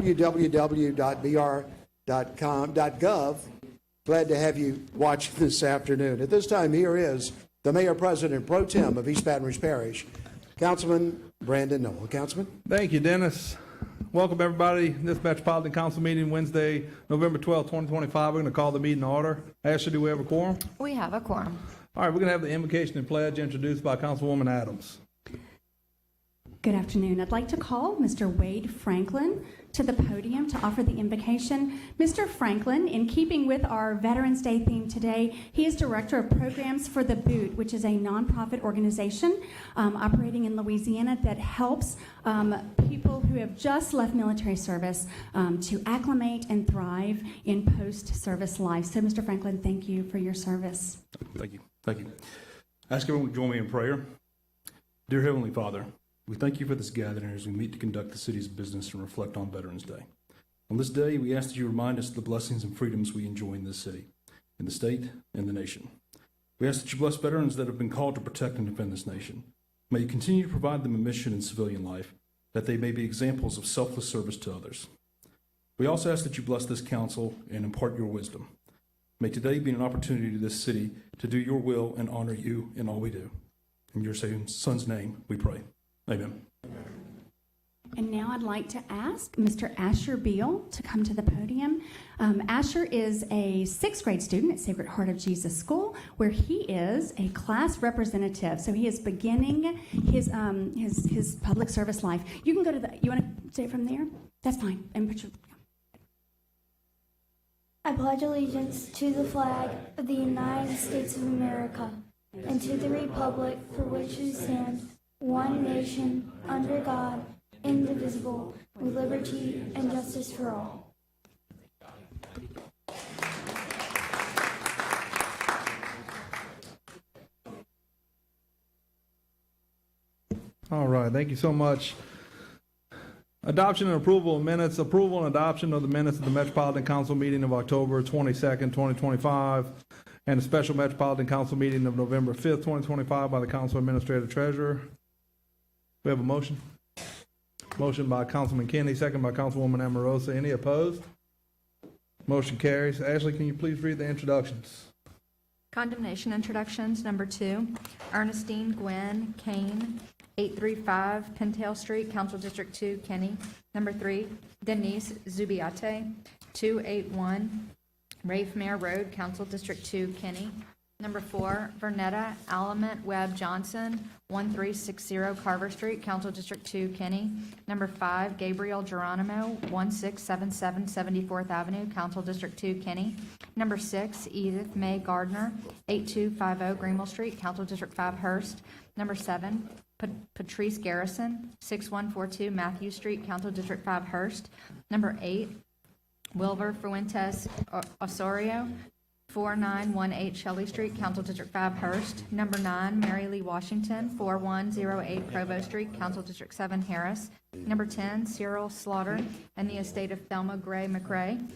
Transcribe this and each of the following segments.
www.br.gov. Glad to have you watch this afternoon. At this time, here is the Mayor President Pro Tem of East Baton Rouge Parish, Councilman Brandon Noel. Councilman. Thank you, Dennis. Welcome, everybody. This Metropolitan Council meeting, Wednesday, November 12, 2025. We're going to call the meeting to order. Ashley, do we have a quorum? We have a quorum. All right, we're going to have the invocation and pledge introduced by Councilwoman Adams. Good afternoon. I'd like to call Mr. Wade Franklin to the podium to offer the invocation. Mr. Franklin, in keeping with our Veterans Day theme today, he is Director of Programs for The Boot, which is a nonprofit organization operating in Louisiana that helps people who have just left military service to acclimate and thrive in post-service life. So, Mr. Franklin, thank you for your service. Thank you. Thank you. Ask everyone to join me in prayer. Dear Heavenly Father, we thank you for this gathering as we meet to conduct the city's business and reflect on Veterans Day. On this day, we ask that you remind us of the blessings and freedoms we enjoy in this city, in the state, and the nation. We ask that you bless veterans that have been called to protect and defend this nation. May you continue to provide them a mission in civilian life, that they may be examples of selfless service to others. We also ask that you bless this council and impart your wisdom. May today be an opportunity to this city to do your will and honor you in all we do. In your son's name, we pray. Amen. And now I'd like to ask Mr. Asher Beal to come to the podium. Asher is a 6th grade student at Sacred Heart of Jesus School, where he is a class representative. So he is beginning his public service life. You can go to the, you want to say it from there? That's fine. And put your, I pledge allegiance to the flag of the United States of America and to the republic for which it stands, one nation, under God, indivisible, with liberty and justice for all. All right, thank you so much. Adoption and approval of minutes. Approval and adoption of the minutes of the Metropolitan Council meeting of October 22nd, 2025, and the special Metropolitan Council meeting of November 5th, 2025 by the Council Administrative Treasurer. We have a motion. Motion by Councilman Kennedy, second by Councilwoman Amorosa. Any opposed? Motion carries. Ashley, can you please read the introductions? Condemnation introductions. Number 2, Ernestine Gwen Kane, 835 Pintail Street, Council District 2, Kenny. Number 3, Denise Zubiate, 281 Rafe Mayer Road, Council District 2, Kenny. Number 4, Vernetta Alamant Webb Johnson, 1360 Carver Street, Council District 2, Kenny. Number 5, Gabriel Geronimo, 1677 74th Avenue, Council District 2, Kenny. Number 6, Edith May Gardner, 8250 Greenville Street, Council District 5, Hearst. Number 7, Patrice Garrison, 6142 Matthew Street, Council District 5, Hearst. Number 8, Wilver Fuentes Osorio, 4918 Shelley Street, Council District 5, Hearst. Number 9, Mary Lee Washington, 4108 Provo Street, Council District 7, Harris. Number 10, Cyril Slaughter and the estate of Thelma Gray McRae,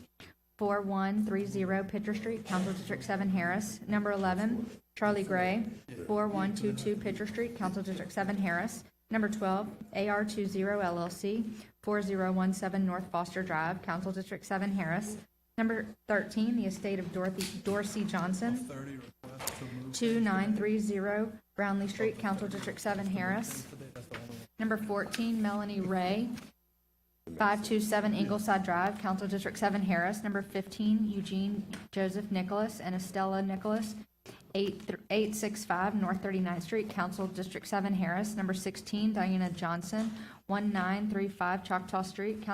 4130 Pitcher Street, Council District 7, Harris. Number 11, Charlie Gray, 4122 Pitcher Street, Council District 7, Harris. Number 12, AR20 LLC, 4017 North Foster Drive, Council District 7, Harris. Number 13, the estate of Dorsey Johnson, 2930 Brownlee Street, Council District 7, Harris. Number 14, Melanie Ray, 527 Ingleside Drive, Council District 7, Harris. Number 15, Eugene Joseph Nicholas and Estella Nicholas, 865 North 39th Street, Council District 7, Harris. Number 16, Diana Johnson, 1935 Choctaw Street,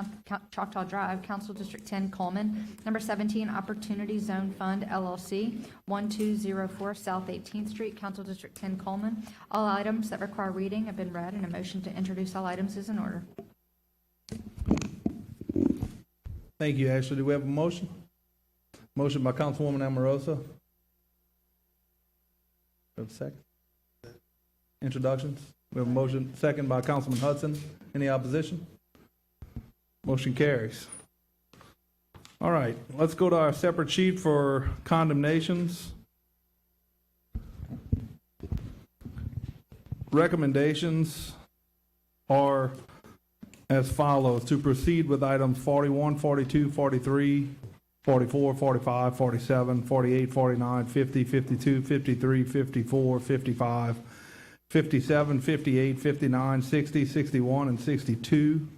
Choctaw Drive, Council District 10, Coleman. Number 17, Opportunity Zone Fund LLC, 1204 South 18th Street, Council District 10, Coleman. All items that require reading have been read, and a motion to introduce all items is in order. Thank you, Ashley. Do we have a motion? Motion by Councilwoman Amorosa. We have a second? Introductions? We have a motion, second by Councilman Hudson. Any opposition? Motion carries. All right, let's go to our separate sheet for condemnations. Recommendations are as follows: to proceed with items 41, 42, 43, 44, 45, 47, 48, 49, 50, 52, 53, 54, 55, 57, 58, 59, 60, 61, and 62.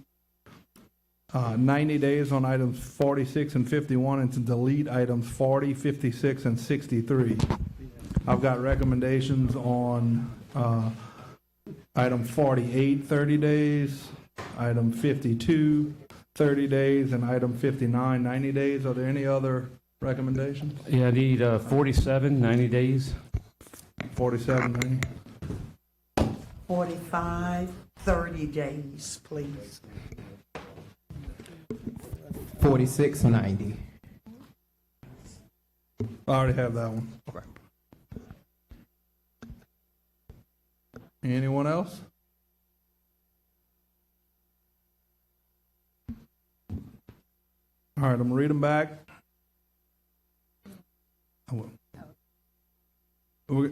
90 days on items 46 and 51, and to delete items 40, 56, and 63. I've got recommendations on item 48, 30 days, item 52, 30 days, and item 59, 90 days. Are there any other recommendations? Yeah, I need 47, 90 days. 47, 90? 45, 30 days, please. 4690. I already have that one. Okay. Anyone else? All right, I'm gonna read them back. I will.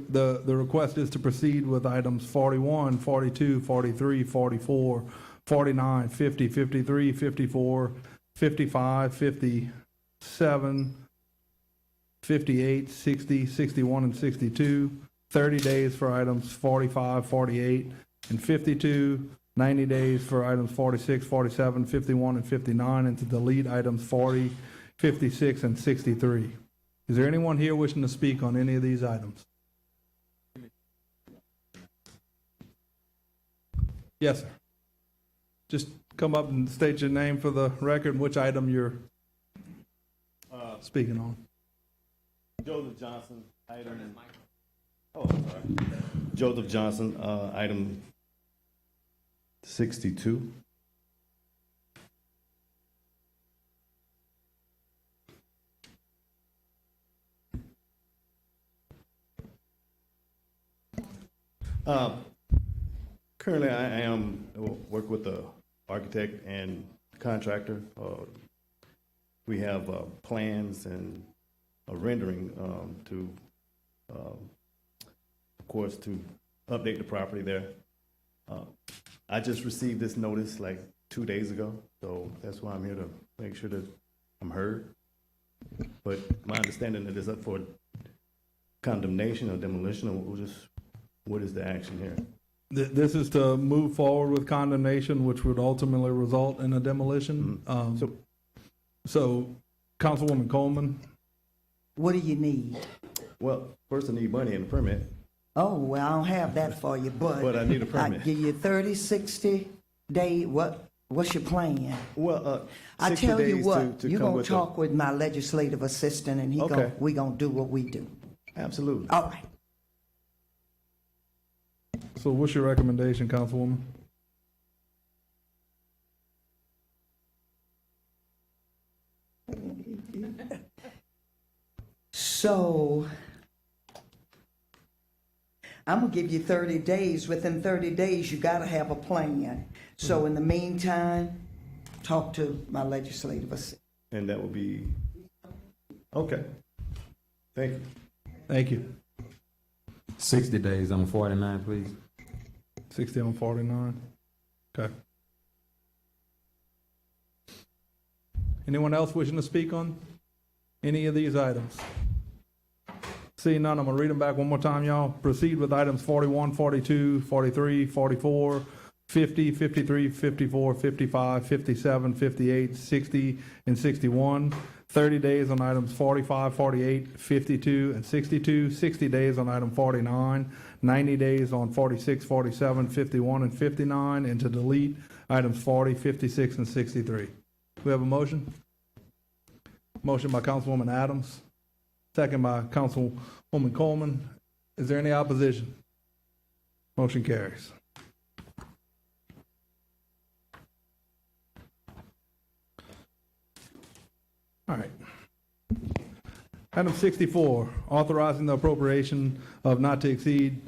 The request is to proceed with items 41, 42, 43, 44, 49, 50, 53, 54, 55, 57, 58, 60, 61, and 62. 30 days for items 45, 48, and 52. 90 days for items 46, 47, 51, and 59, and to delete items 40, 56, and 63. Is there anyone here wishing to speak on any of these items? Yes, sir. Just come up and state your name for the record and which item you're speaking on. Joseph Johnson, item. Oh, I'm sorry. Joseph Johnson, item 62. Currently, I work with the architect and contractor. We have plans and a rendering to, of course, to update the property there. I just received this notice like 2 days ago, so that's why I'm here to make sure that I'm heard. But my understanding that it's up for condemnation or demolition, or just what is the action here? This is to move forward with condemnation, which would ultimately result in a demolition. So, Councilwoman Coleman, What do you need? Well, first I need money and a permit, Oh, well, I don't have that for you, but I need a I permit. give you 30, 60 day, what's your plan? Well, I 60 tell you days what, to you're come gonna with talk with my legislative assistant and Okay. we gonna do what we do. Absolutely. All right. so what's your recommendation, Councilwoman? So, I'm gonna give you 30 days. Within 30 days, you gotta have a plan. So in the meantime, talk to my legislative assistant. And that would be, okay. Thank you. Thank you. 60 days on 49, please. 60 on 49. Okay. Anyone else wishing to speak on any of these items? Seeing none, I'm going to read them back one more time, y'all. Proceed with items 41, 42, 43, 44, 50, 53, 54, 55, 57, 58, 60, and 61. 30 days on items 45, 48, 52, and 62. 60 days on item 49. 90 days on 46, 47, 51, and 59. And to delete items 40, 56, and 63. We have a motion? Motion by Councilwoman Adams, second by Councilwoman Coleman. Is there any opposition? Motion carries. All right. Item 64, authorizing the appropriation of not to exceed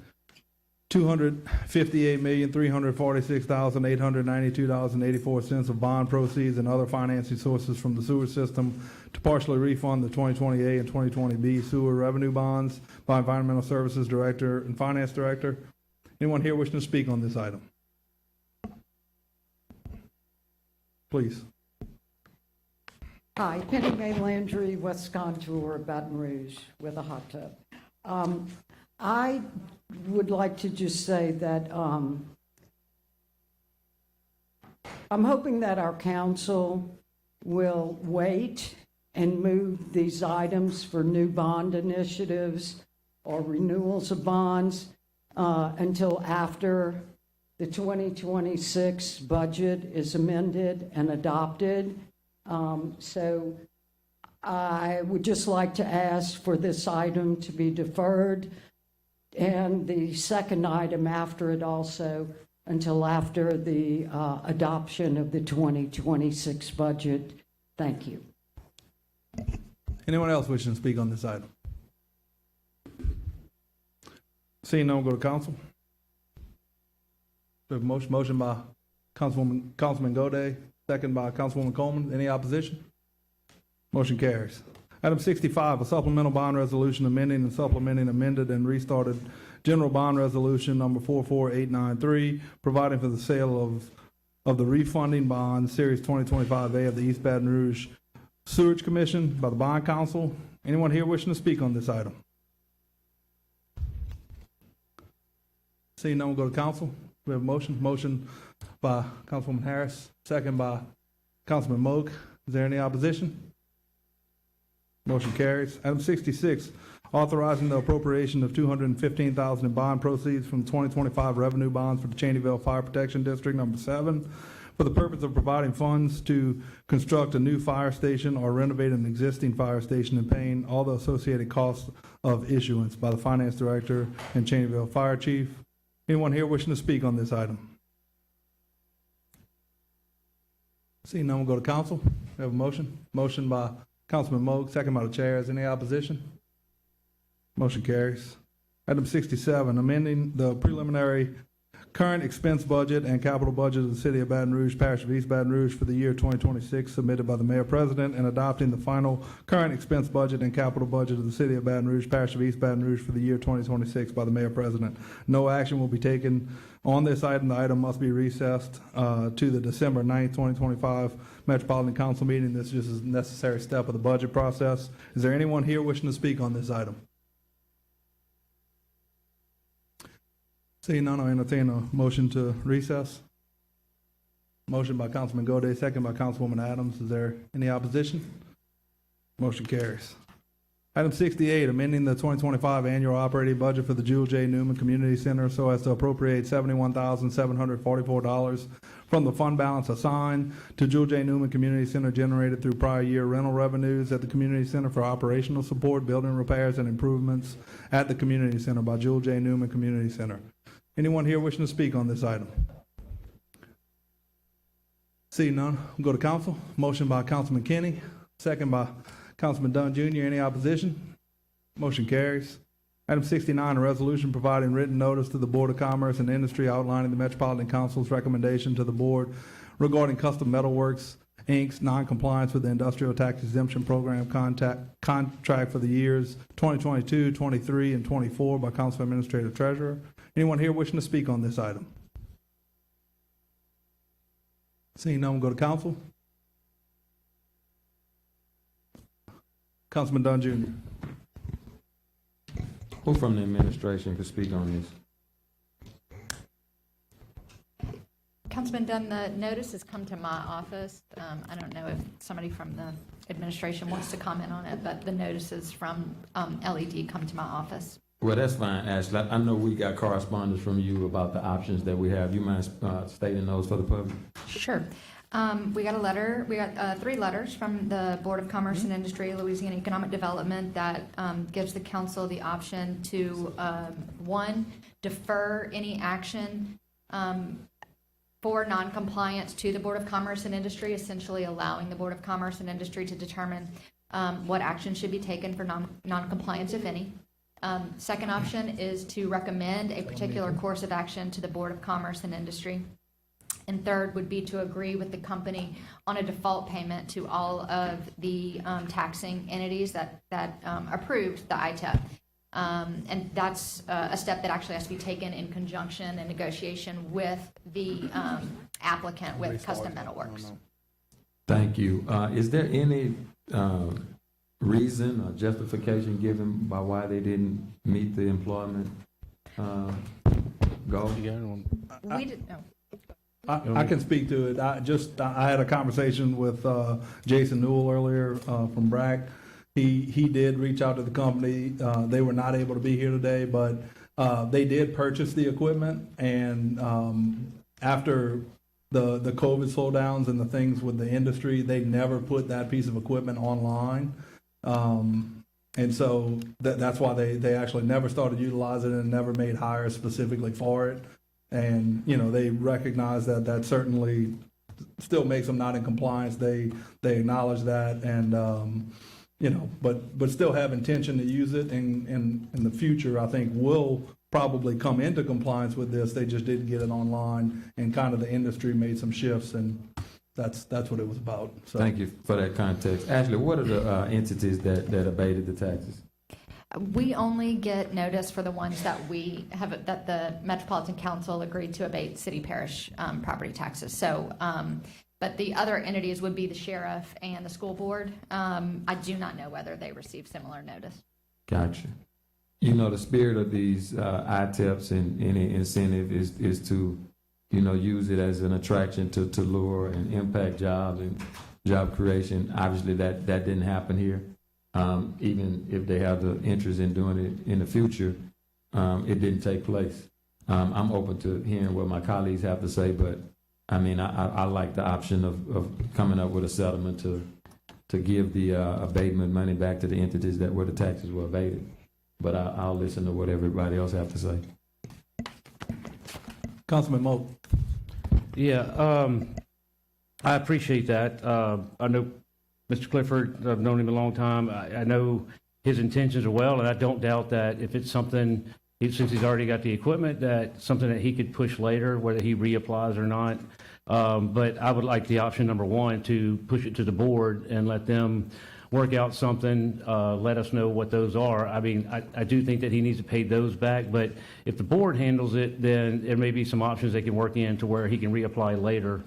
$258,346,892.84 of bond proceeds and other financing sources from the sewer system to partially refund the 2020A and 2020B sewer revenue bonds by Environmental Services Director and Finance Director. Anyone here wishing to speak on this item? please. Hi, Penny Mae Landry, West Contour, Baton Rouge, with a hot tub. I would like to just say that I'm hoping that our council will wait and move these items for new bond initiatives or renewals of bonds until after the 2026 budget is amended and adopted. So I would just like to ask for this item to be deferred, and the second item after it also until after the adoption of the 2026 budget. Thank you. Anyone else wishing to speak on this item? Seeing none, we'll go to council. We have a motion by Councilman Gode, second by Councilwoman Coleman. Any opposition? Motion carries. Item 65, a supplemental bond resolution amending and supplementing amended and restarted general bond resolution number 44893, providing for the sale of the refunding bond series 2025A of the East Baton Rouge Sewerage Commission by the Bond Council. Anyone here wishing to speak on this item? Seeing none, we'll go to council. We have a motion by Councilwoman Harris, second by Councilman Moak. Is there any opposition? Motion carries. Item 66, authorizing the appropriation of $215,000 in bond proceeds from 2025 revenue bonds for the Cheneyville Fire Protection District number 7 for the purpose of providing funds to construct a new fire station or renovate an existing fire station and paying all the associated costs of issuance by the Finance Director and Cheneyville Fire Chief. Anyone here wishing to speak on this item? Seeing none, we'll go to council. We have a motion. Motion by Councilman Moak, second by the chair. Is any opposition? Motion carries. Item 67, amending the preliminary current expense budget and capital budget of the City of Baton Rouge, Parish of East Baton Rouge for the year 2026 submitted by the Mayor President, and adopting the final current expense budget and capital budget of the City of Baton Rouge, Parish of East Baton Rouge for the year 2026 by the Mayor President. No action will be taken on this item. The item must be recessed to the December 9th, 2025 Metropolitan Council meeting. This is just a necessary step of the budget process. Is there anyone here wishing to speak on this item? Seeing none, I'll entertain a motion to recess. Motion by Councilman Gode, second by Councilwoman Adams. Is there any opposition? Motion carries. Item 68, amending the 2025 annual operating budget for the Jewel J. Newman Community Center so as to appropriate $71,744 from the fund balance assigned to Jewel J. Newman Community Center generated through prior year rental revenues at the community center for operational support, building repairs, and improvements at the community center by Jewel J. Newman Community Center. Anyone here wishing to speak on this item? Seeing none, we'll go to council. Motion by Councilman Kenny, second by Councilman Dunn Jr. Any opposition? Motion carries. Item 69, a resolution providing written notice to the Board of Commerce and Industry outlining the Metropolitan Council's recommendation to the board regarding Custom Metalworks, Inc.'s non-compliance with the Industrial Tax Exemption Program contract for the years 2022, 23, and 24 by Council Administrative Treasurer. Anyone here wishing to speak on this item? Seeing none, we'll go to council. Councilman Dunn Jr. Who from the administration could speak on this? Councilman Dunn, the notice has come to my office. I don't know if somebody from the administration wants to comment on it, but the notices from LED come to my office. Well, that's fine, Ashley. I know we got correspondence from you about the options that we have. You mind stating those for the public? Sure. We got a letter, we got 3 letters from the Board of Commerce and Industry, Louisiana Economic Development, that gives the council the option to, 1, defer any action for noncompliance to the Board of Commerce and Industry, essentially allowing the Board of Commerce and Industry to determine what action should be taken for noncompliance, if any. Second option is to recommend a particular course of action to the Board of Commerce and Industry. And third would be to agree with the company on a default payment to all of the taxing entities that approved the ITEP. And that's a step that actually has to be taken in conjunction and negotiation with the applicant, with Custom Metalworks. Thank you. Is there any reason or justification given by why they didn't meet the employment goal? We did, no. I can speak to it. I had a conversation with Jason Newell earlier from BRAC. He did reach out to the company. They were not able to be here today, but they did purchase the equipment. And after the COVID slowdowns and the things with the industry, they never put that piece of equipment online. And so that's why they actually never started utilizing it and never made hires specifically for it. And, you know, they recognize that certainly still makes them not in compliance. They acknowledge that and, you know, but still have intention to use it. And in the future, I think will probably come into compliance with this. They just didn't get it online and kind of the industry made some shifts and that's what it was about. So. Thank you for that context. Ashley, what are the entities that abated the taxes? We only get notice for the ones that we have, that the Metropolitan Council agreed to abate city parish property taxes. So, but the other entities would be the sheriff and the school board. I do not know whether they received similar notice. Gotcha. You know, the spirit of these ITEPs and any incentive is to, you know, use it as an attraction to lure and impact jobs and job creation. Obviously, that didn't happen here. Even if they have the interest in doing it in the future, it didn't take place. I'm open to hearing what my colleagues have to say, but I mean, I like the option of coming up with a settlement to give the abatement money back to the entities that where the taxes were abated. But I'll listen to what everybody else have to say. Councilman Moak. Yeah, I appreciate that. I know Mr. Clifford, I've known him a long time. I know his intentions are well, and I don't doubt that if it's something, since he's already got the equipment, that something that he could push later, whether he reapplies or not. But I would like the option number one to push it to the board and let them work out something, let us know what those are. I mean, I do think that he needs to pay those back, but if the board handles it, then there may be some options they can work in to where he can reapply later.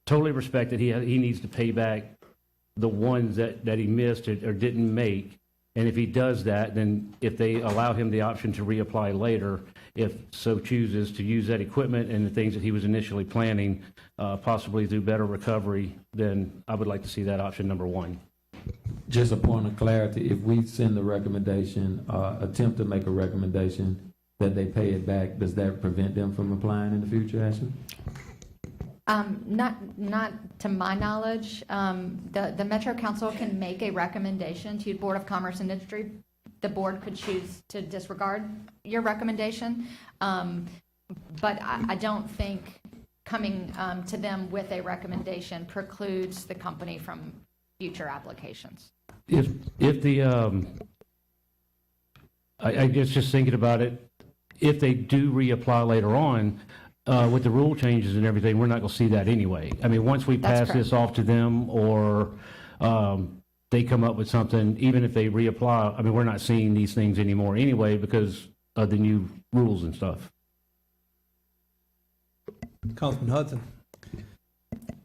Totally respect that he needs to pay back the ones that he missed or didn't make. And if he does that, then if they allow him the option to reapply later, if so chooses to use that equipment and the things that he was initially planning, possibly through better recovery, then I would like to see that option number one. Just a point of clarity, if we send the recommendation, attempt to make a recommendation that they pay it back, does that prevent them from applying in the future, Ashley? Not to my knowledge. The Metro Council can make a recommendation to Board of Commerce and Industry. The board could choose to disregard your recommendation. But I don't think coming to them with a recommendation precludes the company from future applications. If the, I guess just thinking about it, if they do reapply later on, with the rule changes and everything, we're not going to see that anyway. I mean, once we pass this off to them or they come up with something, even if they reapply, I mean, we're not seeing these things anymore anyway because of the new rules and stuff. Councilman Hudson.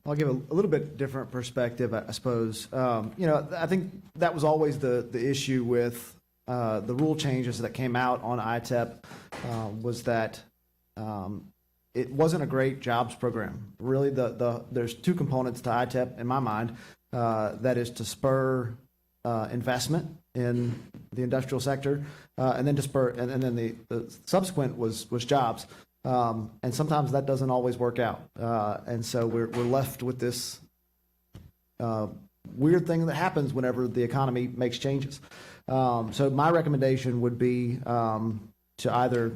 I'll give a little bit different perspective, I suppose. You know, I think that was always the issue with the rule changes that came out on ITEP was that it wasn't a great jobs program. Really, there's two components to ITEP in my mind. That is to spur investment in the industrial sector, and then to spur, and then the subsequent was jobs. And sometimes that doesn't always work out, and so we're left with this weird thing that happens whenever the economy makes changes. So my recommendation would be to either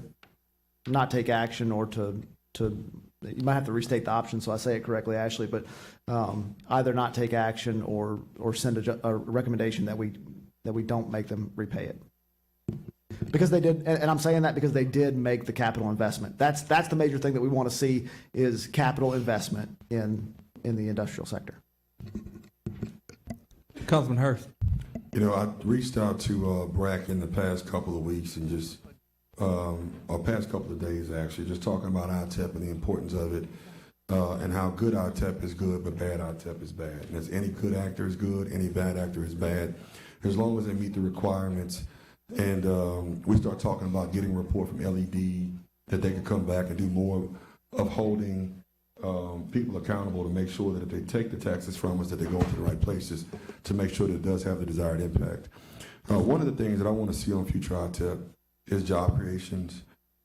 not take action or to you might have to restate the option so I say it correctly, Ashley, but either not take action or send a recommendation that we don't make them repay it. Because they did, and I'm saying that because they did make the capital investment. That's the major thing that we want to see is capital investment in the industrial sector. Councilman Hurst. You know, I reached out to BRAC in the past couple of weeks and just, or past couple of days actually, just talking about ITEP and the importance of it. and how good ITEP is good, but bad ITEP is bad. And as any good actor is good, any bad actor is bad, as long as they meet the requirements. And we start talking about getting a report from LED that they could come back and do more of holding people accountable to make sure that if they take the taxes from us, that they go into the right places to make sure that it does have the desired impact. One of the things that I want to see on future ITEP is job creations.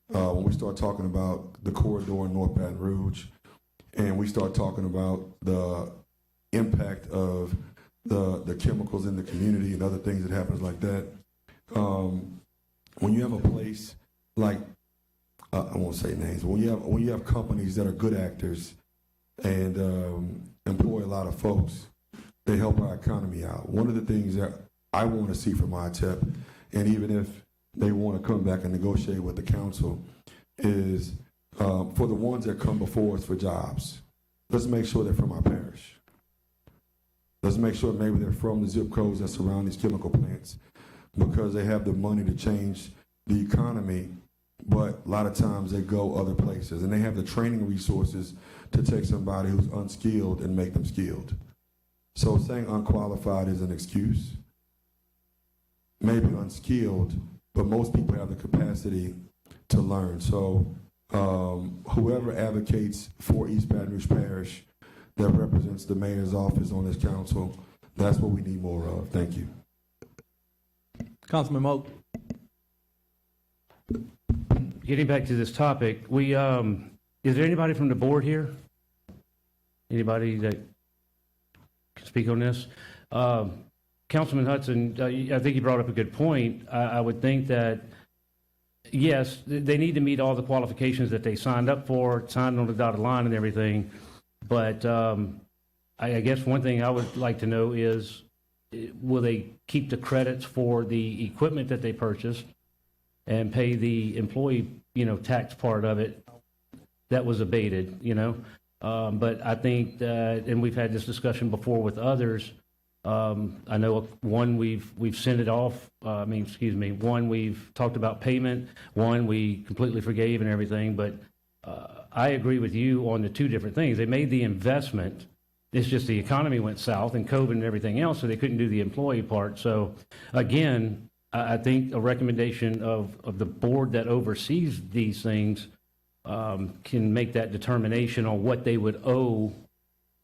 When we start talking about the corridor in North Baton Rouge, and we start talking about the impact of the chemicals in the community and other things that happens like that, when you have a place like, I won't say names, but when you have companies that are good actors and employ a lot of folks, they help our economy out. One of the things that I want to see from ITEP, and even if they want to come back and negotiate with the council, is for the ones that come before us for jobs, let's make sure they're from our parish. Let's make sure maybe they're from the zip codes that surround these chemical plants, because they have the money to change the economy, but a lot of times they go other places, and they have the training resources to take somebody who's unskilled and make them skilled. So saying unqualified is an excuse. Maybe unskilled, but most people have the capacity to learn. So whoever advocates for East Baton Rouge Parish that represents the mayor's office on this council, that's what we need more of. Thank you. Councilman Moak. Getting back to this topic, is there anybody from the board here? Anybody that can speak on this? Councilman Hudson, I think you brought up a good point. I would think that, yes, they need to meet all the qualifications that they signed up for, signed on the dotted line and everything. But I guess one thing I would like to know is, will they keep the credits for the equipment that they purchased and pay the employee, tax part of it that was abated, But I think that, and we've had this discussion before with others, I know one we've sent it off, one we've talked about payment, one we completely forgave and everything, but I agree with you on the two different things. They made the investment, it's just the economy went south and COVID and everything else, so they couldn't do the employee part. So again, I think a recommendation of the board that oversees these things can make that determination on what they would owe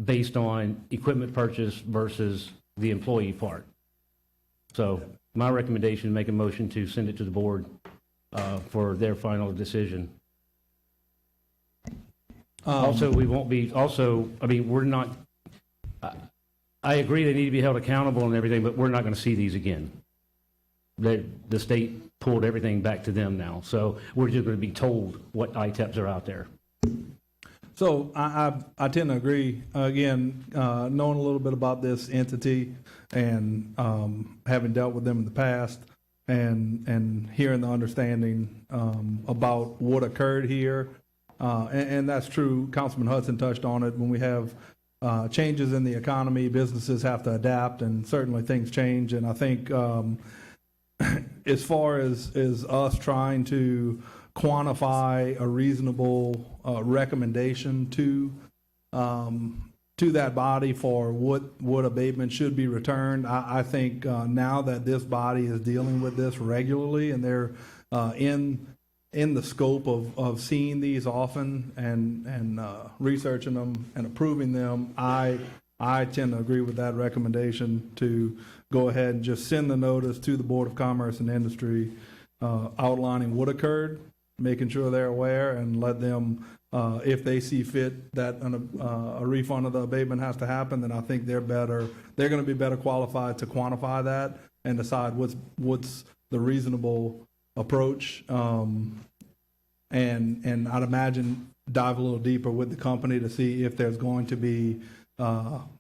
based on equipment purchase versus the employee part. So my recommendation, make a motion to send it to the board for their final decision. Also, we won't be, we're not, I agree they need to be held accountable and everything, but we're not going to see these again. The state pulled everything back to them now, so we're just going to be told what ITEPs are out there. So I tend to agree. Again, knowing a little bit about this entity and having dealt with them in the past and hearing the understanding about what occurred here, and that's true. Councilman Hudson touched on it. When we have changes in the economy, businesses have to adapt, and certainly things change. And I think as far as us trying to quantify a reasonable recommendation to that body for what abatement should be returned, I think now that this body is dealing with this regularly and they're in the scope of seeing these often and researching them and approving them, I tend to agree with that recommendation to go ahead and just send the notice to the Board of Commerce and Industry outlining what occurred, making sure they're aware, and let them, if they see fit that a refund of the abatement has to happen, then I think they're going to be better qualified to quantify that and decide what's the reasonable approach. And I'd imagine dive a little deeper with the company to see if there's going to be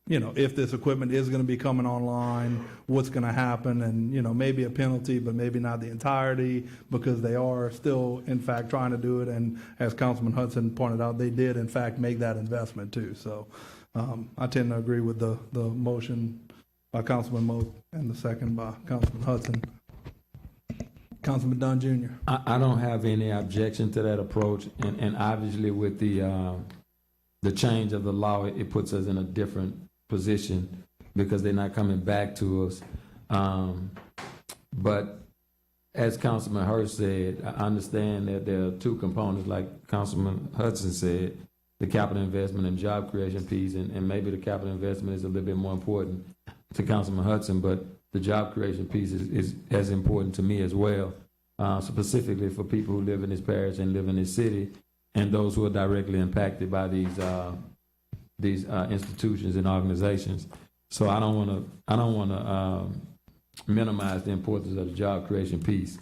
if this equipment is going to be coming online, what's going to happen, and, maybe a penalty, but maybe not the entirety, because they are still, in fact, trying to do it. And as Councilman Hudson pointed out, they did, in fact, make that investment, too. So I tend to agree with the motion by Councilman Moak and the second by Councilman Hudson. Councilman Dunn Jr. I don't have any objection to that approach, and obviously with the the change of the law, it puts us in a different position because they're not coming back to us. But as Councilman Hurst said, I understand that there are two components, like Councilman Hudson said, the capital investment and job creation piece, and maybe the capital investment is a little bit more important to Councilman Hudson, but the job creation piece is as important to me as well, specifically for people who live in this parish and live in this city, and those who are directly impacted by these institutions and organizations. So I don't want to minimize the importance of the job creation piece,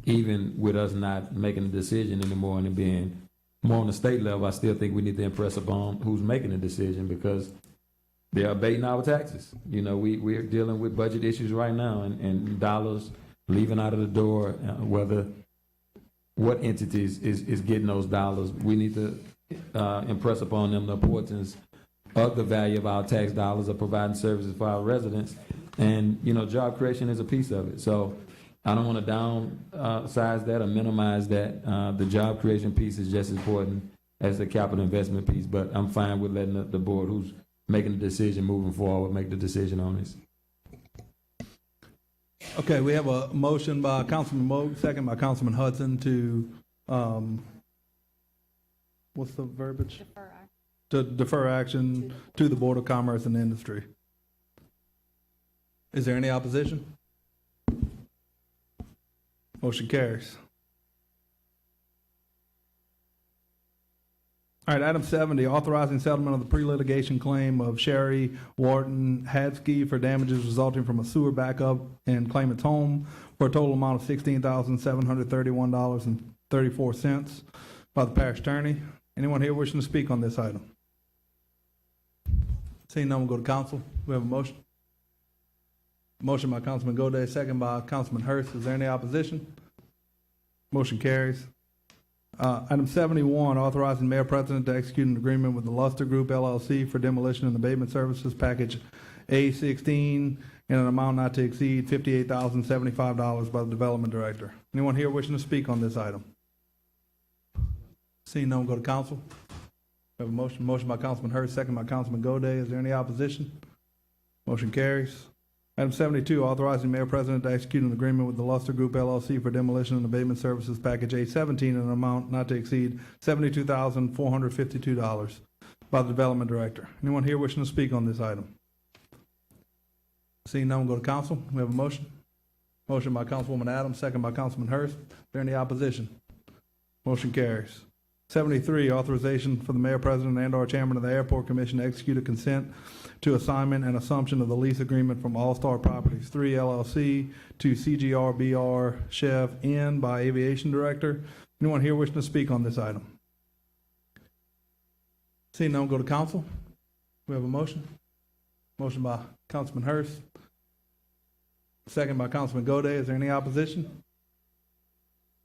even with us not making a decision anymore and it being more on the state level. I still think we need to impress upon who's making the decision because they're abating our taxes. You know, we're dealing with budget issues right now and dollars leaving out of the door, what entities is getting those dollars. We need to impress upon them the importance of the value of our tax dollars of providing services for our residents. And, you know, job creation is a piece of it. So I don't want to downsize that or minimize that. The job creation piece is just as important as the capital investment piece, but I'm fine with letting the board who's making the decision moving forward make the decision on this. Okay, we have a motion by Councilman Moak, second by Councilman Hudson to, what's the verbiage? To defer action to the Board of Commerce and Industry. Is there any opposition? Motion carries. All right, item 70, authorizing settlement of the pre-litigation claim of Sherry Wharton Hadsky for damages resulting from a sewer backup in claimant's home for a total amount of $16,731.34 by the parish attorney. Anyone here wishing to speak on this item? Seeing none, we'll go to council. We have a motion. Motion by Councilman Goday, second by Councilman Hurst. Is there any opposition? Motion carries. Item 71, authorizing Mayor President to execute an agreement with the Luster Group LLC for demolition and abatement services package A16 in an amount not to exceed $58,075 by the Development Director. Anyone here wishing to speak on this item? Seeing no one, go to council. We have a motion. Motion by Councilman Hurst, second by Councilman Goday. Is there any opposition? Motion carries. Item 72, authorizing Mayor President to execute an agreement with the Luster Group LLC for demolition and abatement services package A17 in an amount not to exceed $72,452 by the Development Director. Anyone here wishing to speak on this item? Seeing none, we'll go to council. We have a motion. Motion by Councilwoman Adams, second by Councilman Hurst. Is there any opposition? Motion carries. 73, authorization for the Mayor President and/or Chairman of the Airport Commission to execute a consent to assignment and assumption of the lease agreement from All Star Properties 3 LLC to CGRBR Chev N by Aviation Director. Anyone here wishing to speak on this item? Seeing none, go to council. We have a motion. Motion by Councilman Hurst, second by Councilman Goday. Is there any opposition?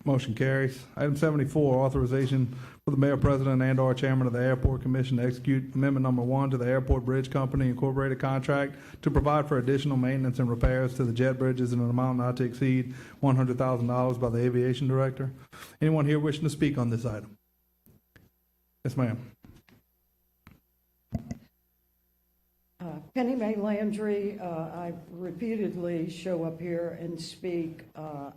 Motion carries. Item 74, authorization for the Mayor President and/or Chairman of the Airport Commission to execute Amendment Number 1 to the Airport Bridge Company Incorporated contract to provide for additional maintenance and repairs to the jet bridges in an amount not to exceed $100,000 by the Aviation Director. Anyone here wishing to speak on this item? Yes, ma'am. Penny Mae Landry, I repeatedly show up here and speak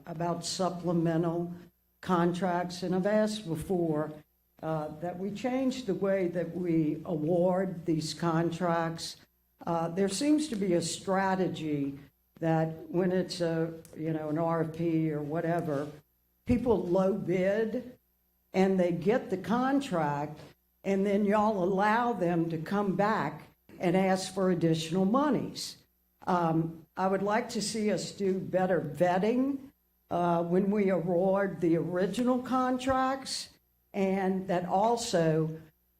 about supplemental contracts, and I've asked before that we change the way that we award these contracts. There seems to be a strategy that when it's an RFP or whatever, people low bid and they get the contract, and then y'all allow them to come back and ask for additional monies. I would like to see us do better vetting when we award the original contracts, and that also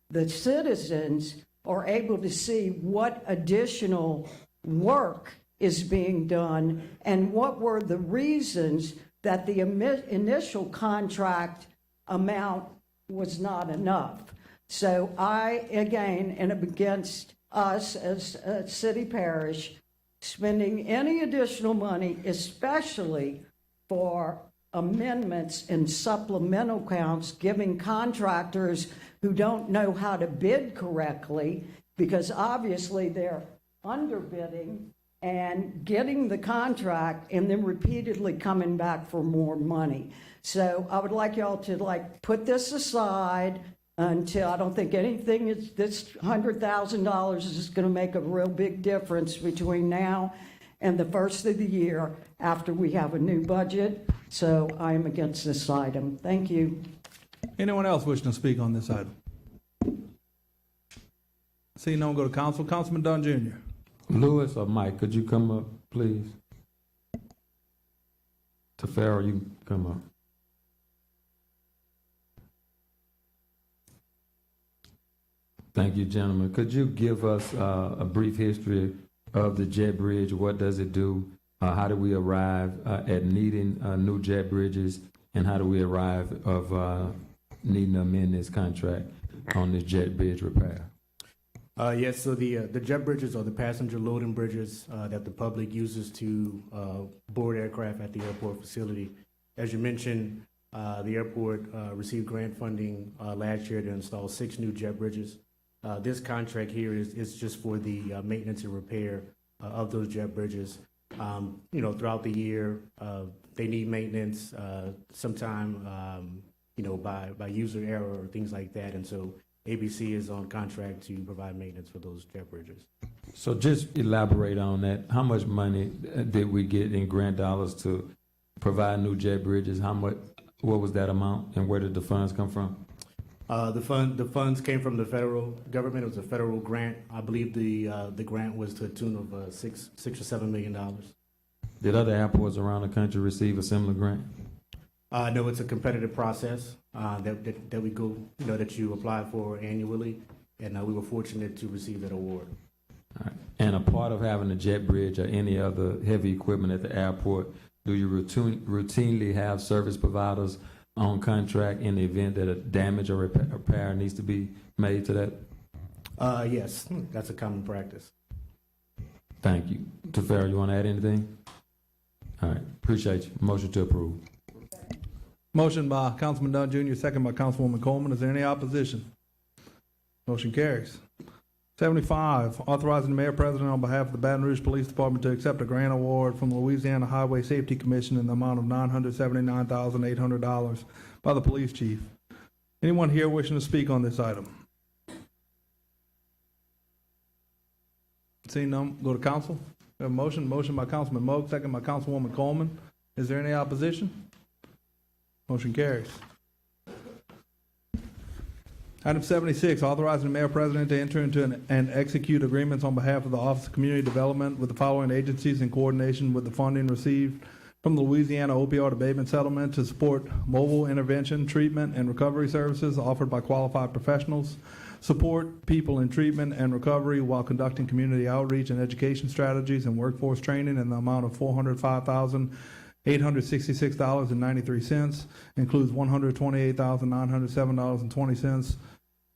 the citizens are able to see what additional work is being done and what were the reasons that the initial contract amount was not enough. So I, again, am against us as a city parish spending any additional money, especially for amendments and supplemental counts, giving contractors who don't know how to bid correctly, because obviously they're underbidding and getting the contract and then repeatedly coming back for more money. So I would like y'all to put this aside until, I don't think anything is, this $100,000 is going to make a real big difference between now and the first of the year after we have a new budget. So I am against this item. Thank you. Anyone else wishing to speak on this item? Seeing no one, go to council. Councilman Dunn Jr. Lewis or Mike, could you come up, please? Tafaro, you can come up. Thank you, gentlemen. Could you give us a brief history of the jet bridge? What does it do? How do we arrive at needing new jet bridges? And how do we arrive of needing to amend this contract on this jet bridge repair? Yes, so the jet bridges are the passenger loading bridges that the public uses to board aircraft at the airport facility. As you mentioned, the airport received grant funding last year to install 6 new jet bridges. This contract here is just for the maintenance and repair of those jet bridges. Throughout the year, they need maintenance sometime, by user error or things like that. And so ABC is on contract to provide maintenance for those jet bridges. So just elaborate on that. How much money did we get in grant dollars to provide new jet bridges? What was that amount, and where did the funds come from? The funds came from the federal government. It was a federal grant. I believe the grant was to the tune of $6 or $7 million. Did other airports around the country receive a similar grant? No, it's a competitive process that we go, that you apply for annually, and we were fortunate to receive that award. All right. And a part of having a jet bridge or any other heavy equipment at the airport, do you routinely have service providers on contract in the event that a damage or repair needs to be made to that? Yes, that's a common practice. Thank you. Tafaro, you want to add anything? All right, appreciate you. Motion to approve. Motion by Councilman Dunn Jr., second by Councilwoman Coleman. Is there any opposition? Motion carries. 75, authorizing the mayor president on behalf of the Baton Rouge Police Department to accept a grant award from the Louisiana Highway Safety Commission in the amount of $979,800 by the police chief. Anyone here wishing to speak on this item? Seeing none, go to council. We have a motion by Councilman Moak, second by Councilwoman Coleman. Is there any opposition? Motion carries. Item 76, authorizing the mayor president to enter into and execute agreements on behalf of the Office of Community Development with the following agencies in coordination with the funding received from the Louisiana Opioid Abatement Settlement to support mobile intervention, treatment, and recovery services offered by qualified professionals, support people in treatment and recovery while conducting community outreach and education strategies and workforce training in the amount of $405,866.93, includes $128,907.20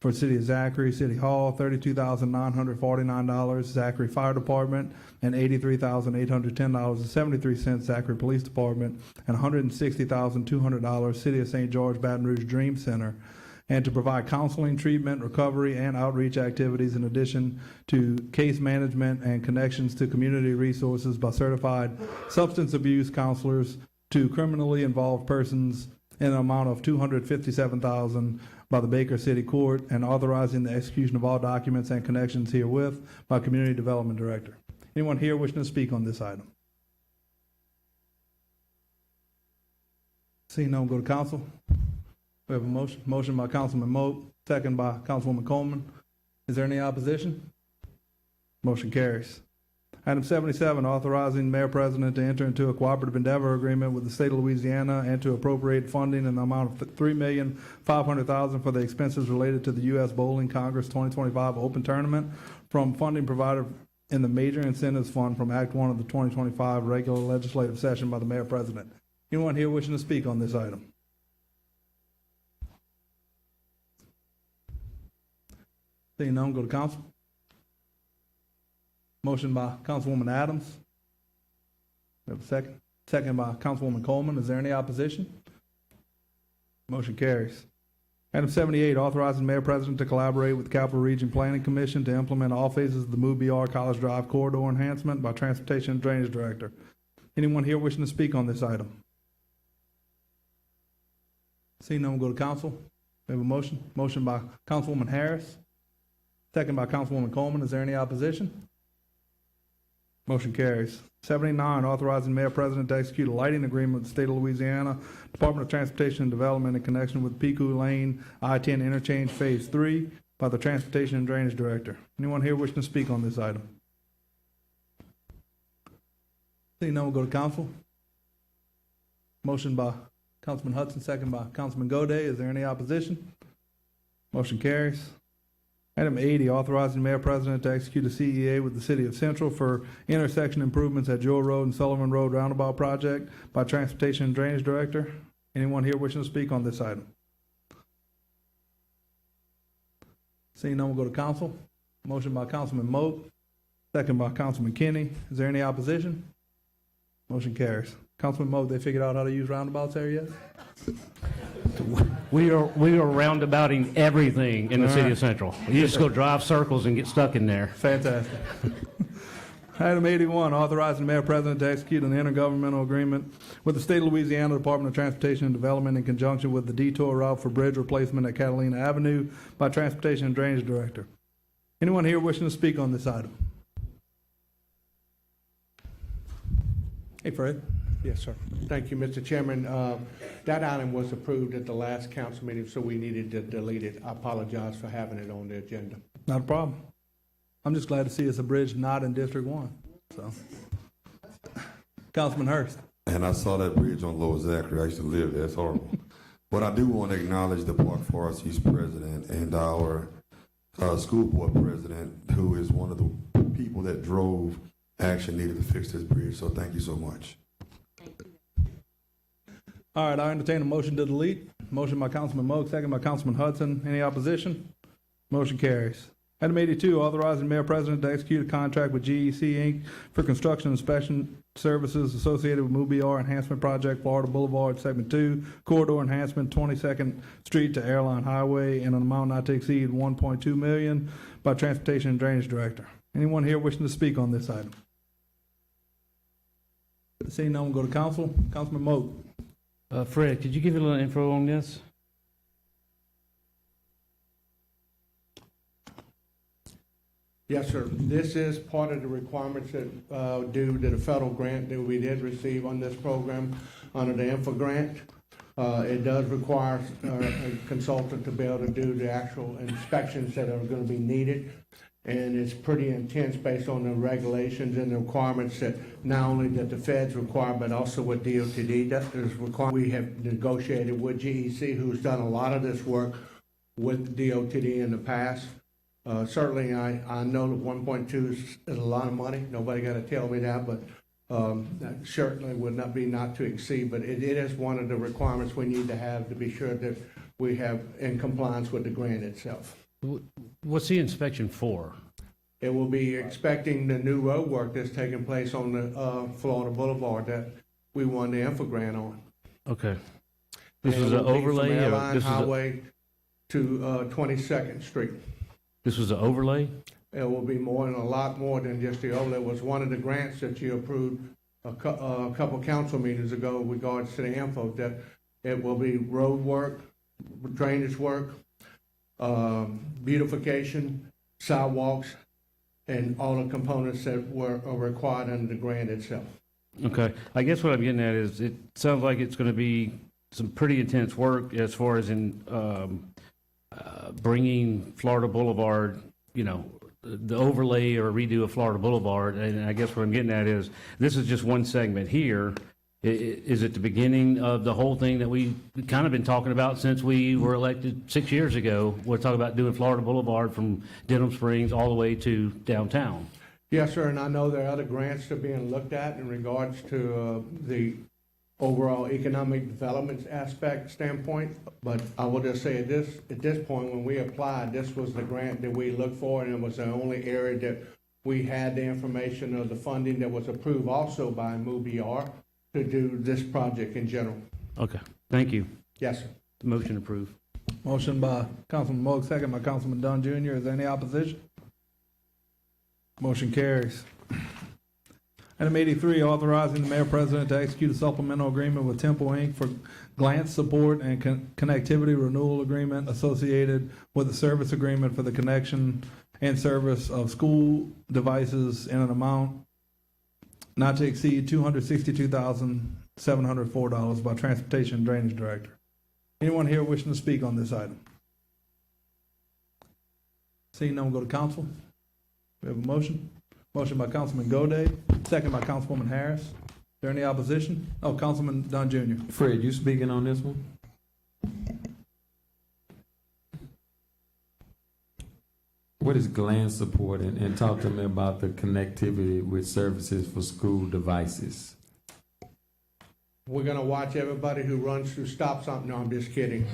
for City of Zachary, City Hall, $32,949, Zachary Fire Department, and $83,810.73, Zachary Police Department, and $160,200, City of St. George Baton Rouge Dream Center, and to provide counseling, treatment, recovery, and outreach activities in addition to case management and connections to community resources by certified substance abuse counselors to criminally involved persons in an amount of $257,000 by the Baker City Court, and authorizing the execution of all documents and connections herewith by Community Development Director. Anyone here wishing to speak on this item? Seeing no one, go to council. We have a motion by Councilman Moak, second by Councilwoman Coleman. Is there any opposition? Motion carries. Item 77, authorizing the mayor president to enter into a cooperative endeavor agreement with the state of Louisiana and to appropriate funding in the amount of $3,500,000 for the expenses related to the U.S. Bowling Congress 2025 Open Tournament from funding provided in the Major Incentives Fund from Act 1 of the 2025 regular legislative session by the mayor president. Anyone here wishing to speak on this item? Seeing none, go to council. Motion by Councilwoman Adams. We have a second. second by Councilwoman Coleman. Is there any opposition? Motion carries. Item 78, authorizing Mayor President to collaborate with the Capital Region Planning Commission to implement all phases of the MUBR College Drive corridor enhancement by Transportation and Drainage Director. Anyone here wishing to speak on this item? Seeing no one, go to council. We have a motion. Motion by Councilwoman Harris, second by Councilwoman Coleman. Is there any opposition? Motion carries. 79, authorizing Mayor President to execute a lighting agreement with the State of Louisiana Department of Transportation and Development in connection with Pico Lane I-10 Interchange Phase 3 by the Transportation and Drainage Director. Anyone here wishing to speak on this item? Seeing no one, go to council. Motion by Councilman Hudson, second by Councilman Goday. Is there any opposition? Motion carries. Item 80, authorizing Mayor President to execute a CEA with the City of Central for intersection improvements at Jewel Road and Sullivan Road Roundabout Project by Transportation and Drainage Director. Anyone here wishing to speak on this item? Seeing no one, go to council. Motion by Councilman Moak, second by Councilman Kenny. Is there any opposition? Motion carries. Councilman Moak, they figured out how to use roundabouts there yet? We are roundabouting everything in the city of Central. You just go drive circles and get stuck in there. Fantastic. Item 81, authorizing the Mayor President to execute an intergovernmental agreement with the State of Louisiana Department of Transportation and Development in conjunction with the detour route for bridge replacement at Catalina Avenue by Transportation and Drainage Director. Anyone here wishing to speak on this item? Hey, Fred. Yes, sir. Thank you, Mr. Chairman. That item was approved at the last council meeting, so we needed to delete it. I apologize for having it on the agenda. Not a problem. I'm just glad to see it's a bridge not in District 1. So, Councilman Hurst. And I saw that bridge on Lower Zachary. I used to live there. It's horrible. But I do want to acknowledge the Park Forest East president and our school board president, who is one of the people that drove action needed to fix this bridge. So thank you so much. All right, I entertain a motion to delete. Motion by Councilman Moak, second by Councilman Hudson. Any opposition? Motion carries. Item 82, authorizing Mayor President to execute a contract with GEC Inc. for construction inspection services associated with MUBR Enhancement Project, Florida Boulevard, Segment 2, Corridor Enhancement, 22nd Street to Airline Highway, in an amount not to exceed $1.2 million by Transportation and Drainage Director. Anyone here wishing to speak on this item? Seeing no one, go to council. Councilman Moak. Fred, could you give a little info on this? Yes, sir. This is part of the requirements that due to the federal grant that we did receive on this program under the INFA grant. It does require a consultant to be able to do the actual inspections that are going to be needed. And it's pretty intense based on the regulations and the requirements that not only that the feds require, but also what DOTD is required. We have negotiated with GEC, who's done a lot of this work with DOTD in the past. Certainly, I know that 1.2 is a lot of money. Nobody got to tell me that, but that certainly would not be not to exceed. But it is one of the requirements we need to have to be sure that we have in compliance with the grant itself. What's the inspection for? It will be expecting the new road work that's taking place on the Florida Boulevard that we won the INFA grant on. Okay. This And was it an will be overlay? From Or Airline this Highway to 22nd Street. This was an overlay? It will be more and a lot more than just the overlay. It was one of the grants that you approved a couple council meetings ago in regards to the info, that it will be road work, drainage work, beautification, sidewalks, and all the components that are required under the grant itself. Okay. I guess what I'm getting at is it sounds like it's going to be some pretty intense work as far as in bringing Florida Boulevard, you know, the overlay or redo of Florida Boulevard. And I guess what I'm getting at is this is just one segment here. Is it the beginning of the whole thing that we've kind of been talking about since we were elected 6 years ago? We're talking about doing Florida Boulevard from Denham Springs all the way to downtown. Yes, sir, and I know there are other grants that are being looked at in regards to the overall economic development aspect standpoint, but I will just say at this point, when we applied, this was the grant that we looked for, and it was the only area that we had the information of the funding that was approved also by MUBR to do this project in general. Okay, thank you. Yes, sir. Motion approved. Motion by Councilman Moak, second by Councilman Dunn Jr. Is there any opposition? Motion carries. Item 83, authorizing the mayor president to execute a supplemental agreement with Temple Inc. for glance support and connectivity renewal agreement associated with the service agreement for the connection and service of school devices in an amount not to exceed $262,704 by Transportation and Drainage Director. Anyone here wishing to speak on this item? Seeing none, we'll go to council. We have a motion. Motion by Councilman Goday, second by Councilwoman Harris. Is there any opposition? Oh, Councilman Dunn Jr. Fred, you speaking on this one? What is glance support, and talk to me about the connectivity with services for school devices? We're gonna watch everybody who runs through stop signs. No, I'm just kidding.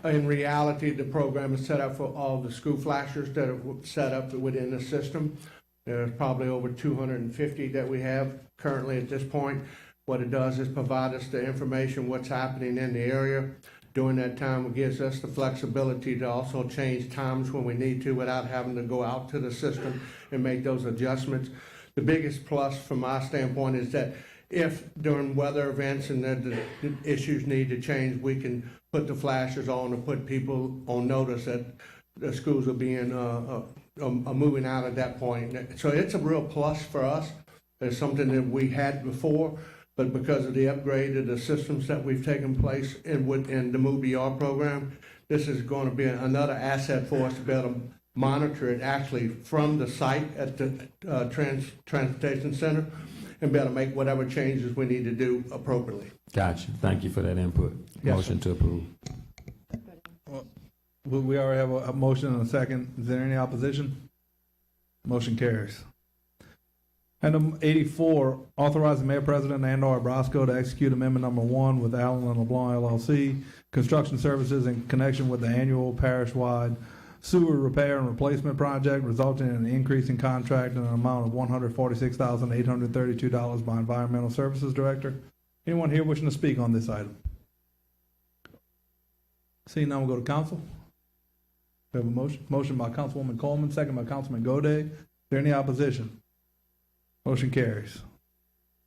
In reality, the program is set up for all the school flashers that are set up within the system. There's probably over 250 that we have currently at this point. What it does is provide us the information, what's happening in the area. During that time, it gives us the flexibility to also change times when we need to without having to go out to the system and make those adjustments. The biggest plus from my standpoint is that if during weather events and the issues need to change, we can put the flashers on and put people on notice that the schools are being moving out at that point. So it's a real plus for us. It's something that we had before, but because of the upgrade of the systems that we've taken place in the MOVE-BR program, this is going to be another asset for us to be able to monitor it actually from the site at the transportation center and be able to make whatever changes we need to do appropriately. Gotcha. Thank you for that input. Yes, Motion to approve. We already have a motion and a second. Is there any opposition? Motion carries. Item 84, authorizing Mayor President and/or Brasco to execute amendment number 1 with Allen and LeBlanc LLC, construction services in connection with the annual parish-wide sewer repair and replacement project, resulting in an increase in contract in an amount of $146,832 by Environmental Services Director. Anyone here wishing to speak on this item? Seeing none, we'll go to council. We have a motion by Councilwoman Coleman, second by Councilman Goday. Is there any opposition? Motion carries.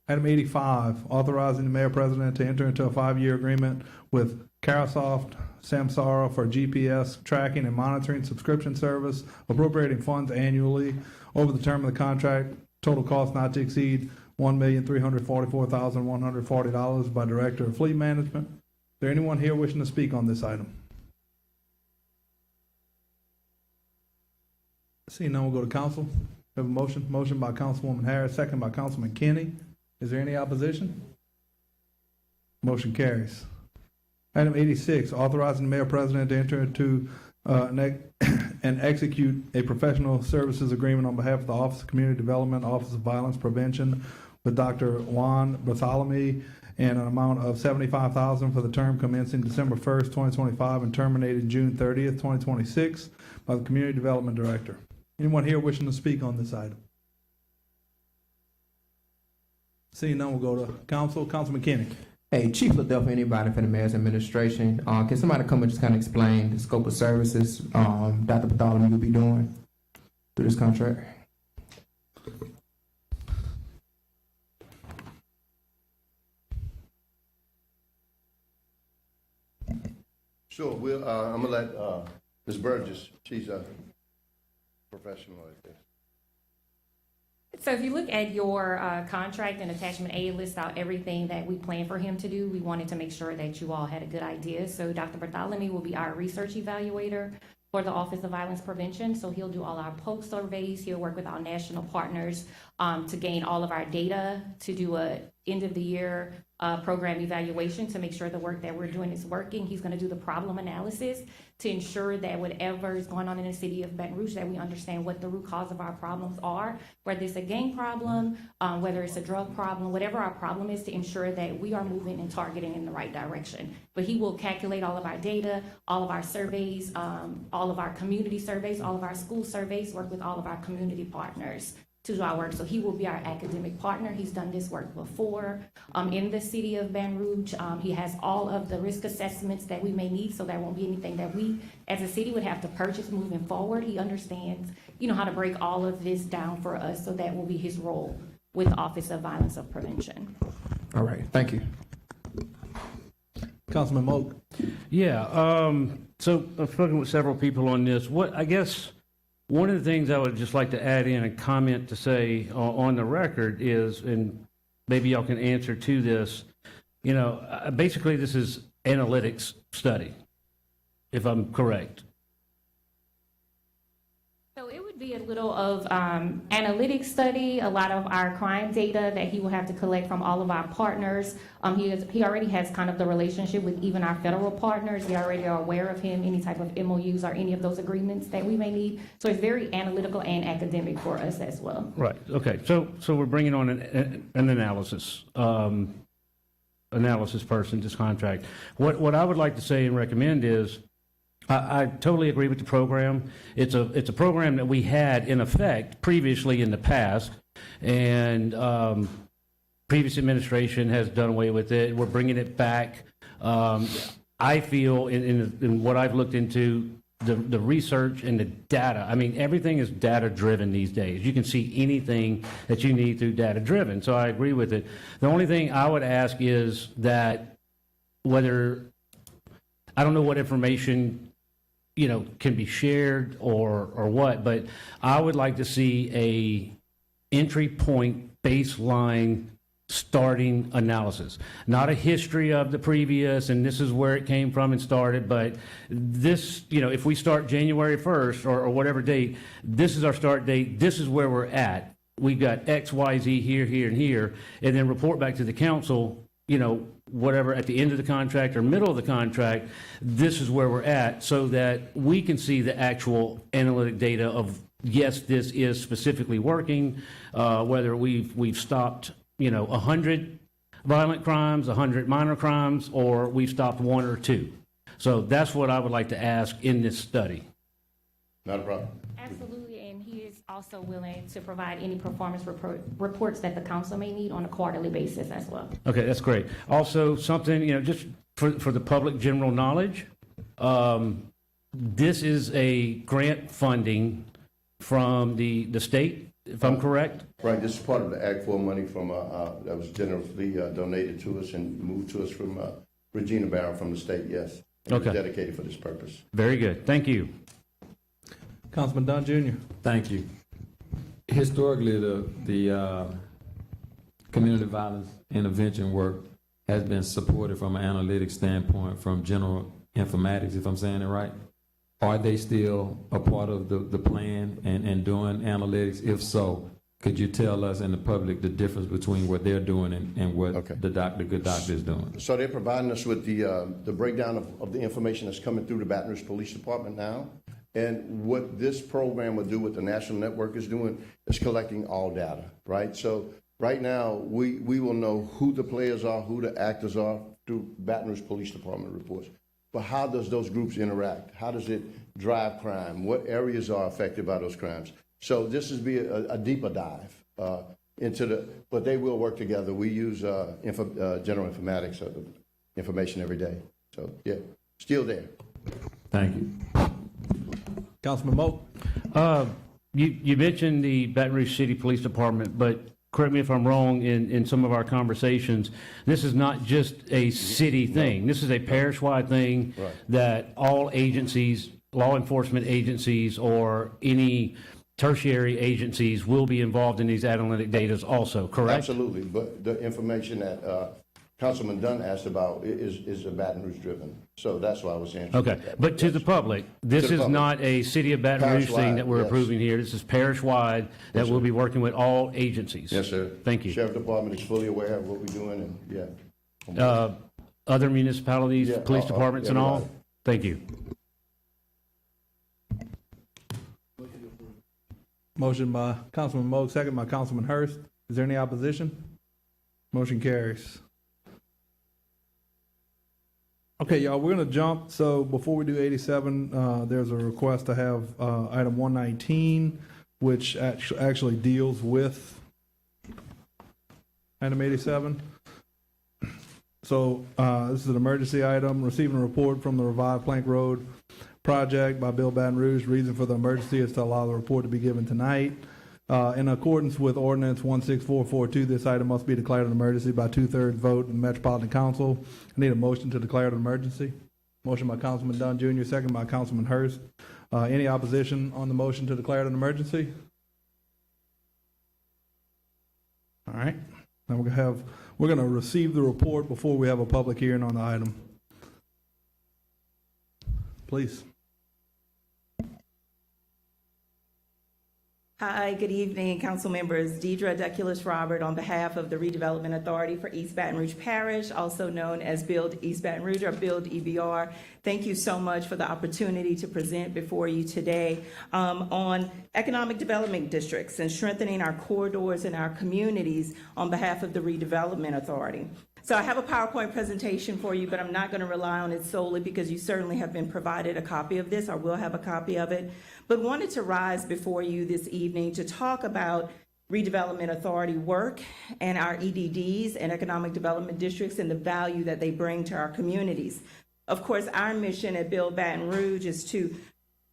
Item 85, authorizing the mayor president to enter into a 5-year agreement with Carasoft Samsara for GPS tracking and monitoring subscription service, appropriating funds annually over the term of the contract. Total cost not to exceed $1,344,140 by Director of Fleet Management. Is there anyone here wishing to speak on this item? Seeing none, we'll go to council. We have a motion by Councilwoman Harris, second by Councilman Kenny. Is there any opposition? Motion carries. Item 86, authorizing the mayor president to enter into and execute a professional services agreement on behalf of the Office of Community Development, Office of Violence Prevention with Dr. Juan Bartholomew and an amount of $75,000 for the term commencing December 1st, 2025 and terminating June 30th, 2026 by the Community Development Director. Anyone here wishing to speak on this item? Seeing none, we'll go to council. Councilman Kenny. Hey, Chief LaDelphia, anybody from the mayor's administration, can somebody come and just kind of explain the scope of services Dr. Bartholomew will be doing through this contract? Sure. I'm gonna let Ms. Burgess. She's a professional at this. So if you look at your contract and attachment A, it lists out everything that we plan for him to do. We wanted to make sure that you all had a good idea. So Dr. Bartholomew will be our research evaluator for the Office of Violence Prevention. So he'll do all our post surveys. He'll work with our national partners to gain all of our data, to do a end of the year program evaluation to make sure the work that we're doing is working. He's going to do the problem analysis to ensure that whatever is going on in the city of Baton Rouge, that we understand what the root cause of our problems are, whether it's a gang problem, whether it's a drug problem, whatever our problem is, to ensure that we are moving and targeting in the right direction. But he will calculate all of our data, all of our surveys, all of our community surveys, all of our school surveys, work with all of our community partners to do our work. So he will be our academic partner. He's done this work before in the city of Baton Rouge. He has all of the risk assessments that we may need, so there won't be anything that we as a city would have to purchase moving forward. He understands, how to break all of this down for us, so that will be his role with the Office of Violence of Prevention. All right, thank you. Councilman Moak. Yeah, so I've spoken with several people on this. I guess one of the things I would just like to add in a comment to say on the record is, and maybe y'all can answer to this, basically this is analytics study, if I'm correct. So it would be a little of analytics study, a lot of our crime data that he will have to collect from all of our partners. He already has kind of the relationship with even our federal partners. They already are aware of him, any type of MOUs or any of those agreements that we may need. So it's very analytical and academic for us as well. Right, okay, so we're bringing on an analysis person, this contract. What I would like to say and recommend is, I totally agree with the program. It's a program that we had in effect previously in the past, and previous administration has done away with it. We're bringing it back. I feel in what I've looked into, the research and the data, I mean, everything is data-driven these days. You can see anything that you need through data-driven, so I agree with it. The only thing I would ask is that I don't know what information can be shared or what, but I would like to see a entry point baseline starting analysis, not a history of the previous and this is where it came from and started, but this, if we start January 1st or whatever date, this is our start date, this is where we're at. We've got X, Y, Z here, here, and here, and then report back to the council, whatever, at the end of the contract or middle of the contract, this is where we're at, so that we can see the actual analytic data of, yes, this is specifically working, whether we've stopped, 100 violent crimes, 100 minor crimes, or we've stopped 1 or 2. So that's what I would like to ask in this study. Not a problem. Absolutely, and he is also willing to provide any performance reports that the council may need on a quarterly basis as well. Okay, that's great. Also, something, just for the public general knowledge, this is a grant funding from the state, if I'm correct? Right, this is part of the Act 4 money from, that was generously donated to us and moved to us from Regina Barron from the state, yes. It was dedicated for this purpose. Very good, thank you. Councilman Dunn Jr. Thank you. Historically, the community violence intervention work has been supported from an analytics standpoint from general informatics, if I'm saying it right. Are they still a part of the plan and doing analytics? If so, could you tell us and the public the difference between what they're doing and what the good doctor is doing? So they're providing us with the breakdown of the information that's coming through the Baton Rouge Police Department now. And what this program will do, what the national network is doing, is collecting all data, right? So right now, we will know who the players are, who the actors are through Baton Rouge Police Department reports. But how does those groups interact? How does it drive crime? What areas are affected by those crimes? So this is be a deeper dive but they will work together. We use general informatics information every day. So yeah, still there. Thank you. Councilman Moak. You mentioned the Baton Rouge City Police Department, but correct me if I'm wrong, in some of our conversations, this is not just a city thing. This is a parish-wide thing that all agencies, law enforcement agencies, or any tertiary agencies will be involved in these analytic data also, correct? Absolutely, but the information that Councilman Dunn asked about is a Baton Rouge driven. So that's why I was answering. Okay, but to the public, this is not a city of Baton Rouge thing that we're approving here. This is parish-wide that we'll be working with all agencies. Yes, sir. Thank you. Sheriff Department is fully aware of what we're doing, and yeah. Other municipalities, police departments and all? Thank you. Motion by Councilman Moak, second by Councilman Hurst. Is there any opposition? Motion carries. Okay, y'all, we're going to jump. So before we do 87, there's a request to have item 119, which actually deals with item 87. So this is an emergency item, receiving a report from the Revive Plank Road project by Bill Baton Rouge. Reason for the emergency is to allow the report to be given tonight. In accordance with Ordinance 16442, this item must be declared an emergency by 2/3 vote in the Metropolitan Council. I need a motion to declare it an emergency. Motion by Councilman Dunn Jr., second by Councilman Hurst. Any opposition on the motion to declare it an emergency? All right. Now we're going to receive the report before we have a public hearing on the item. Please. Hi, good evening, council members. Deidre Deculus Robert on behalf of the Redevelopment Authority for East Baton Rouge Parish, also known as Build East Baton Rouge or Build EBR. Thank you so much for the opportunity to present before you today on economic development districts and strengthening our corridors in our communities on behalf of the Redevelopment Authority. So I have a PowerPoint presentation for you, but I'm not going to rely on it solely because you certainly have been provided a copy of this, or will have a copy of it. But wanted to rise before you this evening to talk about Redevelopment Authority work and our EDDs and economic development districts and the value that they bring to our communities. Of course, our mission at Build Baton Rouge is to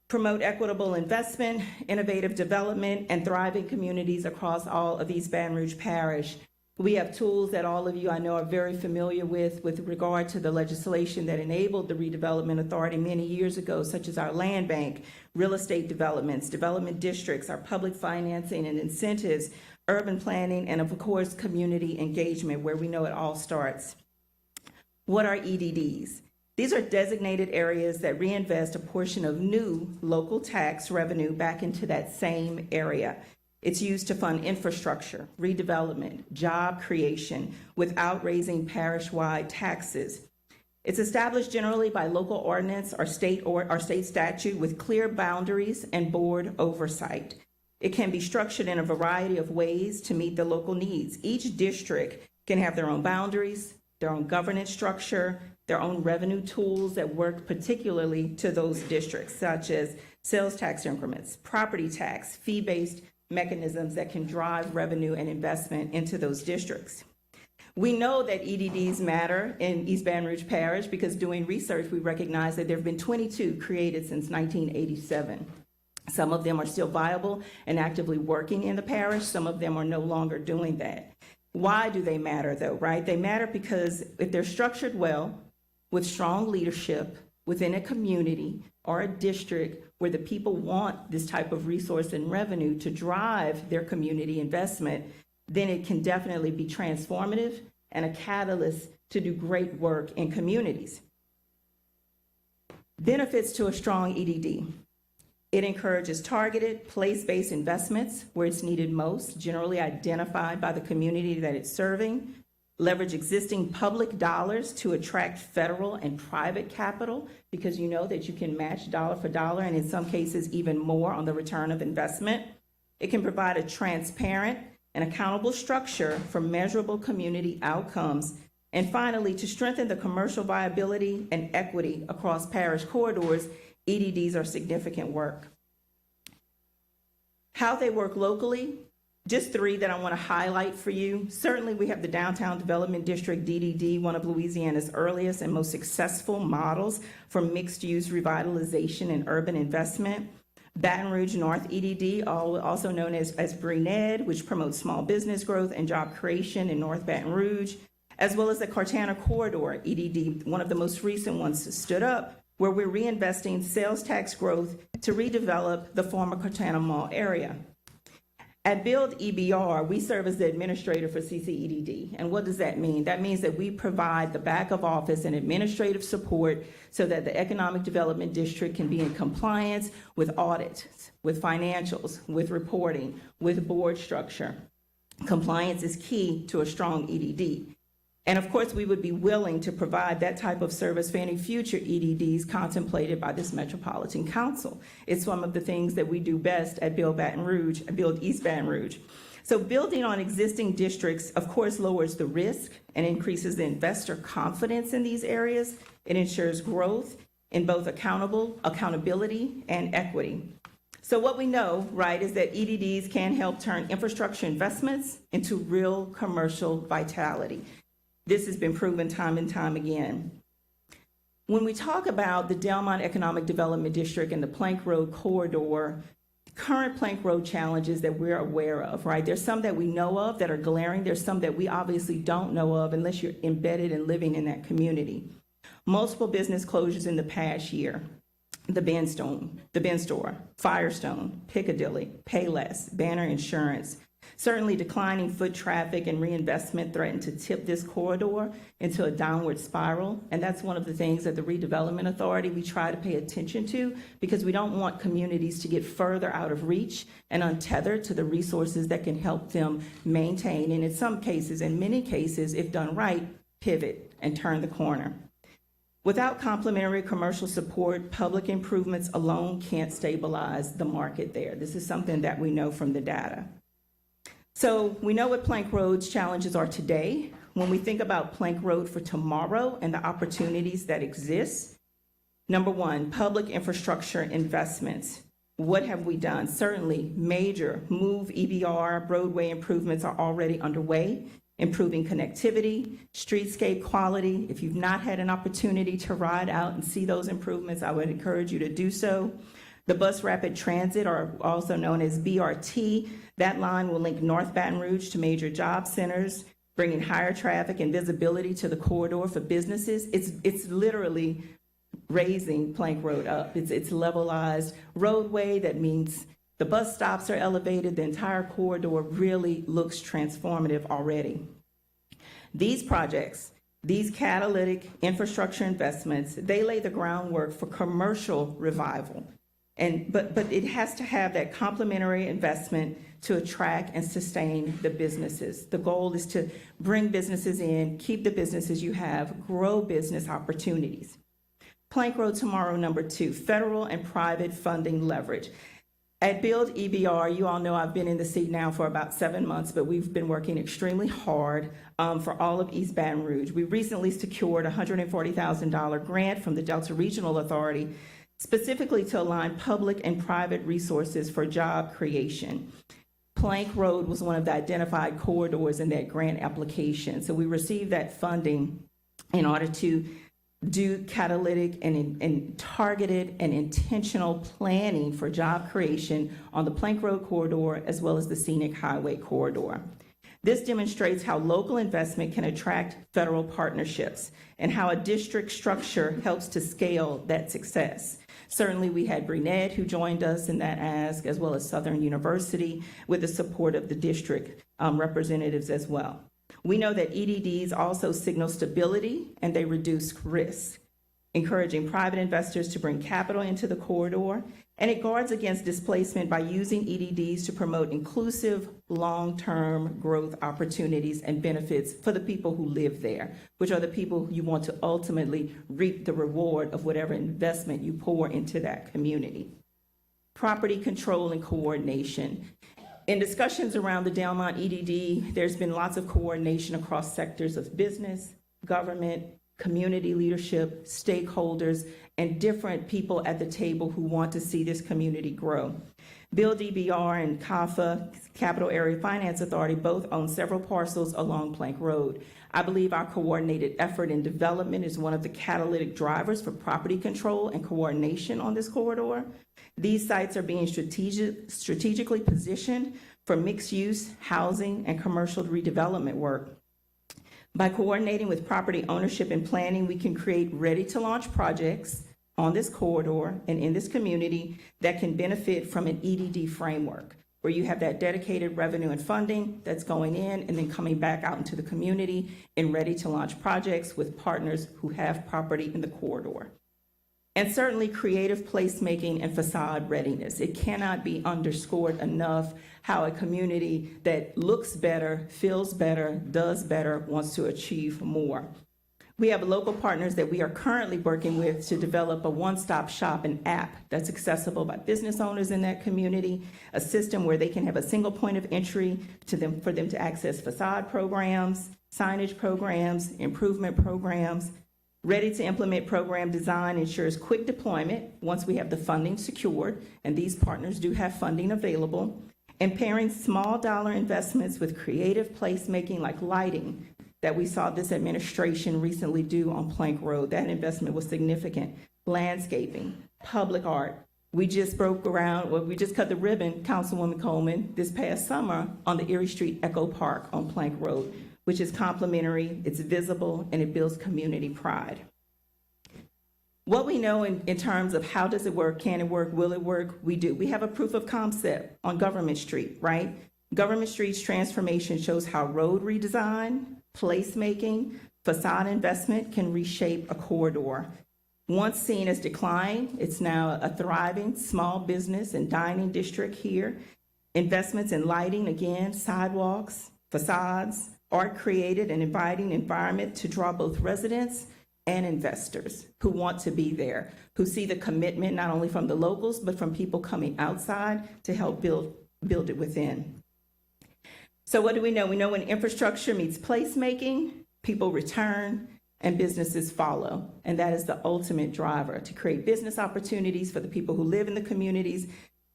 promote equitable investment, innovative development, and thriving communities across all of East Baton Rouge Parish. We have tools that all of you I know are very familiar with regard to the legislation that enabled the Redevelopment Authority many years ago, such as our land bank, real estate developments, development districts, our public financing and incentives, urban planning, and of course, community engagement, where we know it all starts. What are EDDs? These are designated areas that reinvest a portion of new local tax revenue back into that same area. It's used to fund infrastructure, redevelopment, job creation without raising parish-wide taxes. It's established generally by local ordinance or state statute with clear boundaries and board oversight. It can be structured in a variety of ways to meet the local needs. Each district can have their own boundaries, their own governance structure, their own revenue tools that work particularly to those districts, such as sales tax increments, property tax, fee-based mechanisms that can drive revenue and investment into those districts. We know that EDDs matter in East Baton Rouge Parish because doing research, we recognize that there have been 22 created since 1987. Some of them are still viable and actively working in the parish. Some of them are no longer doing that. Why do they matter though, right? They matter because if they're structured well, with strong leadership within a community or a district where the people want this type of resource and revenue to drive their community investment, then it can definitely be transformative and a catalyst to do great work in communities. Benefits to a strong EDD. It encourages targeted, place-based investments where it's needed most, generally identified by the community that it's serving. Leverage existing public dollars to attract federal and private capital, because you know that you can match dollar for dollar and in some cases even more on the return of investment. It can provide a transparent and accountable structure for measurable community outcomes. And finally, to strengthen the commercial viability and equity across parish corridors, EDDs are significant work. How they work locally, just three that I want to highlight for you. Certainly we have the Downtown Development District, DDD, one of Louisiana's earliest and most successful models for mixed-use revitalization and urban investment. Baton Rouge North EDD, also known as BRENED, which promotes small business growth and job creation in North Baton Rouge, as well as the Cartana Corridor EDD, one of the most recent ones stood up, where we're reinvesting sales tax growth to redevelop the former Cartana Mall area. At Build EBR, we serve as the administrator for CCEDD. And what does that mean? That means that we provide the back of office and administrative support so that the Economic Development District can be in compliance with audits, with financials, with reporting, with board structure. Compliance is key to a strong EDD. And of course, we would be willing to provide that type of service for any future EDDs contemplated by this Metropolitan Council. It's one of the things that we do best at Build East Baton Rouge. So building on existing districts, of course, lowers the risk and increases the investor confidence in these areas. It ensures growth in both accountability and equity. So what we know, right, is that EDDs can help turn infrastructure investments into real commercial vitality. This has been proven time and time again. When we talk about the Delmont Economic Development District and the Plank Road corridor, current Plank Road challenges that we're aware of, right? There's some that we know of that are glaring. There's some that we obviously don't know of unless you're embedded and living in that community. Multiple business closures in the past year. The Ben Store, Firestone, Piccadilly, Payless, Banner Insurance. Certainly declining foot traffic and reinvestment threaten to tip this corridor into a downward spiral. And that's one of the things that the Redevelopment Authority, we try to pay attention to, because we don't want communities to get further out of reach and untethered to the resources that can help them maintain, and in some cases, in many cases, if done right, pivot and turn the corner. Without complementary commercial support, public improvements alone can't stabilize the market there. This is something that we know from the data. So we know what Plank Road's challenges are today. When we think about Plank Road for tomorrow and the opportunities that exist, number one, public infrastructure investments. What have we done? Certainly, major MOVE EBR roadway improvements are already underway, improving connectivity, streetscape quality. If you've not had an opportunity to ride out and see those improvements, I would encourage you to do so. The Bus Rapid Transit, or also known as BRT, that line will link North Baton Rouge to major job centers, bringing higher traffic and visibility to the corridor for businesses. It's literally raising Plank Road up. It's levelized roadway. That means the bus stops are elevated. The entire corridor really looks transformative already. These projects, these catalytic infrastructure investments, they lay the groundwork for commercial revival. But it has to have that complementary investment to attract and sustain the businesses. The goal is to bring businesses in, keep the businesses you have, grow business opportunities. Plank Road tomorrow, number two, federal and private funding leverage. At Build EBR, you all know I've been in the seat now for about 7 months, but we've been working extremely hard for all of East Baton Rouge. We recently secured a $140,000 grant from the Delta Regional Authority, specifically to align public and private resources for job creation. Plank Road was one of the identified corridors in that grant application. So we received that funding in order to do catalytic and targeted and intentional planning for job creation on the Plank Road corridor as well as the Scenic Highway corridor. This demonstrates how local investment can attract federal partnerships and how a district structure helps to scale that success. Certainly, we had Brunette who joined us in that ask, as well as Southern University, with the support of the district representatives as well. We know that EDDs also signal stability and they reduce risk, encouraging private investors to bring capital into the corridor, and it guards against displacement by using EDDs to promote inclusive, long-term growth opportunities and benefits for the people who live there, which are the people you want to ultimately reap the reward of whatever investment you pour into that community. Property control and coordination. In discussions around the Delmont EDD, there's been lots of coordination across sectors of business, government, community leadership, stakeholders, and different people at the table who want to see this community grow. Build EBR and CAFA, Capital Area Finance Authority, both own several parcels along Plank Road. I believe our coordinated effort in development is one of the catalytic drivers for property control and coordination on this corridor. These sites are being strategically positioned for mixed-use, housing, and commercial redevelopment work. By coordinating with property ownership and planning, we can create ready-to-launch projects on this corridor and in this community that can benefit from an EDD framework, where you have that dedicated revenue and funding that's going in and then coming back out into the community in ready-to-launch projects with partners who have property in the corridor. And certainly creative placemaking and facade readiness. It cannot be underscored enough how a community that looks better, feels better, does better, wants to achieve more. We have local partners that we are currently working with to develop a one-stop shop and app that's accessible by business owners in that community, a system where they can have a single point of entry for them to access facade programs, signage programs, improvement programs, Ready-to-implement program design ensures quick deployment once we have the funding secured, and these partners do have funding available. And pairing small dollar investments with creative placemaking like lighting that we saw this administration recently do on Plank Road. That investment was significant. Landscaping, public art. We just cut the ribbon, Councilwoman Coleman, this past summer on the Erie Street Echo Park on Plank Road, which is complimentary, it's visible, and it builds community pride. What we know in terms of how does it work, can it work, will it work, we do. We have a proof of concept on Government Street, right? Government Street's transformation shows how road redesign, placemaking, facade investment can reshape a corridor. Once seen as decline, it's now a thriving small business and dining district here. Investments in lighting, again, sidewalks, facades, art created an inviting environment to draw both residents and investors who want to be there, who see the commitment not only from the locals, but from people coming outside to help build it within. So what do we know? We know when infrastructure meets placemaking, people return and businesses follow. And that is the ultimate driver, to create business opportunities for the people who live in the communities,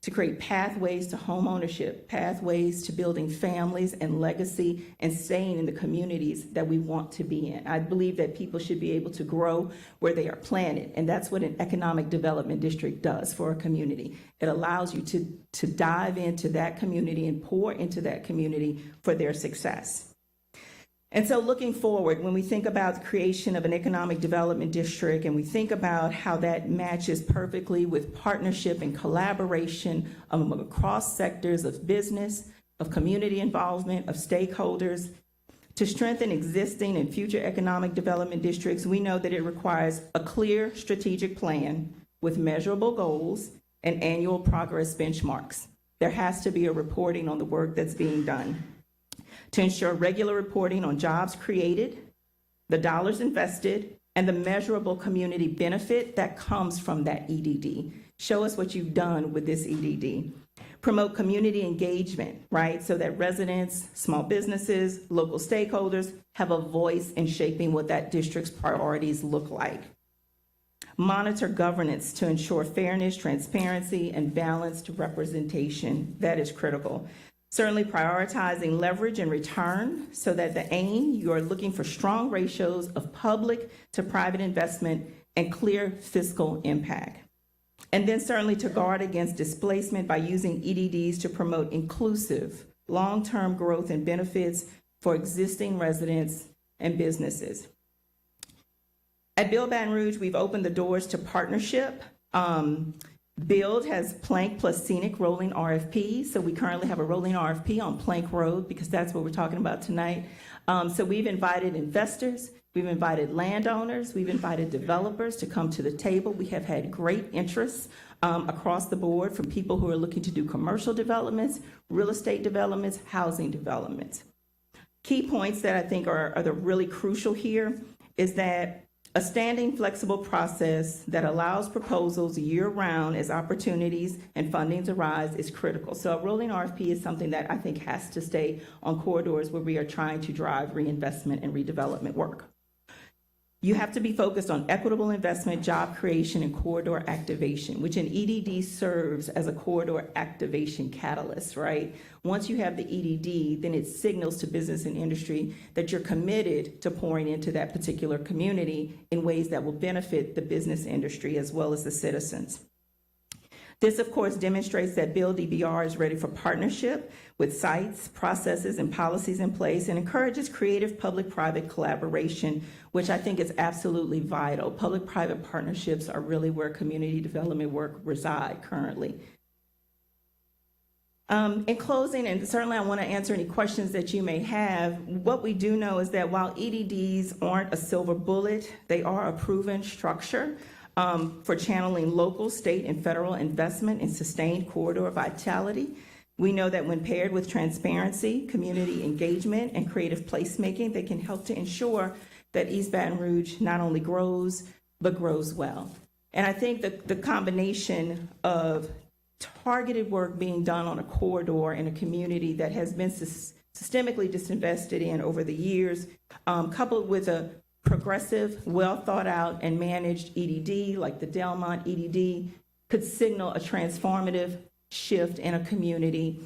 to create pathways to home ownership, pathways to building families and legacy and staying in the communities that we want to be in. I believe that people should be able to grow where they are planted, and that's what an economic development district does for a community. It allows you to dive into that community and pour into that community for their success. And so looking forward, when we think about the creation of an economic development district and we think about how that matches perfectly with partnership and collaboration across sectors of business, of community involvement, of stakeholders, to strengthen existing and future economic development districts, we know that it requires a clear strategic plan with measurable goals and annual progress benchmarks. There has to be a reporting on the work that's being done. To ensure regular reporting on jobs created, the dollars invested, and the measurable community benefit that comes from that EDD. Show us what you've done with this EDD. Promote community engagement, right? So that residents, small businesses, local stakeholders have a voice in shaping what that district's priorities look like. Monitor governance to ensure fairness, transparency, and balanced representation. That is critical. Certainly prioritizing leverage and return so that the aim, you are looking for strong ratios of public to private investment and clear fiscal impact. And then certainly to guard against displacement by using EDDs to promote inclusive, long-term growth and benefits for existing residents and businesses. At Build Baton Rouge, we've opened the doors to partnership. Build has Plank plus Scenic rolling RFP, so we currently have a rolling RFP on Plank Road because that's what we're talking about tonight. So we've invited investors, we've invited landowners, we've invited developers to come to the table. We have had great interest across the board from people who are looking to do commercial developments, real estate developments, housing developments. Key points that I think are the really crucial here is that a standing, flexible process that allows proposals year-round as opportunities and fundings arise is critical. So a rolling RFP is something that I think has to stay on corridors where we are trying to drive reinvestment and redevelopment work. You have to be focused on equitable investment, job creation, and corridor activation, which in EDD serves as a corridor activation catalyst, right? Once you have the EDD, then it signals to business and industry that you're committed to pouring into that particular community in ways that will benefit the business industry as well as the citizens. This, of course, demonstrates that Build EBR is ready for partnership with sites, processes, and policies in place and encourages creative public-private collaboration, which I think is absolutely vital. Public-private partnerships are really where community development work reside currently. In closing, and certainly I want to answer any questions that you may have, what we do know is that while EDDs aren't a silver bullet, they are a proven structure for channeling local, state, and federal investment in sustained corridor vitality. We know that when paired with transparency, community engagement, and creative placemaking, they can help to ensure that East Baton Rouge not only grows, but grows well. And I think the combination of targeted work being done on a corridor in a community that has been systemically disinvested in over the years, coupled with a progressive, well-thought-out, and managed EDD, like the Delmont EDD, could signal a transformative shift in a community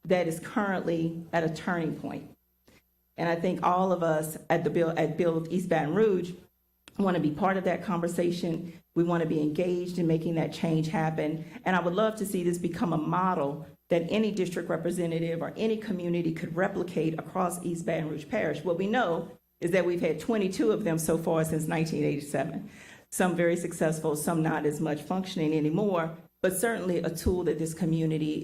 that is currently at a turning point. And I think all of us at Build East Baton Rouge want to be part of that conversation. We want to be engaged in making that change happen. And I would love to see this become a model that any district representative or any community could replicate across East Baton Rouge Parish. What we know is that we've had 22 of them so far since 1987. Some very successful, some not as much functioning anymore, but certainly a tool that this community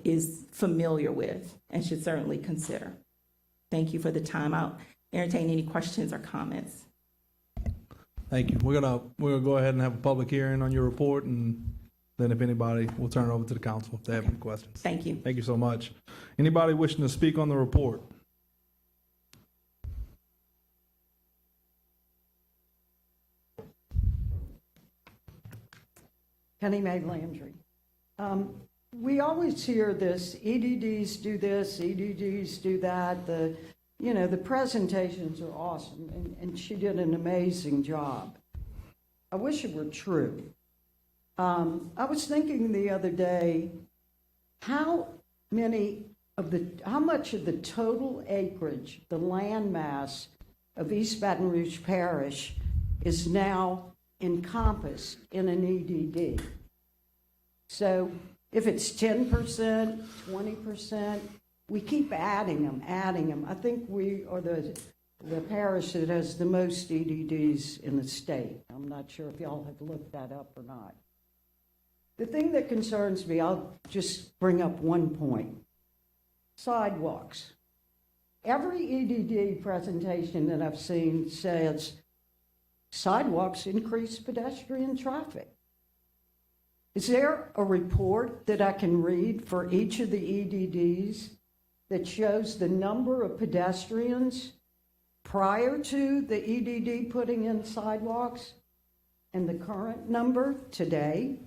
is familiar with and should certainly consider. Thank you for the time. I'll entertain any questions or comments. Thank you. We're gonna go ahead and have a public hearing on your report, and then if anybody, we'll turn it over to the council if they have any questions. Thank you. Thank you so much. Anybody wishing to speak on the report? Penny Mae Landry. We always hear this, EDDs do this, EDDs do that. The presentations are awesome, and she did an amazing job. I wish it were true. I was thinking the other day, how much of the total acreage, the land mass of East Baton Rouge Parish is now encompassed in an EDD. So if it's 10%, 20%, we keep adding them. I think we are the parish that has the most EDDs in the state. I'm not sure if y'all have looked that up or not. The thing that concerns me, I'll just bring up one point. Sidewalks. Every EDD presentation that I've seen says sidewalks increase pedestrian traffic. Is there a report that I can read for each of the EDDs that shows the number of pedestrians prior to the EDD putting in sidewalks and the current number today?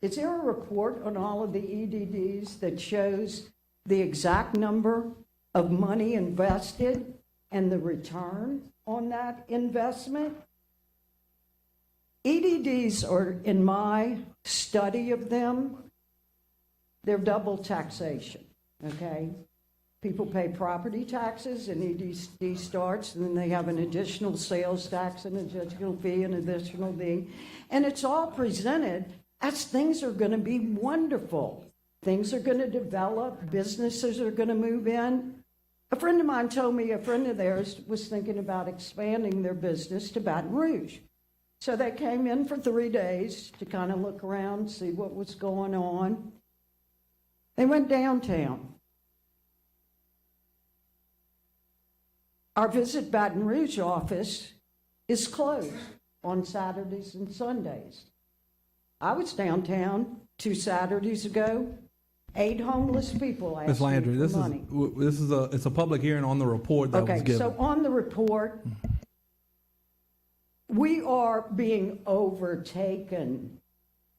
Is there a report on all of the EDDs that shows the exact number of money invested and the return on that investment? EDDs are, in my study of them, they're double taxation, okay? People pay property taxes and EDD starts, and then they have an additional sales tax, an additional fee, an additional thing. And it's all presented as things are going to be wonderful. Things are going to develop. Businesses are going to move in. A friend of mine told me a friend of theirs was thinking about expanding their business to Baton Rouge. So they came in for 3 days to kind of look around, see what was going on. They went downtown. Our Visit Baton Rouge office is closed on Saturdays and Sundays. I was downtown 2 Saturdays ago. 8 homeless people asked Ms. Landry, me for money. it's a public hearing on the report that was given. So on the report, we are being overtaken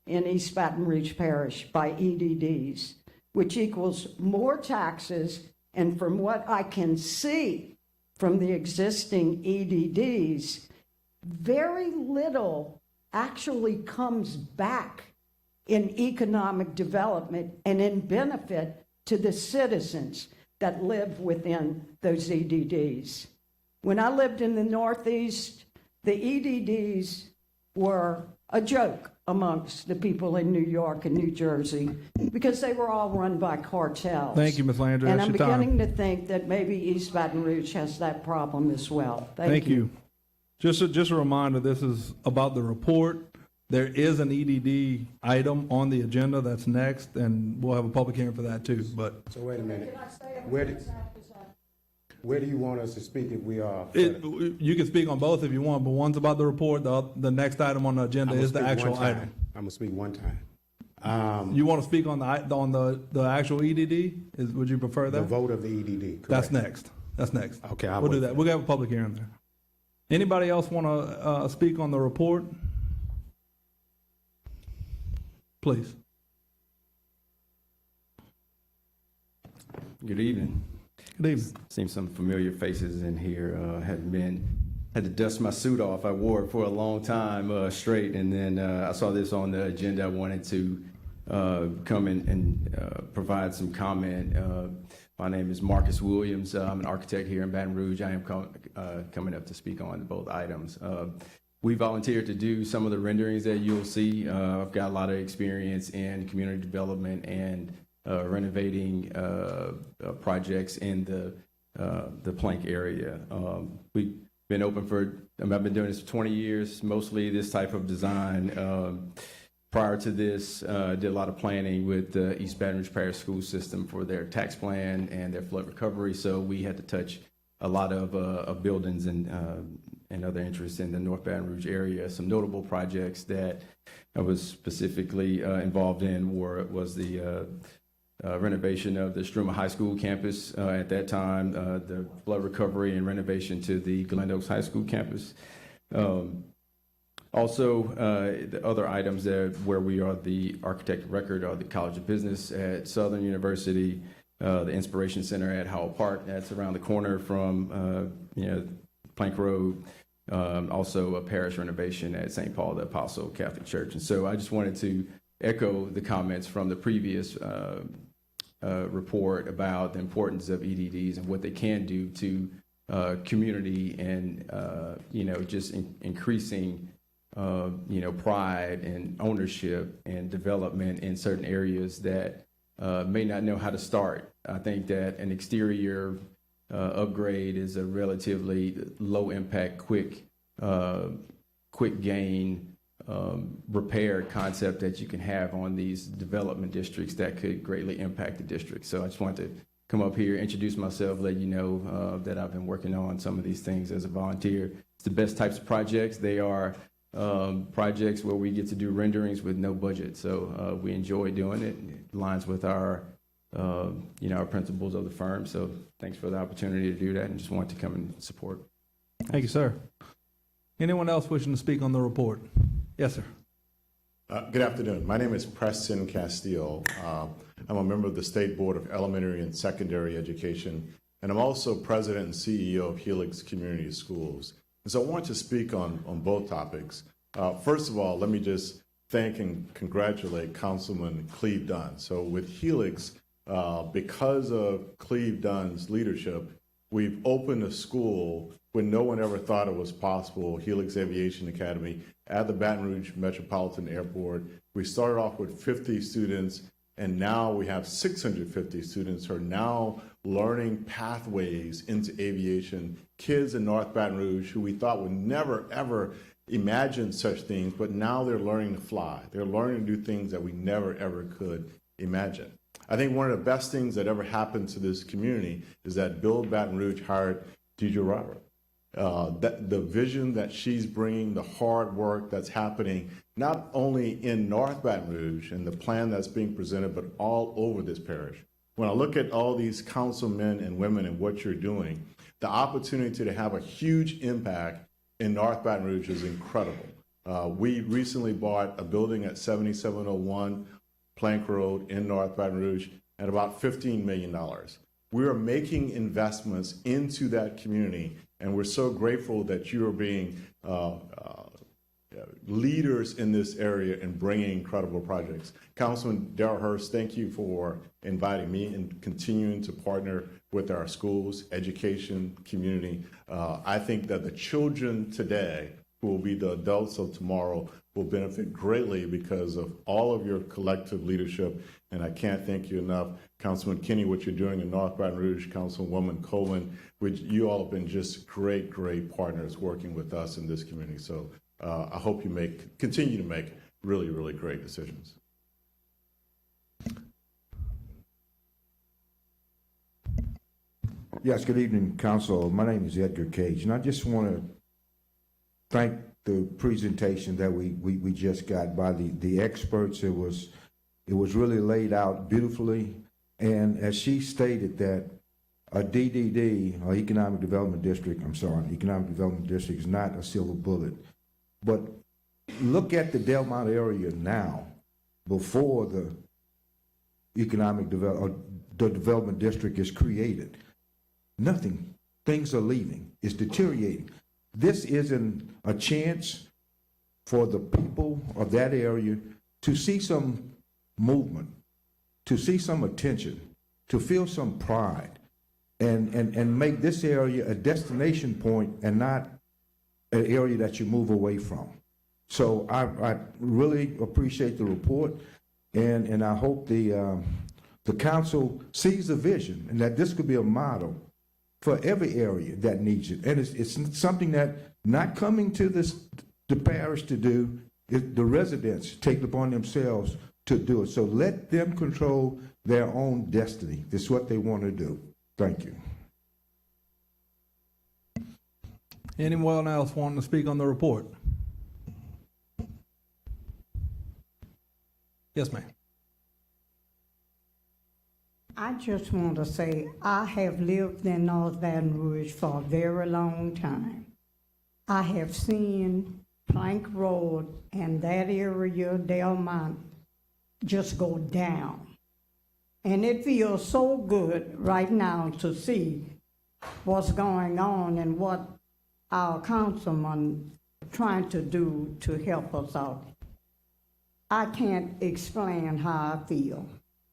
in East Baton Rouge Parish by EDDs, which equals more taxes, and from what I can see from the existing EDDs, very little actually comes back in economic development and in benefit to the citizens that live within those EDDs. When I lived in the Northeast, the EDDs were a joke amongst the people in New York and New Jersey because they were all run by cartels. Thank you, Ms. Landry. And That's I'm your time. beginning to think that maybe East Baton Rouge has that problem as well. Thank you. Just a reminder, this is about the report. There is an EDD item on the agenda that's next, and we'll have a public hearing for that too. But So wait a minute. Where do you want us to speak if we are? you can speak on both if you want, but one's about the report. The next item on the agenda is the actual item. I'm gonna speak one time. You want to speak on the actual EDD? Would you prefer that? The vote of the EDD. That's next. That's next. Okay, we'll do that. We'll have a public hearing there. Anybody else want to speak on the report? Please. Good evening. Good evening. Seems some familiar faces in here have been had to dust my suit off. I wore it for a long time straight, and then I saw this on the agenda. I wanted to come and provide some comment. My name is Marcus Williams. I'm an architect here in Baton Rouge. I am coming up to speak on both items. We volunteered to do some of the renderings that you'll see. I've got a lot of experience in community development and renovating projects in the Plank area. We've been open for, I've been doing this for 20 years, mostly this type of design. Prior to this, did a lot of planning with the East Baton Rouge Parish School System for their tax plan and their flood recovery. So we had to touch a lot of buildings and other interests in the North Baton Rouge area. Some notable projects that I was specifically involved in was the renovation of the Struma High School campus at that time, the flood recovery and renovation to the Glen Oaks High School campus. Also, the other items where we are the architect of record are the College of Business at Southern University, the Inspiration Center at Howell Park, that's around the corner from Plank Road, also a parish renovation at St. Paul the Apostle Catholic Church. And so I just wanted to echo the comments from the previous report about the importance of EDDs and what they can do to community and just increasing pride and ownership and development in certain areas that may not know how to start. I think that an exterior upgrade is a relatively low impact, quick gain repair concept that you can have on these development districts that could greatly impact the district. So I just wanted to come up here, introduce myself, let you know that I've been working on some of these things as a volunteer. It's the best types of projects. They are projects where we get to do renderings with no budget. So we enjoy doing it. It aligns with our principles of the firm. So thanks for the opportunity to do that, and just want to come and support. Thank you, sir. Anyone else wishing to speak on the report? Yes, sir. Good afternoon. My name is Preston Castile. I'm a member of the State Board of Elementary and Secondary Education, and I'm also president and CEO of Helix Community Schools. And so I want to speak on both topics. First of all, let me just thank and congratulate Councilman Cleve Dunn. So with Helix, because of Cleve Dunn's leadership, we've opened a school when no one ever thought it was possible, Helix Aviation Academy at the Baton Rouge Metropolitan Airport. We started off with 50 students, and now we have 650 students who are now learning pathways into aviation. Kids in North Baton Rouge who we thought would never, ever imagine such things, but now they're learning to fly. They're learning to do things that we never, ever could imagine. I think one of the best things that ever happened to this community is that Build Baton Rouge hired Deidre Robert. The vision that she's bringing, the hard work that's happening, not only in North Baton Rouge and the plan that's being presented, but all over this parish. When I look at all these councilmen and women and what you're doing, the opportunity to have a huge impact in North Baton Rouge is incredible. We recently bought a building at 7701 Plank Road in North Baton Rouge at about $15 million. We are making investments into that community, and we're so grateful that you are being leaders in this area and bringing incredible projects. Councilman Darrell Hurst, thank you for inviting me and continuing to partner with our schools, education, community. I think that the children today, who will be the adults of tomorrow, will benefit greatly because of all of your collective leadership. And I can't thank you enough, Councilman Kinney, what you're doing in North Baton Rouge, Councilwoman Coleman, which you all have been just great, great partners working with us in this community. So I hope you continue to make really, really great decisions. Yes, good evening, Council. My name is Edgar Cage, and I just want to thank the presentation that we just got by the experts. It was really laid out beautifully, and as she stated that a DDD, or Economic Development District, Economic Development District is not a silver bullet, but look at the Delmont area now before the Development District is created. Nothing. Things are leaving. It's deteriorating. this isn't a chance for the people of that area to see some movement, to see some attention, to feel some pride, and make this area a destination point and not an area that you move away from. So I really appreciate the report, and I hope the council sees the vision and that this could be a model for every area that needs it. And it's something that not coming to the parish to do, the residents take it upon themselves to do it. So let them control their own destiny. This is what they want to do. Thank you. Anyone else wanting to speak on the report? Yes, ma'am. I just want to say I have lived in North Baton Rouge for a very long time. I have seen Plank Road and that area, Delmont, just go down. And it feels so good right now to see what's going on and what our councilman trying to do to help us out. I can't explain how I feel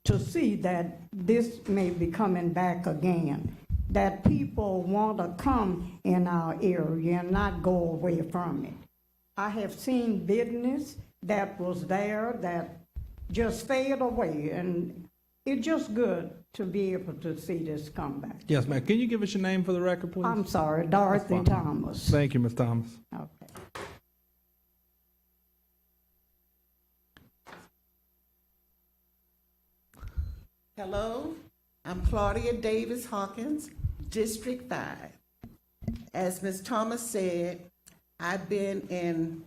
to see that this may be coming back again, that people want to come in our area and not go away from it. I have seen business that was there that just fade away, and it's just good to be able to see this come back. Yes, ma'am. Can you give us your name for the record, please? I'm sorry, Dorothy Thomas. Thank you, Ms. Thomas. Okay. Hello, I'm Claudia Davis Hawkins, District 5. As Ms. Thomas said, I've been in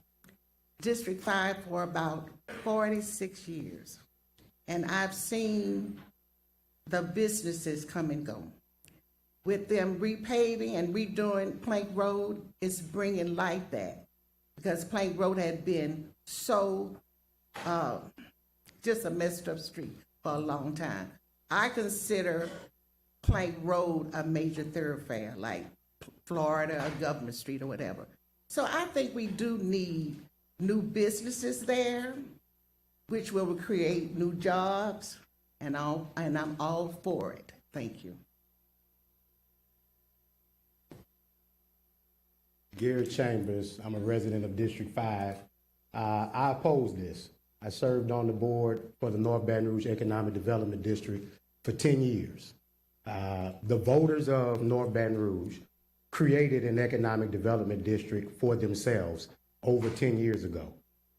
District 5 for about 46 years, and I've seen the businesses come and go. With them repaving and redoing Plank Road, it's bringing life back, because Plank Road had been so just a messed up street for a long time. I consider Plank Road a major thoroughfare, like Florida or Government Street or whatever. So I think we do need new businesses there, which will create new jobs, and I'm all for it. Thank you. Gary Chambers, I'm a resident of District 5. I oppose this. I served on the board for the North Baton Rouge Economic Development District for 10 years. The voters of North Baton Rouge created an economic development district for themselves over 10 years ago.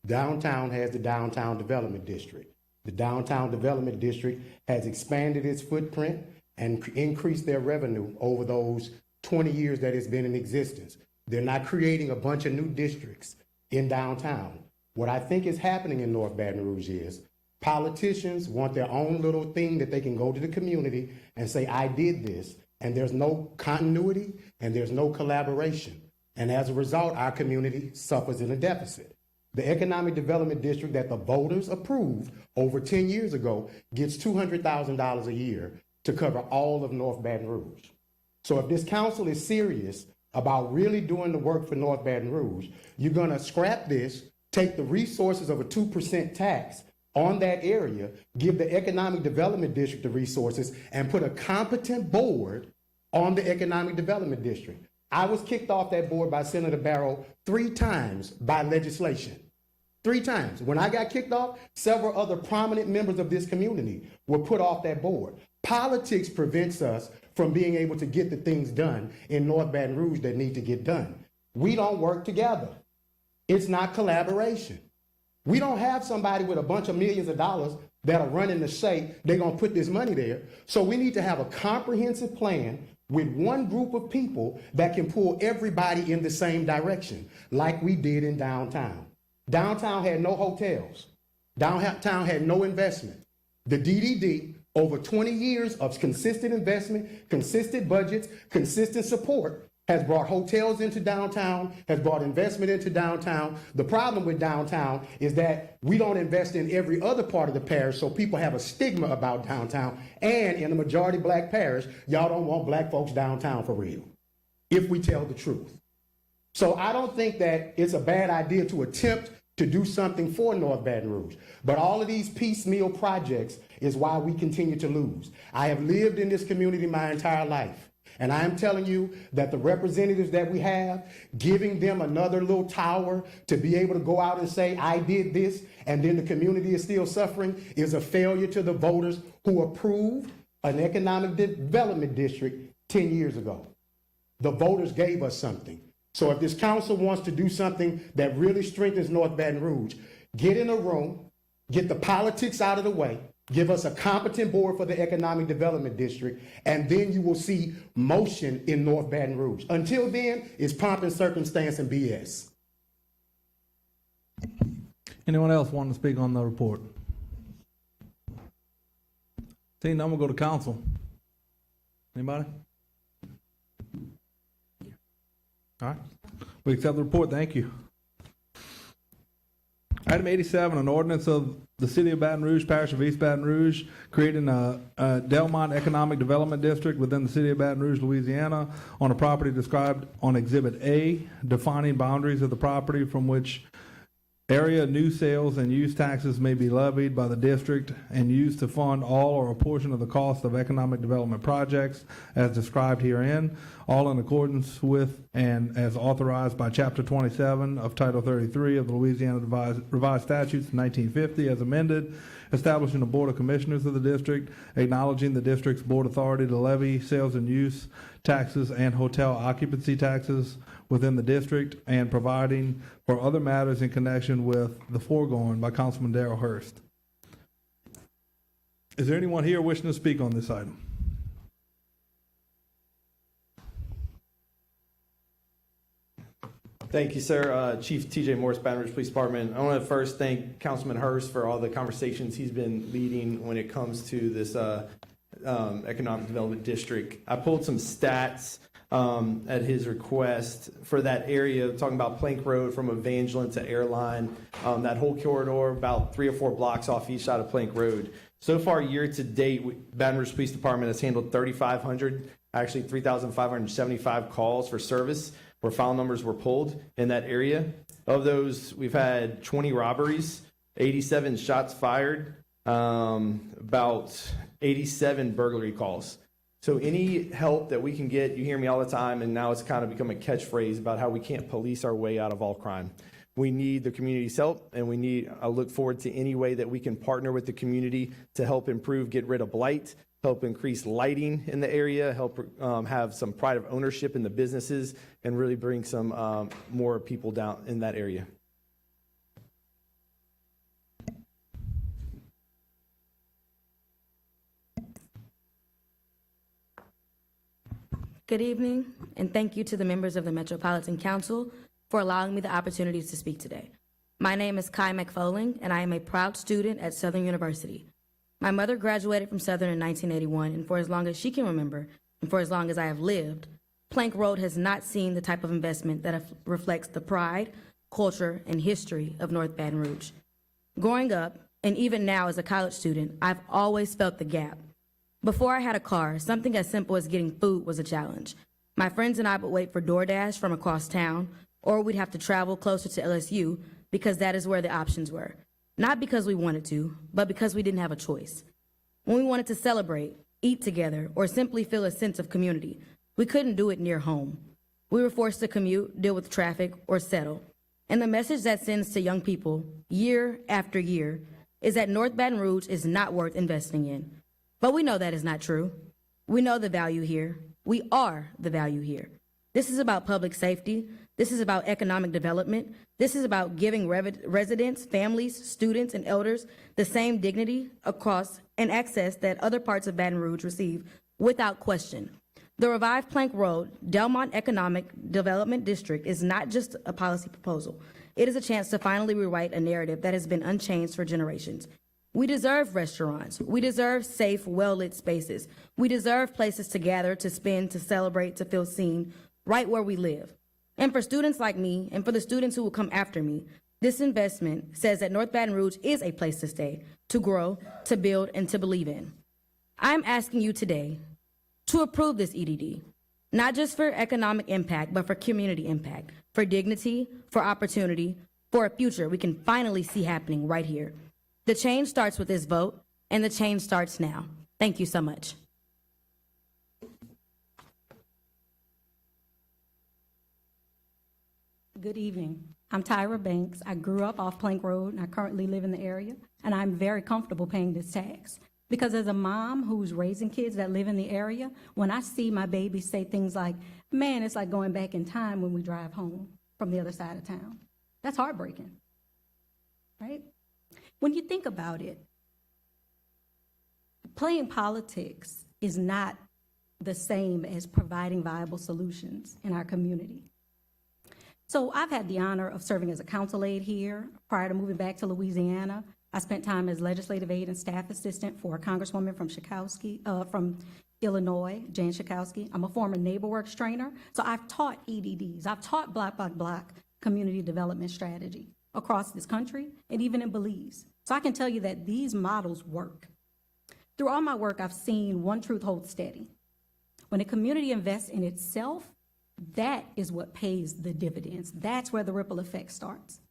Downtown has the Downtown Development District. The Downtown Development District has expanded its footprint and increased their revenue over those 20 years that it's been in existence. They're not creating a bunch of new districts in downtown. What I think is happening in North Baton Rouge is politicians want their own little thing that they can go to the community and say, I did this, and there's no continuity and there's no collaboration. And as a result, our community suffers in a deficit. The Economic Development District that the voters approved over 10 years ago gets $200,000 a year to cover all of North Baton Rouge. So if this council is serious about really doing the work for North Baton Rouge, you're gonna scrap this, take the resources of a 2% tax on that area, give the Economic Development District the resources, and put a competent board on the Economic Development District. I was kicked off that board by Senator Barrow 3 times by legislation. 3 times. When I got kicked off, several other prominent members of this community were put off that board. Politics prevents us from being able to get the things done in North Baton Rouge that need to get done. We don't work together. It's not collaboration. We don't have somebody with a bunch of millions of dollars that are running to say they're going to put this money there. So we need to have a comprehensive plan with one group of people that can pull everybody in the same direction, like we did in downtown. Downtown had no hotels. Downtown had no investment. The DDD, over 20 years of consistent investment, consistent budgets, consistent support, has brought hotels into downtown, has brought investment into downtown. The problem with downtown is that we don't invest in every other part of the parish, so people have a stigma about downtown. And in a majority black parish, y'all don't want black folks downtown for real, if we tell the truth. So I don't think that it's a bad idea to attempt to do something for North Baton Rouge. But all of these piecemeal projects is why we continue to lose. I have lived in this community my entire life. And I am telling you that the representatives that we have, giving them another little tower to be able to go out and say, I did this, and then the community is still suffering, is a failure to the voters who approved an economic development district 10 years ago. The voters gave us something. So if this council wants to do something that really strengthens North Baton Rouge, get in a room, get the politics out of the way, give us a competent board for the Economic Development District, and then you will see motion in North Baton Rouge. Until then, it's pomp and circumstance and BS. Anyone else want to speak on the report? Seeing none, we'll go to council. Anybody? All right. We accept the report. Thank you. Item 87, an ordinance of the City of Baton Rouge, Parish of East Baton Rouge, creating a Delmont Economic Development District within the City of Baton Rouge, Louisiana, on a property described on Exhibit A, defining boundaries of the property from which area new sales and use taxes may be levied by the district and used to fund all or a portion of the cost of economic development projects as described herein, all in accordance with and as authorized by Chapter 27 of Title 33 of the Louisiana Revised Statutes 1950 as amended, establishing a Board of Commissioners of the district, acknowledging the district's board authority to levy sales and use taxes and hotel occupancy taxes within the district, and providing for other matters in connection with the foregoing by Councilman Darrell Hurst. Is there anyone here wishing to speak on this item? Thank you, sir. Chief T.J. Morris, Baton Rouge Police Department. I want to first thank Councilman Hurst for all the conversations he's been leading when it comes to this Economic Development District. I pulled some stats at his request for that area, talking about Plank Road from Evangeline to Airline, that whole corridor, about 3 or 4 blocks off each side of Plank Road. So far, year to date, Baton Rouge Police Department has handled 3,575 calls for service where file numbers were pulled in that area. Of those, we've had 20 robberies, 87 shots fired, about 87 burglary calls. So any help that we can get, you hear me all the time, and now it's kind of become a catchphrase about how we can't police our way out of all crime. We need the community's help, and I look forward to any way that we can partner with the community to help improve, get rid of blight, help increase lighting in the area, help have some pride of ownership in the businesses, and really bring some more people down in that area. Good evening, and thank you to the members of the Metropolitan Council for allowing me the opportunity to speak today. My name is Kai McFoling, and I am a proud student at Southern University. My mother graduated from Southern in 1981, and for as long as she can remember, and for as long as I have lived, Plank Road has not seen the type of investment that reflects the pride, culture, and history of North Baton Rouge. Growing up, and even now as a college student, I've always felt the gap. Before I had a car, something as simple as getting food was a challenge. My friends and I would wait for DoorDash from across town, or we'd have to travel closer to LSU because that is where the options were. Not because we wanted to, but because we didn't have a choice. When we wanted to celebrate, eat together, or simply feel a sense of community, we couldn't do it near home. We were forced to commute, deal with traffic, or settle. And the message that sends to young people, year after year, is that North Baton Rouge is not worth investing in. But we know that is not true. We know the value here. We are the value here. This is about public safety. This is about economic development. This is about giving residents, families, students, and elders the same dignity across and access that other parts of Baton Rouge receive without question. The revived Plank Road Delmont Economic Development District is not just a policy proposal. It is a chance to finally rewrite a narrative that has been unchanged for generations. We deserve restaurants. We deserve safe, well-lit spaces. We deserve places to gather, to spend, to celebrate, to feel seen, right where we live. And for students like me, and for the students who will come after me, this investment says that North Baton Rouge is a place to stay, to grow, to build, and to believe in. I'm asking you today to approve this EDD. Not just for economic impact, but for community impact, for dignity, for opportunity, for a future we can finally see happening right here. The change starts with this vote, and the change starts now. Thank you so much. Good evening. I'm Tyra Banks. I grew up off Plank Road, and I currently live in the area, and I'm very comfortable paying this tax. Because as a mom who's raising kids that live in the area, when I see my babies say things like, man, it's like going back in time when we drive home from the other side of town, that's heartbreaking, right? When you think about it, playing politics is not the same as providing viable solutions in our community. So I've had the honor of serving as a council aide here. Prior to moving back to Louisiana, I spent time as legislative aide and staff assistant for a congresswoman from Illinois, Jan Schakowsky. I'm a former NeighborWorks trainer, so I've taught EDDs. I've taught block community development strategy across this country and even in Belize. So I can tell you that these models work. Through all my work, I've seen one truth hold steady. When a community invests in itself, that is what pays the dividends. That's where the ripple effect starts.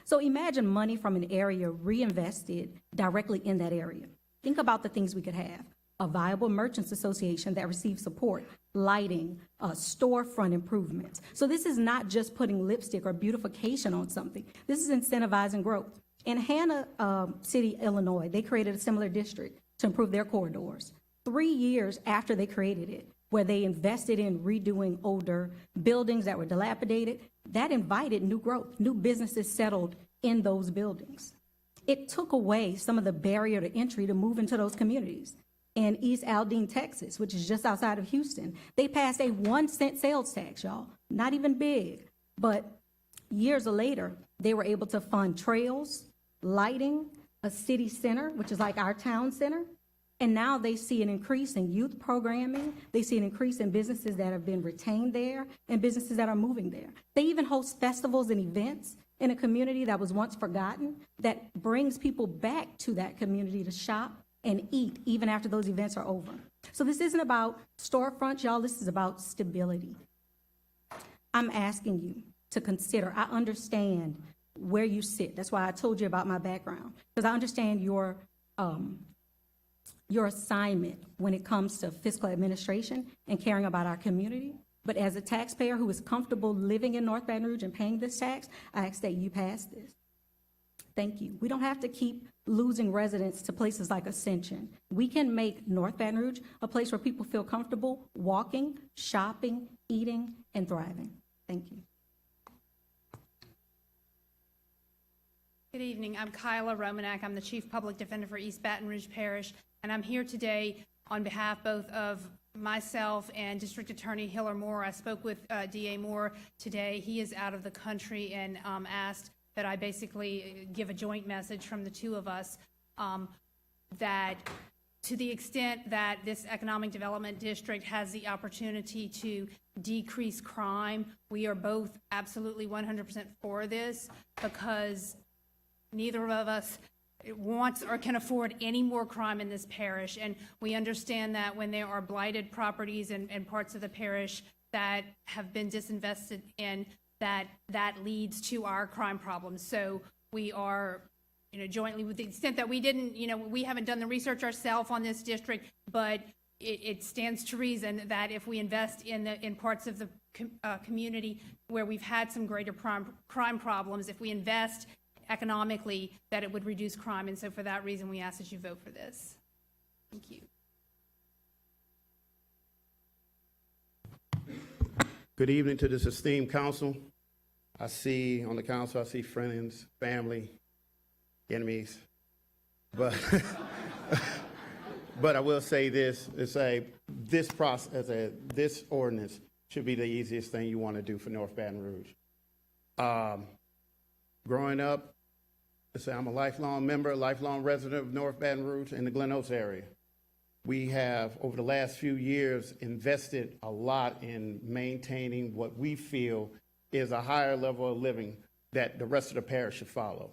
So imagine money from an area reinvested directly in that area. Think about the things we could have. A viable merchants association that receives support, lighting, storefront improvements. So this is not just putting lipstick or beautification on something. This is incentivizing growth. In Hannah City, Illinois, they created a similar district to improve their corridors. 3 years after they created it, where they invested in redoing older buildings that were dilapidated, that invited new growth. New businesses settled in those buildings. It took away some of the barrier to entry to move into those communities. In East Aldine, Texas, which is just outside of Houston, they passed a 1-cent sales tax, y'all. Not even big. But years later, they were able to fund trails, lighting, a city center, which is like our town center. And now they see an increase in youth programming. They see an increase in businesses that have been retained there and businesses that are moving there. They even host festivals and events in a community that was once forgotten that brings people back to that community to shop and eat even after those events are over. So this isn't about storefronts, y'all. This is about stability. I'm asking you to consider. I understand where you sit. That's why I told you about my background, because I understand your assignment when it comes to fiscal administration and caring about our community. But as a taxpayer who is comfortable living in North Baton Rouge and paying this tax, I ask that you pass this. Thank you. We don't have to keep losing residents to places like Ascension. We can make North Baton Rouge a place where people feel comfortable walking, shopping, eating, and thriving. Thank you. Good evening. I'm Kyla Romanak. I'm the Chief Public Defender for East Baton Rouge Parish, and I'm here today on behalf both of myself and District Attorney Hiller Moore. I spoke with DA Moore today. He is out of the country and asked that I basically give a joint message from the two of us that to the extent that this economic development district has the opportunity to decrease crime, we are both absolutely 100% for this, because neither of us wants or can afford any more crime in this parish. And we understand that when there are blighted properties and parts of the parish that have been disinvested in, that leads to our crime problems. So we are, jointly, with the extent that we didn't, we haven't done the research ourselves on this district, but it stands to reason that if we invest in parts of the community where we've had some greater crime problems, if we invest economically, that it would reduce crime. And so for that reason, we ask that you vote for this. Thank you. Good evening to this esteemed council. I see on the council, I see friends, family, enemies, but but I will say this: this ordinance should be the easiest thing you want to do for North Baton Rouge. Growing up, I'm a lifelong member, lifelong resident of North Baton Rouge in the Glen Oaks area. We have, over the last few years, invested a lot in maintaining what we feel is a higher level of living that the rest of the parish should follow.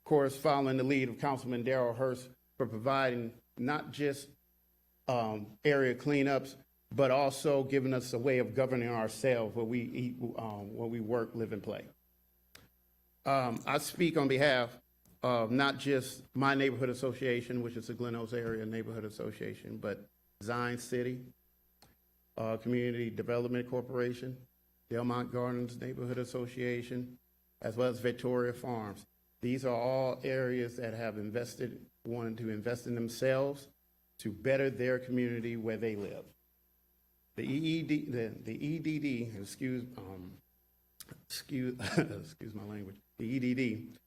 Of course, following the lead of Councilman Darrell Hurst for providing not just area cleanups, but also giving us a way of governing ourselves where we eat, where we work, live, and play. I speak on behalf of not just my neighborhood association, which is the Glen Oaks Area Neighborhood Association, but Zion City, Community Development Corporation, Delmont Gardens Neighborhood Association, as well as Victoria Farms. These are all areas that have wanted to invest in themselves to better their community where they live. The EDD, excuse my language, the EDD,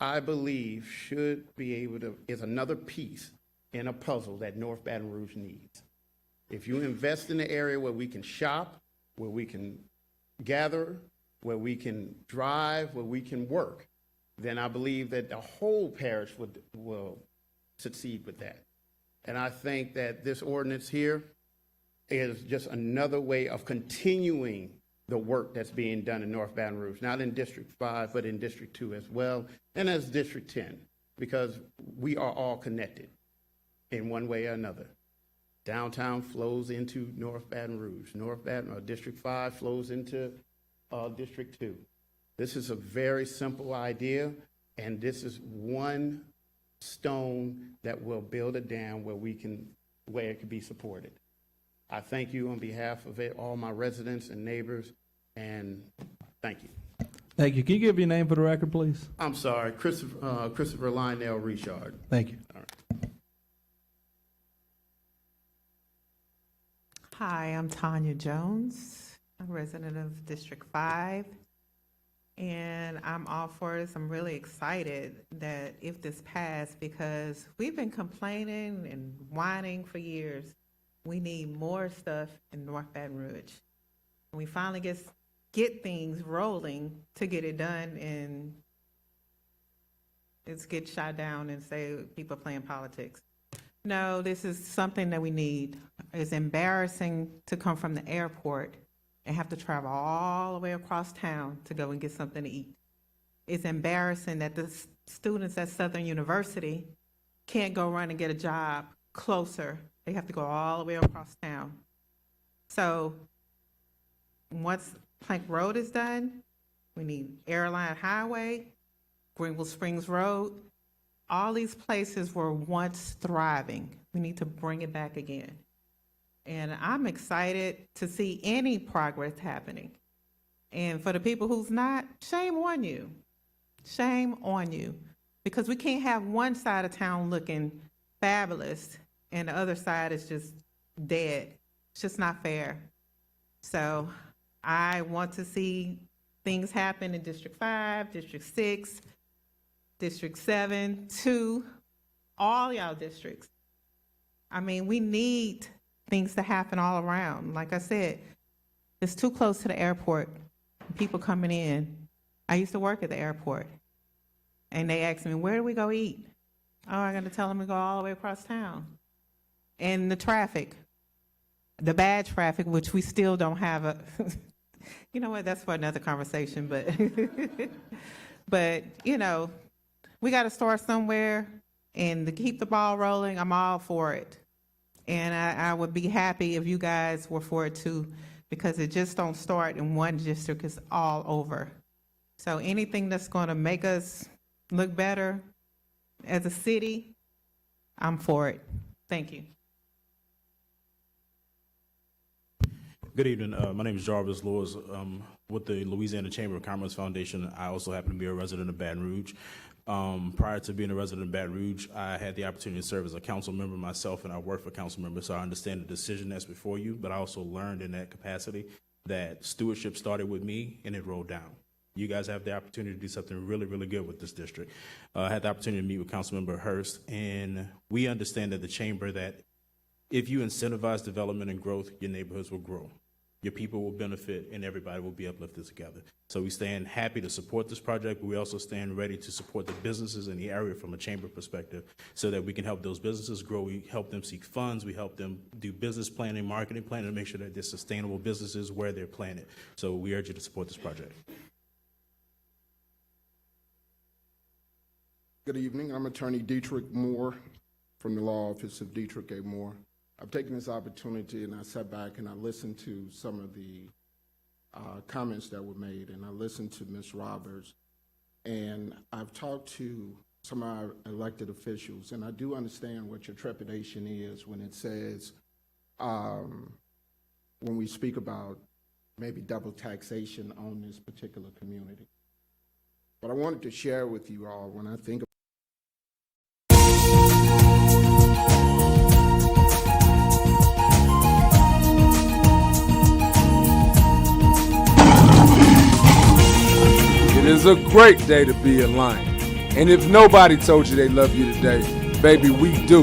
I believe should be able to, is another piece in a puzzle that North Baton Rouge needs. If you invest in the area where we can shop, where we can gather, where we can drive, where we can work, then I believe that the whole parish will succeed with that. And I think that this ordinance here is just another way of continuing the work that's being done in North Baton Rouge, not in District 5, but in District 2 as well, and as District 10, because we are all connected in one way or another. Downtown flows into North Baton Rouge. District 5 flows into District 2. This is a very simple idea, and this is one stone that will build a dam where it can be supported. I thank you on behalf of all my residents and neighbors, and thank you. Thank you. Can you give your name for the record, please? I'm sorry, Christopher Lionel Richard. Thank you. All right. Hi, I'm Tanya Jones. I'm a resident of District 5, and I'm all for this. I'm really excited that if this passed, because we've been complaining and whining for years. We need more stuff in North Baton Rouge. And we finally get things rolling to get it done, and it's get shot down and say people playing politics. No, this is something that we need. It's embarrassing to come from the airport and have to travel all the way across town to go and get something to eat. It's embarrassing that the students at Southern University can't go run and get a job closer. They have to go all the way across town. So once Plank Road is done, we need Airline Highway, Greenville Springs Road. All these places were once thriving. We need to bring it back again. And I'm excited to see any progress happening. And for the people who's not, shame on you. Shame on you. Because we can't have one side of town looking fabulous and the other side is just dead. It's just not fair. So I want to see things happen in District 5, District 6, District 7, 2, all y'all districts. I mean, we need things to happen all around. Like I said, it's too close to the airport. People coming in. I used to work at the airport. And they asked me, where do we go eat? Oh, I got to tell them to go all the way across town. And the traffic, the bad traffic, which we still don't have a, you know what, that's for another conversation, but, but, you know, we got to start somewhere, and to keep the ball rolling, I'm all for it. And I would be happy if you guys were for it too, because it just don't start in one district, it's all over. So anything that's going to make us look better as a city, I'm for it. Thank you. Good evening. My name is Jarvis Lewis with the Louisiana Chamber of Commerce Foundation. I also happen to be a resident of Baton Rouge. Prior to being a resident of Baton Rouge, I had the opportunity to serve as a council member myself, and I work for council members, so I understand the decision that's before you, but I also learned in that capacity that stewardship started with me and it rolled down. You guys have the opportunity to do something really, really good with this district. I had the opportunity to meet with Councilmember Hurst, and we understand at the chamber that if you incentivize development and growth, your neighborhoods will grow. Your people will benefit, and everybody will be uplifted together. So we stand happy to support this project, but we also stand ready to support the businesses in the area from a chamber perspective so that we can help those businesses grow. We help them seek funds. We help them do business planning, marketing planning, to make sure that they're sustainable businesses where they're planted. So we urge you to support this project. Good evening. I'm Attorney Dietrich Moore from the Law Office of Dietrich A. Moore. I've taken this opportunity and I sat back and I listened to some of the comments that were made, and I listened to Ms. Roberts, and I've talked to some of our elected officials, and I do understand what your trepidation is when it says, when we speak about maybe double taxation on this particular community. But I wanted to share with you all when I think It is a great day to be a Lion. And if nobody told you they love you today, baby, we do.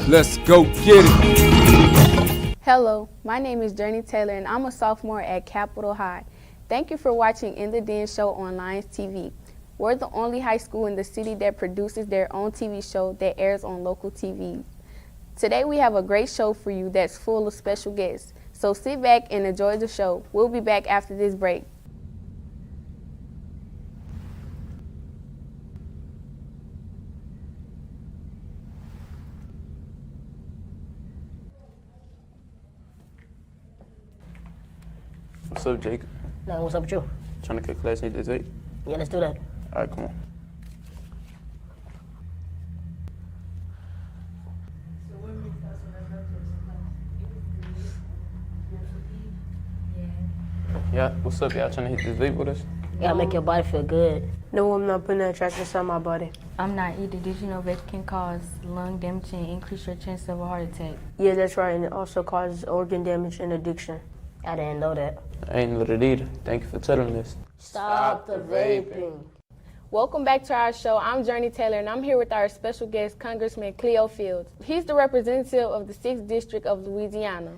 Let's go get it. Hello, my name is Journey Taylor and I'm a sophomore at Capitol High. Thank you for watching In the Den show on Lions TV. We're the only high school in the city that produces their own TV show that airs on local TVs. Today we have a great show for you that's full of special guests. So sit back and enjoy the show. We'll be back after this break. What's up, Jacob? No, what's up with you? Trying to cut class need this week? Yeah, let's do that. All right, come on. Yeah, what's up, y'all trying to hit this vape with us? Yeah, make your body feel good. No, I'm not putting that track inside my body. I'm not either. Did you know vape can cause lung damage and increase your chance of a heart attack? Yeah, that's right, and it also causes organ damage and addiction. I didn't know that. I ain't know that either. Thank you for telling this. Stop the vaping. Welcome back to our show. I'm Journey Taylor, and I'm here with our special guest, Congressman Cleo Fields. He's the representative of the 6th District of Louisiana.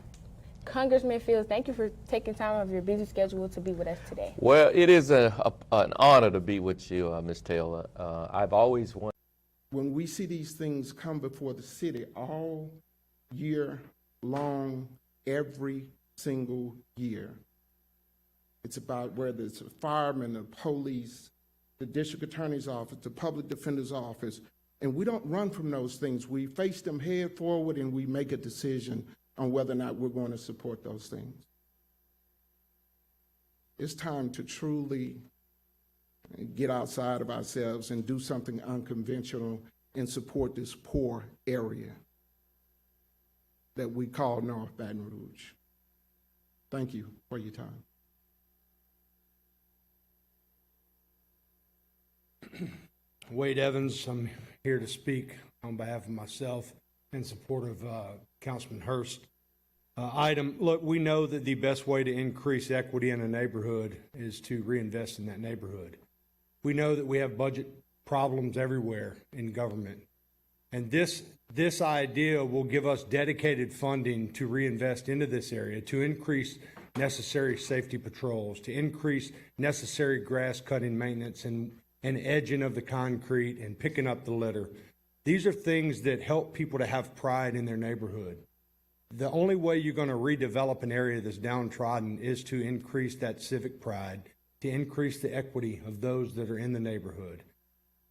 Congressman Fields, thank you for taking time out of your busy schedule to be with us today. Well, it is an honor to be with you, Ms. Taylor. I've always wanted. when we see these things come before the city all year long, every single year, it's about whether it's a fireman, the police, the district attorney's office, the public defender's office, and we don't run from those things. We face them head forward and we make a decision on whether or not we're going to support those things. It's time to truly get outside of ourselves and do something unconventional and support this poor area that we call North Baton Rouge. Thank you for your time. Wade Evans, I'm here to speak on behalf of myself in support of Councilman Hurst. Look, we know that the best way to increase equity in a neighborhood is to reinvest in that neighborhood. We know that we have budget problems everywhere in government. And this idea will give us dedicated funding to reinvest into this area, to increase necessary safety patrols, to increase necessary grass cutting maintenance and edging of the concrete and picking up the litter. These are things that help people to have pride in their neighborhood. The only way you're going to redevelop an area that's downtrodden is to increase that civic pride, to increase the equity of those that are in the neighborhood.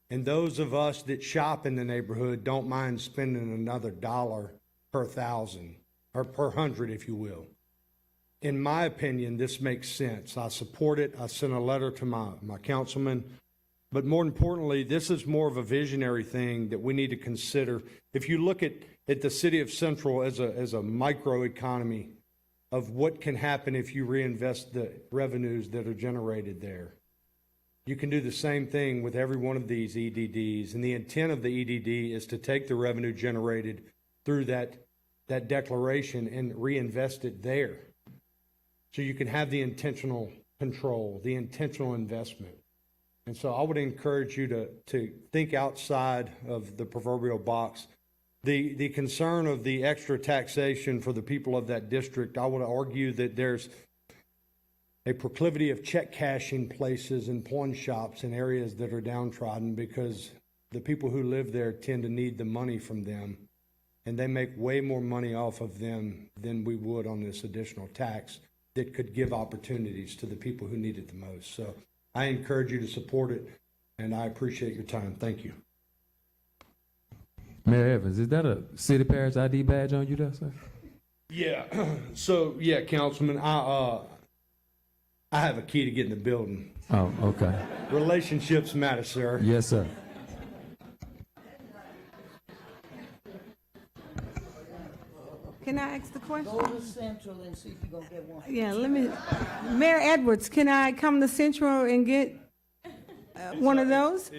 And those of us that shop in the neighborhood don't mind spending another $1 per 1,000, or per 100, if you will. In my opinion, this makes sense. I support it. I sent a letter to my councilman. But more importantly, this is more of a visionary thing that we need to consider. If you look at the city of Central as a microeconomy of what can happen if you reinvest the revenues that are generated there. You can do the same thing with every one of these EDDs. And the intent of the EDD is to take the revenue generated through that declaration and reinvest it there. So you can have the intentional control, the intentional investment. And so I would encourage you to think outside of the proverbial box. The concern of the extra taxation for the people of that district, I would argue that there's a proclivity of check cashing places and pawn shops in areas that are downtrodden because the people who live there tend to need the money from them. And they make way more money off of them than we would on this additional tax that could give opportunities to the people who need it the most. So I encourage you to support it, and I appreciate your time. Thank you. Mayor Evans, is that a City Parish ID badge on you there, sir? Yeah, so, yeah, Councilman, I have a key to get in the building. Oh, okay. Relationships matter, sir. Yes, sir. Can I ask the question? Go to Central and see if you're gonna get one. Yeah, let me, Mayor Edwards, can I come to Central and get one of those?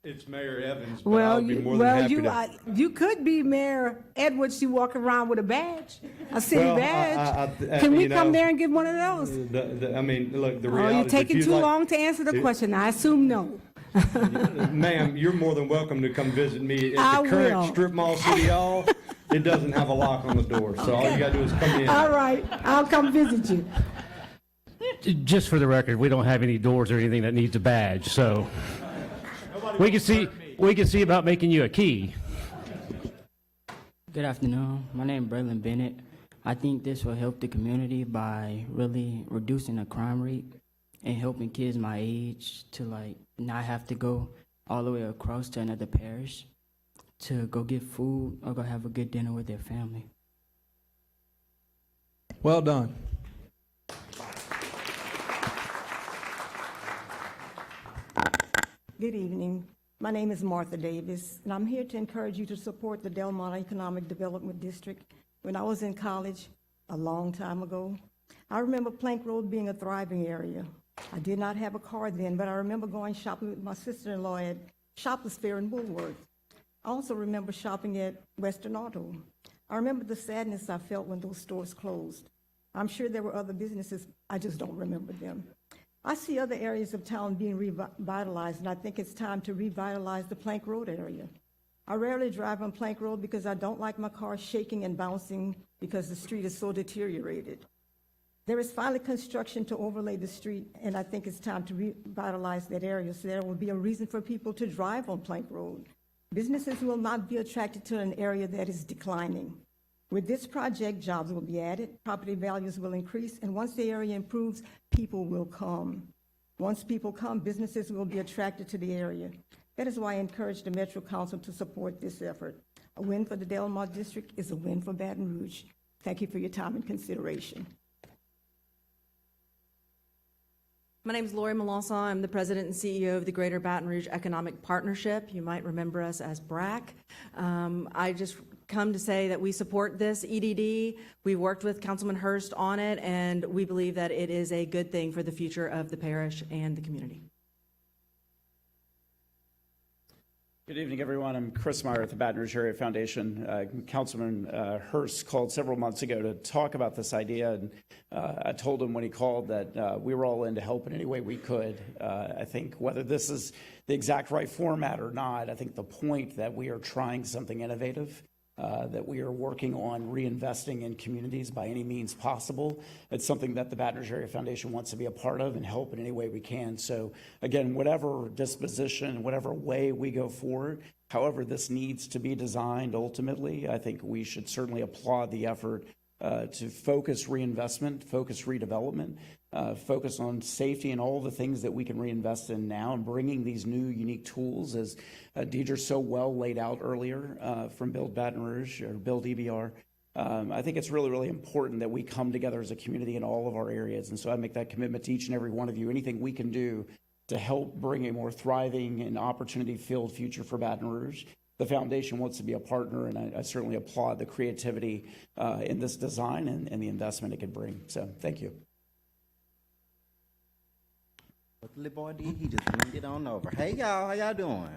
It's Mayor Evans, but Well, I'll be more than happy to. you could be Mayor Edwards, you walk around with a badge, a city Well, badge. Can we you come know, there and get one of those? I mean, look, the Oh, reality. you're if taking you'd too like- long to answer the question. I assume no. Ma'am, you're more than welcome to come visit me I at the current will. Strip Mall City Hall. It doesn't have a lock on the door, so all you gotta do is come in. All right, I'll come visit you. Just for the record, we don't have any doors or anything that needs a badge, so we can see about making you a key. Good afternoon. My name is Braylon Bennett. I think this will help the community by really reducing the crime rate and helping kids my age to like not have to go all the way across to another parish to go get food or go have a good dinner with their family. Well done. Good evening. My name is Martha Davis, and I'm here to encourage you to support the Delmont Economic Development District. When I was in college a long time ago, I remember Plank Road being a thriving area. I did not have a car then, but I remember going shopping with my sister-in-law at Shoppers Fair in Woolworth. I also remember shopping at Western Auto. I remember the sadness I felt when those stores closed. I'm sure there were other businesses, I just don't remember them. I see other areas of town being revitalized, and I think it's time to revitalize the Plank Road area. I rarely drive on Plank Road because I don't like my car shaking and bouncing because the street is so deteriorated. There is finally construction to overlay the street, and I think it's time to revitalize that area so there will be a reason for people to drive on Plank Road. Businesses will not be attracted to an area that is declining. With this project, jobs will be added, property values will increase, and once the area improves, people will come. Once people come, businesses will be attracted to the area. That is why I encourage the Metro Council to support this effort. A win for the Delmont District is a win for Baton Rouge. Thank you for your time and consideration. My name is Lori Melanson. I'm the president and CEO of the Greater Baton Rouge Economic Partnership. You might remember us as BRAC. I just come to say that we support this EDD. We worked with Councilman Hurst on it, and we believe that it is a good thing for the future of the parish and the community. Good evening, everyone. I'm Chris Meyer at the Baton Rouge Area Foundation. Councilman Hurst called several months ago to talk about this idea, and I told him when he called that we were all in to help in any way we could. I think whether this is the exact right format or not, I think the point that we are trying something innovative, that we are working on reinvesting in communities by any means possible. It's something that the Baton Rouge Area Foundation wants to be a part of and help in any way we can. So again, whatever disposition, whatever way we go forward, however this needs to be designed ultimately, I think we should certainly applaud the effort to focus reinvestment, focus redevelopment, focus on safety and all the things that we can reinvest in now, and bringing these new unique tools, as Deidre so well laid out earlier from Build Baton Rouge or Build EBR. I think it's really, really important that we come together as a community in all of our areas. And so I make that commitment to each and every one of you. Anything we can do to help bring a more thriving and opportunity-filled future for Baton Rouge. The foundation wants to be a partner, and I certainly applaud the creativity in this design and the investment it could bring. So thank you. What the little boy did, he just leaned it on over. Hey y'all, how y'all doing?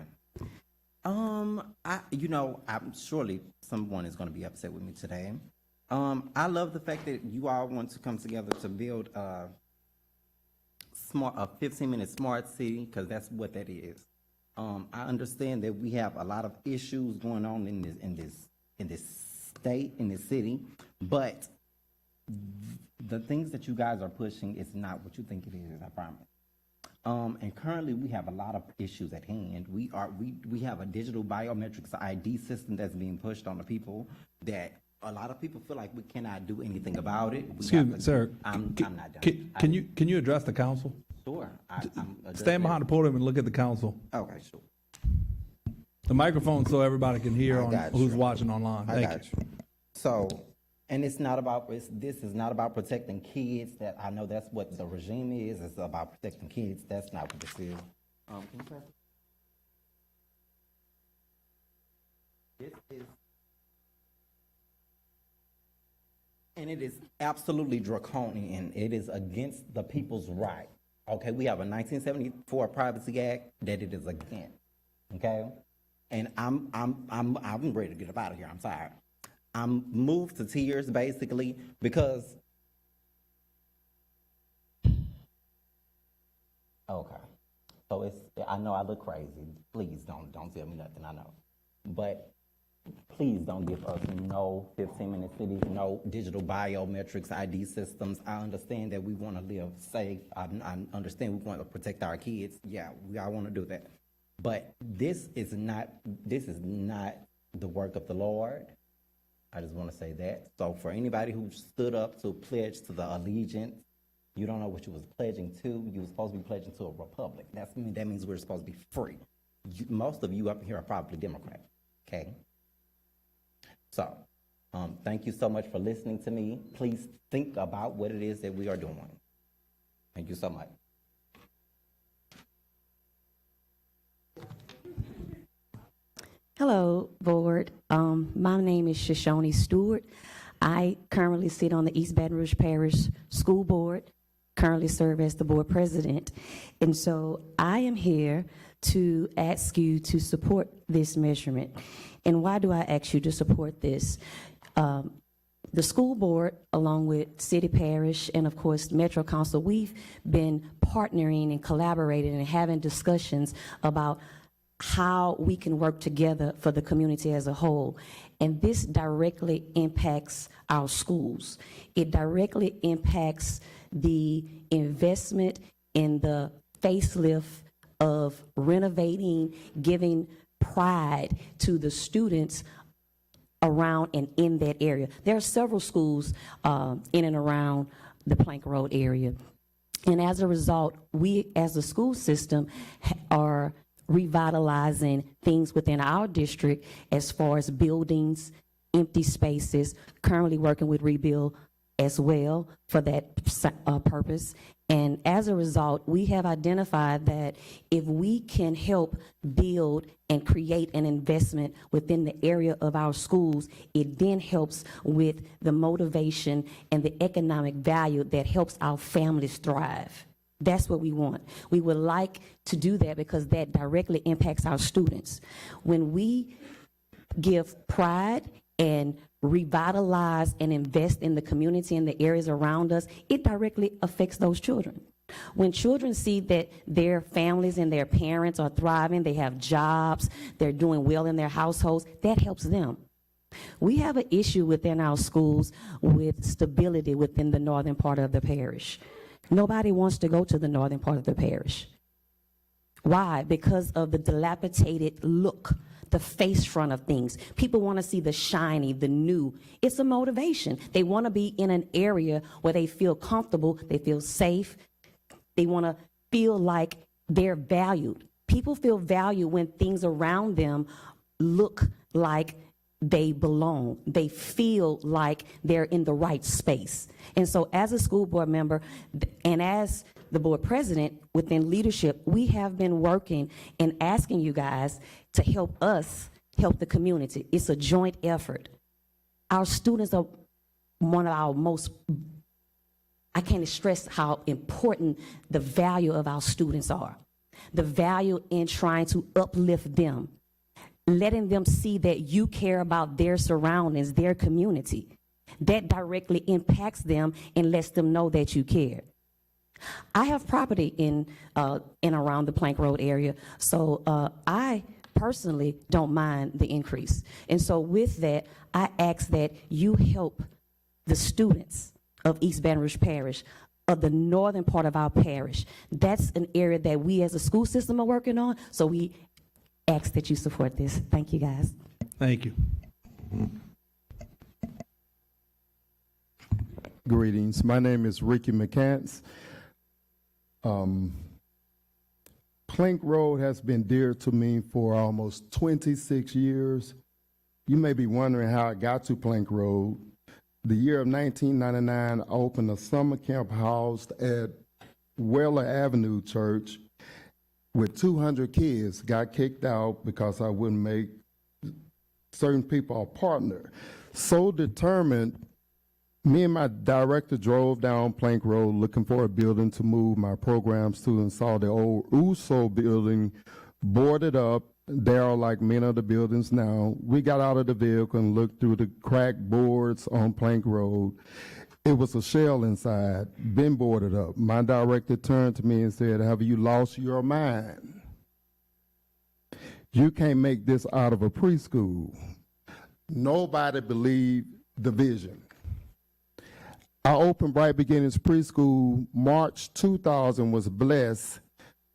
I'm surely someone is going to be upset with me today. I love the fact that you all want to come together to build a 15-minute smart city, because that's what that is. I understand that we have a lot of issues going on in this state, in this city, but the things that you guys are pushing is not what you think it is, I promise. And currently we have a lot of issues at hand. We have a digital biometrics ID system that's being pushed on the people that a lot of people feel like we cannot do anything about it. Excuse me, sir. I'm not done. Can you address the council? Sure. Stand behind the podium and look at the council. Okay, sure. The microphone so everybody can hear I on got who's you. watching online. I Thank got you. you. So And it's not about, this is not about protecting kids. That I know that's what the regime is. It's about protecting kids. That's not what this is. Can you press it? This is, and it is absolutely draconian. It is against the people's right. Okay, we have a 1974 Privacy Act that it is against. Okay, and I'm ready to get up out of here. I'm sorry. I'm moved to tears basically because. Okay, so it's. I know I look crazy. Please don't tell me nothing. I know, but please don't give us no 15-minute cities, no digital biometrics ID systems. I understand that we want to live safe. I understand we want to protect our kids. Yeah, I want to do that. But this is not the work of the Lord. I just want to say that. So for anybody who stood up to pledge to the allegiance, you don't know what you was pledging to. You were supposed to be pledging to a republic. That means we're supposed to be free. Most of you up here are probably Democrats. Okay. So, thank you so much for listening to me. Please think about what it is that we are doing. Thank you so much. Hello, board. My name is Shoshone Stewart. I currently sit on the East Baton Rouge Parish School Board, currently serve as the board president. And so I am here to ask you to support this measurement. And why do I ask you to support this? The school board, along with city parish and of course Metro Council, we've been partnering and collaborating and having discussions about how we can work together for the community as a whole. And this directly impacts our schools. It directly impacts the investment in the facelift of renovating, giving pride to the students around and in that area. There are several schools in and around the Plank Road area. And as a result, we as a school system are revitalizing things within our district as far as buildings, empty spaces, currently working with Rebuild as well for that purpose. And as a result, we have identified that if we can help build and create an investment within the area of our schools, it then helps with the motivation and the economic value that helps our families thrive. That's what we want. We would like to do that because that directly impacts our students. When we give pride and revitalize and invest in the community and the areas around us, it directly affects those children. When children see that their families and their parents are thriving, they have jobs, they're doing well in their households, that helps them. We have an issue within our schools with stability within the northern part of the parish. Nobody wants to go to the northern part of the parish. Why? Because of the dilapidated look, the face front of things. People want to see the shiny, the new. It's a motivation. They want to be in an area where they feel comfortable, they feel safe. They want to feel like they're valued. People feel valued when things around them look like they belong. They feel like they're in the right space. And so as a school board member and as the board president within leadership, we have been working and asking you guys to help us help the community. It's a joint effort. Our students are one of our most, I can't stress how important the value of our students are. The value in trying to uplift them, letting them see that you care about their surroundings, their community. That directly impacts them and lets them know that you care. I have property in around the Plank Road area, so I personally don't mind the increase. And so with that, I ask that you help the students of East Baton Rouge Parish, of the northern part of our parish. That's an area that we as a school system are working on, so we ask that you support this. Thank you, guys. Thank you. Greetings. My name is Ricky McCants. Plank Road has been dear to me for almost 26 years. You may be wondering how I got to Plank Road. the year of 1999, I opened a summer camp housed at Weller Avenue Church with 200 kids. Got kicked out because I wouldn't make certain people a partner. So determined, me and my director drove down Plank Road looking for a building to move my programs to, and saw the old USO building boarded up. There are like many of the buildings now. We got out of the vehicle and looked through the cracked boards on Plank Road. It was a shell inside, been boarded up. My director turned to me and said, "Have you lost your mind? You can't make this out of a preschool." Nobody believed the vision. I opened Bright Beginnings Preschool. March 2000 was blessed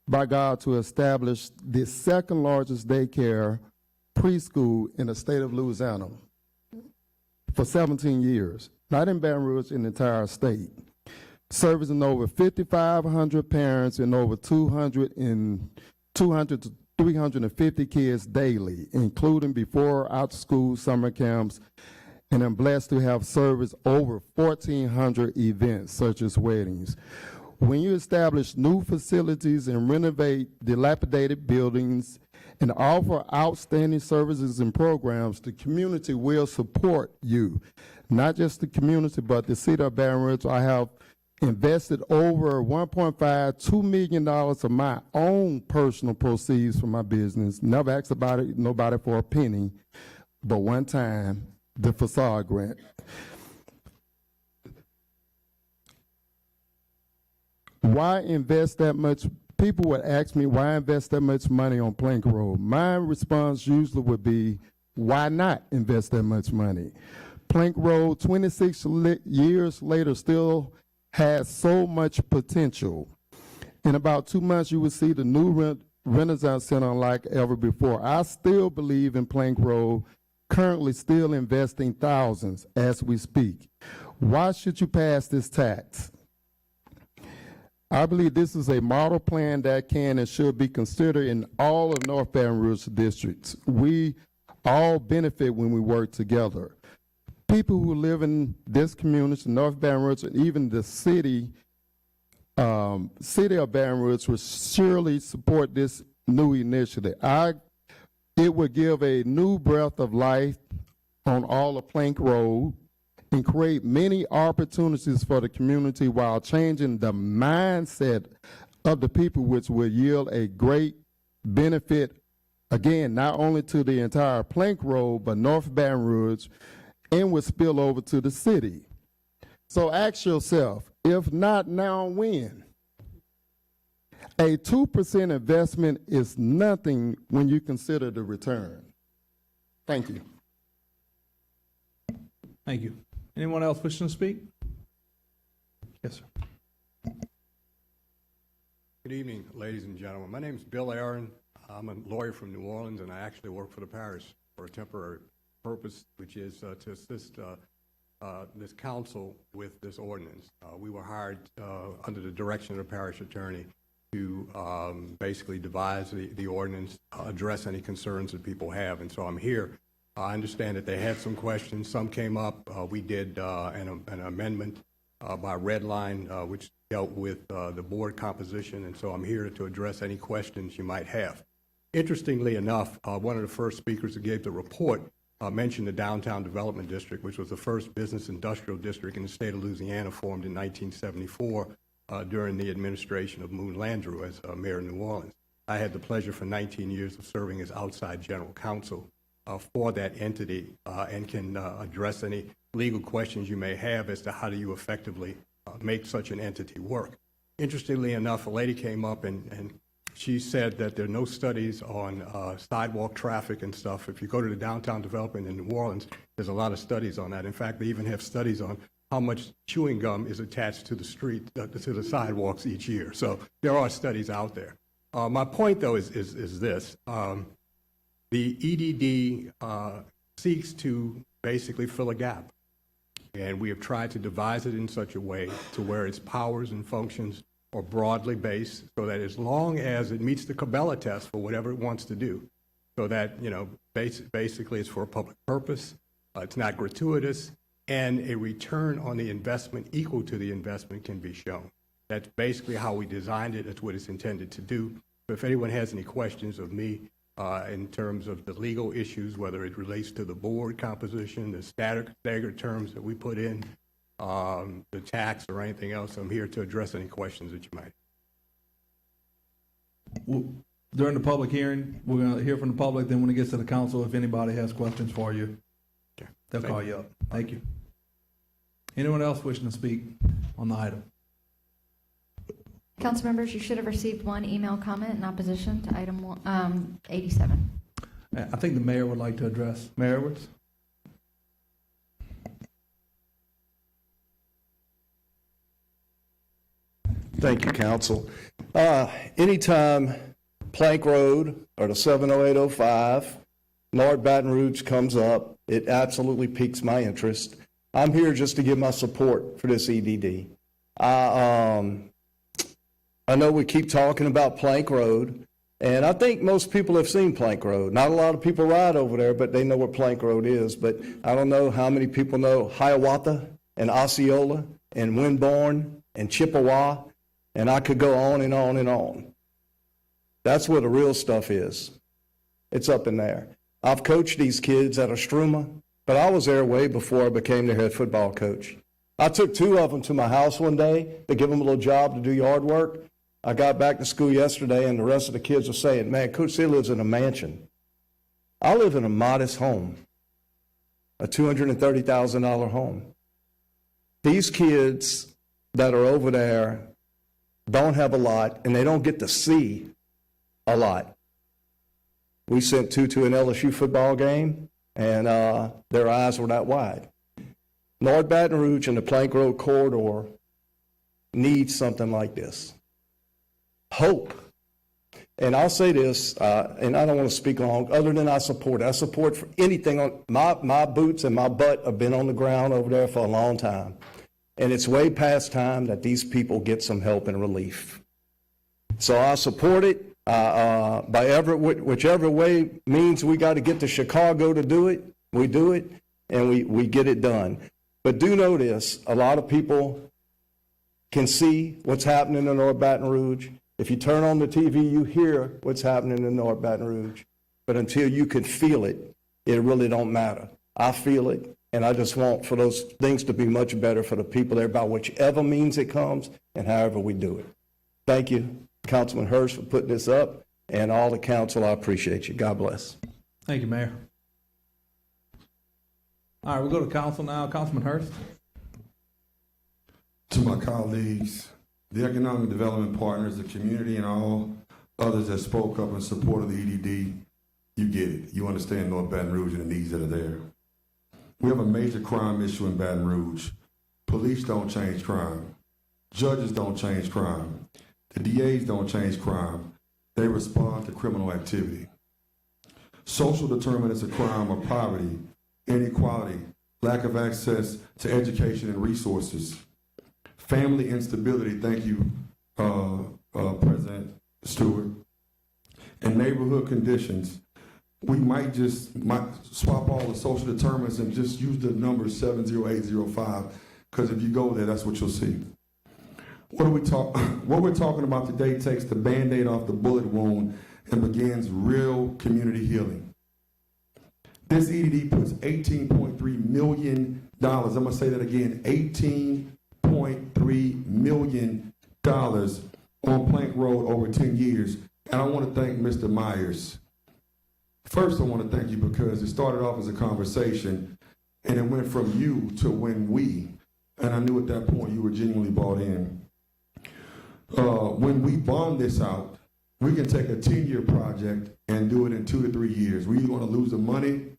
by God to establish the second largest daycare preschool in the state of Louisiana for 17 years. Not in Baton Rouge, in the entire state. Servicing over 5,500 parents and over 200 to 350 kids daily, including before, after school, summer camps, and I'm blessed to have serviced over 1,400 events, such as weddings. When you establish new facilities and renovate dilapidated buildings and offer outstanding services and programs, the community will support you. Not just the community, but the city of Baton Rouge. I have invested over $1.5–2 million of my own personal proceeds from my business. Never asked nobody for a penny, but one time, the facade grant. Why invest that much? People would ask me, why invest that much money on Plank Road? My response usually would be, why not invest that much money? Plank Road, 26 years later, still has so much potential. In about 2 months, you will see the new Renaissance Center unlike ever before. I still believe in Plank Road, currently still investing thousands as we speak. Why should you pass this tax? I believe this is a model plan that can and should be considered in all of North Baton Rouge districts. We all benefit when we work together. People who live in this community, North Baton Rouge, and even the city of Baton Rouge will surely support this new initiative. It would give a new breath of life on all of Plank Road and create many opportunities for the community while changing the mindset of the people, which will yield a great benefit, again, not only to the entire Plank Road, but North Baton Rouge, and will spill over to the city. So ask yourself, if not now, when? A 2% investment is nothing when you consider the return. Thank you. Thank you. Anyone else wishing to speak? Yes, sir. Good evening, ladies and gentlemen. My name is Bill Aaron. I'm a lawyer from New Orleans, and I actually work for the parish for a temporary purpose, which is to assist this council with this ordinance. We were hired under the direction of the parish attorney to basically devise the ordinance, address any concerns that people have, and so I'm here. I understand that they had some questions. Some came up. We did an amendment by red line, which dealt with the board composition, and so I'm here to address any questions you might have. Interestingly enough, one of the first speakers who gave the report mentioned the Downtown Development District, which was the first business industrial district in the state of Louisiana, formed in 1974 during the administration of Moon Landrieu as mayor of New Orleans. I had the pleasure for 19 years of serving as outside general counsel for that entity and can address any legal questions you may have as to how do you effectively make such an entity work. Interestingly enough, a lady came up and she said that there are no studies on sidewalk traffic and stuff. If you go to the downtown development in New Orleans, there's a lot of studies on that. In fact, they even have studies on how much chewing gum is attached to the street, to the sidewalks each year. So there are studies out there. My point, though, is this. The EDD seeks to basically fill a gap, and we have tried to devise it in such a way to where its powers and functions are broadly based, so that as long as it meets the Cabela test for whatever it wants to do, so that, you know, basically it's for a public purpose, it's not gratuitous, and a return on the investment equal to the investment can be shown. That's basically how we designed it. That's what it's intended to do. But if anyone has any questions of me in terms of the legal issues, whether it relates to the board composition, the staggered terms that we put in, the tax or anything else, I'm here to address any questions that you might have. During the public hearing, we're going to hear from the public. Then when it gets to the council, if anybody has questions for you, they'll call you up. Thank you. Anyone else wishing to speak on the item? Council members, you should have received one email comment in opposition to item 87. I think the mayor would like to address. Mayor Edwards? Thank you, council. Anytime Plank Road or the 70805, North Baton Rouge comes up, it absolutely piques my interest. I'm here just to give my support for this EDD. I know we keep talking about Plank Road, and I think most people have seen Plank Road. Not a lot of people ride over there, but they know what Plank Road is. But I don't know how many people know Hiawatha and Osceola and Winborn and Chippewa, and I could go on and on and on. That's where the real stuff is. It's up in there. I've coached these kids at Ostruma, but I was there way before I became their head football coach. I took 2 of them to my house one day to give them a little job to do yard work. I got back to school yesterday, and the rest of the kids were saying, man, Coach C lives in a mansion. I live in a modest home, a $230,000 home. These kids that are over there don't have a lot, and they don't get to see a lot. We sent 2 to an LSU football game, and their eyes were that wide. North Baton Rouge and the Plank Road corridor needs something like this. Hope. And I'll say this, and I don't want to speak long, other than I support it. I support for anything on my boots and my butt have been on the ground over there for a long time. And it's way past time that these people get some help and relief. So I support it. Whichever way means we got to get to Chicago to do it, we do it, and we get it done. But do know this, a lot of people can see what's happening in North Baton Rouge. If you turn on the TV, you hear what's happening in North Baton Rouge. But until you can feel it, it really don't matter. I feel it, and I just want for those things to be much better for the people there by whichever means it comes and however we do it. Thank you, Councilman Hurst, for putting this up, and all the council, I appreciate you. God bless. Thank you, Mayor. All right, we'll go to council now. Councilman Hurst. To my colleagues, the economic development partners, the community, and all others that spoke up in support of the EDD, you get it. You understand North Baton Rouge and the needs that are there. We have a major crime issue in Baton Rouge. Police don't change crime. Judges don't change crime. The DAs don't change crime. They respond to criminal activity. Social determinants of crime are poverty, inequality, lack of access to education and resources, family instability, thank you, President Stewart, and neighborhood conditions. We might swap all the social determinants and just use the number 70805, because if you go there, that's what you'll see. What we're talking about today takes the Band-Aid off the bullet wound and begins real community healing. This EDD puts $18.3 million, I'm going to say that again, $18.3 million on Plank Road over 10 years. And I want to thank Mr. Myers. First, I want to thank you because it started off as a conversation and it went from you to when we, and I knew at that point you were genuinely bought in. When we bond this out, we can take a 10-year project and do it in 2 to 3 years. We're either going to lose the money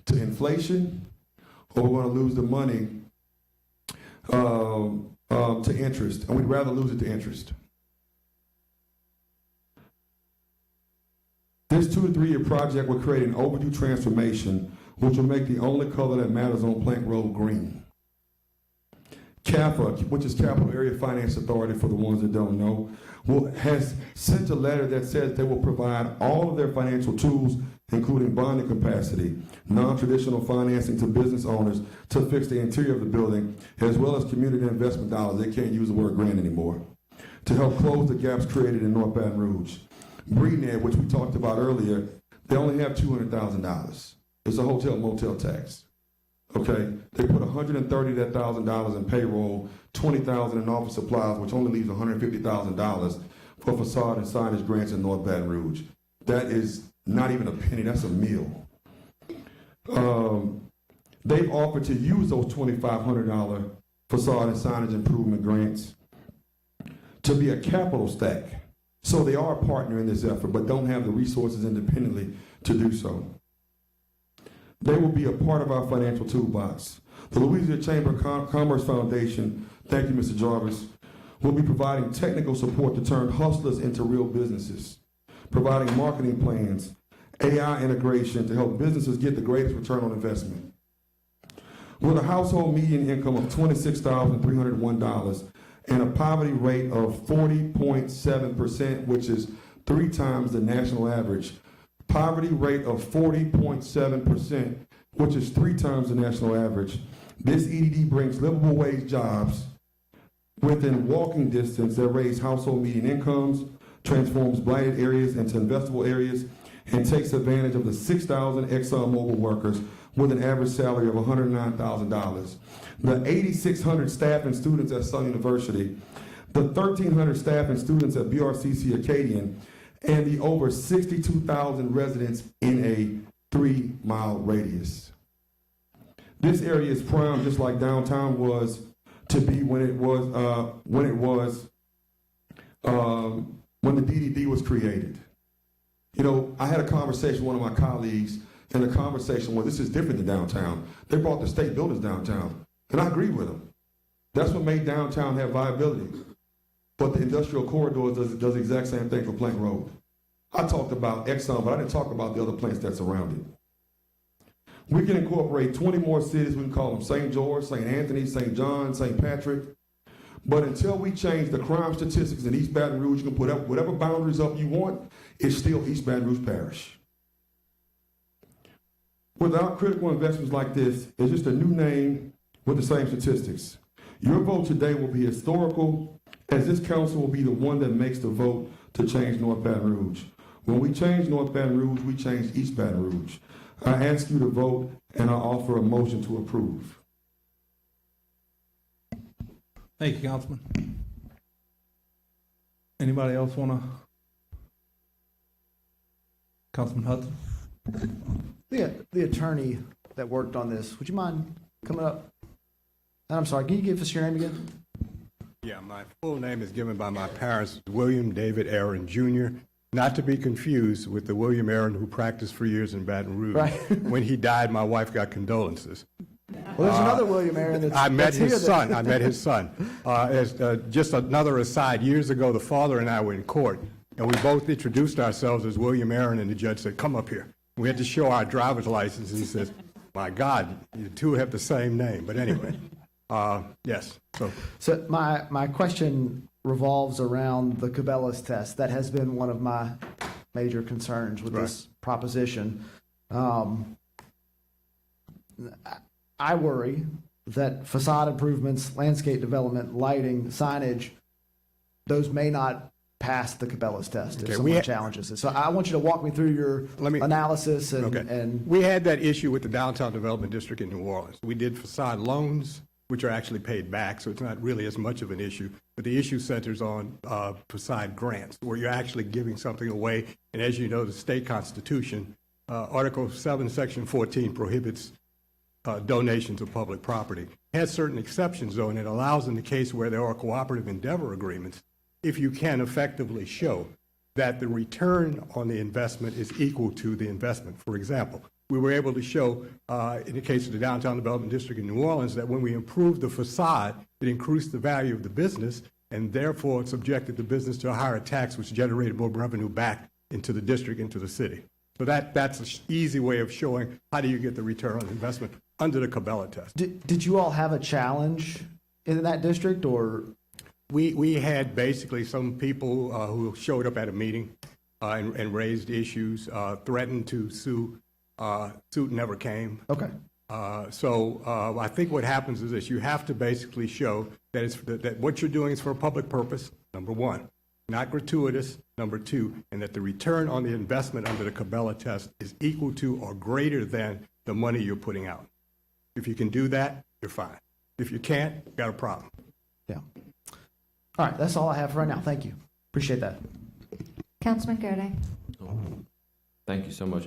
to inflation, or we're going to lose the money to interest, and we'd rather lose it to interest. This 2 to 3 year project will create an overdue transformation, which will make the only color that matters on Plank Road green. CAFA, which is Capital Area Finance Authority for the ones that don't know, has sent a letter that says they will provide all of their financial tools, including bonding capacity, non-traditional financing to business owners to fix the interior of the building, as well as community investment dollars. They can't use the word grant anymore, to help close the gaps created in North Baton Rouge. BRENET, which we talked about earlier, they only have $200,000. It's a hotel motel tax. Okay, they put $130,000 in payroll, $20,000 in office supplies, which only leaves $150,000 for facade and signage grants in North Baton Rouge. That is not even a penny, that's a meal. They've offered to use those $2,500 facade and signage improvement grants to be a capital stack. So they are a partner in this effort, but don't have the resources independently to do so. They will be a part of our financial toolbox. The Louisiana Chamber of Commerce Foundation, thank you, Mr. Jarvis, will be providing technical support to turn hustlers into real businesses, providing marketing plans, AI integration to help businesses get the greatest return on investment. With a household median income of $26,301 and a poverty rate of 40.7%, which is 3 times the national average, poverty rate of 40.7%, which is 3 times the national average. This EDD brings livable wage jobs within walking distance that raise household median incomes, transforms blighted areas into investable areas, and takes advantage of the 6,000 ExxonMobil workers with an average salary of $109,000. The 8,600 staff and students at Southern University, the 1,300 staff and students at BRCC Acadian, and the over 62,000 residents in a 3-mile radius. This area is prime, just like downtown was to be when the DDD was created. You know, I had a conversation with one of my colleagues, and the conversation was, this is different than downtown. They brought the state buildings downtown, and I agree with them. That's what made downtown have viability. But the industrial corridor does the exact same thing for Plank Road. I talked about Exxon, but I didn't talk about the other plants that surround it. We can incorporate 20 more cities. We can call them St. George, St. Anthony, St. John, St. Patrick. But until we change the crime statistics in East Baton Rouge, you can put up whatever boundaries up you want, it's still East Baton Rouge Parish. Without critical investments like this, it's just a new name with the same statistics. Your vote today will be historical, as this council will be the one that makes the vote to change North Baton Rouge. When we change North Baton Rouge, we change East Baton Rouge. I ask you to vote, and I offer a motion to approve. Thank you, Councilman. Anybody else want to? Councilman Hudson? The attorney that worked on this, would you mind coming up? And I'm sorry, can you give us your name again? Yeah, my full name is given by my parents, William David Aaron Jr., not to be confused with the William Aaron who practiced for years in Baton Rouge. Right. When he died, my wife got condolences. Well, there's another William Aaron that's I met that's his here son. that- I met his son. Just another aside, years ago, the father and I were in court, and we both introduced ourselves as William Aaron, and the judge said, come up here. We had to show our driver's license, and he says, my God, you two have the same name. But anyway, yes. So my question revolves around the Cabela's test. That has been one of my major concerns with this proposition. I worry that facade improvements, landscape development, lighting, signage, those may not pass the Cabela's test if someone challenges it. So I want you to walk me through your analysis and We had that issue with the Downtown Development District in New Orleans. We did facade loans, which are actually paid back, so it's not really as much of an issue. But the issue centers on facade grants, where you're actually giving something away. And as you know, the state constitution, Article 7, Section 14 prohibits donations of public property. It has certain exceptions, though, and it allows in the case where there are cooperative endeavor agreements, if you can effectively show that the return on the investment is equal to the investment. For example, we were able to show, in the case of the Downtown Development District in New Orleans, that when we improved the facade, it increased the value of the business, and therefore it subjected the business to a higher tax, which generated more revenue back into the district, into the city. So that's an easy way of showing how do you get the return on investment under the Cabela test. Did you all have a challenge in that district, or? We had basically some people who showed up at a meeting and raised issues, threatened to sue. Suit never came. Okay. So I think what happens is this: you have to basically show that what you're doing is for a public purpose, number one, not gratuitous, number two, and that the return on the investment under the Cabela test is equal to or greater than the money you're putting out. If you can do that, you're fine. If you can't, you've got a problem. Yeah. All right, that's all I have for right now. Thank you. Appreciate that. Councilman Gode. Thank you so much.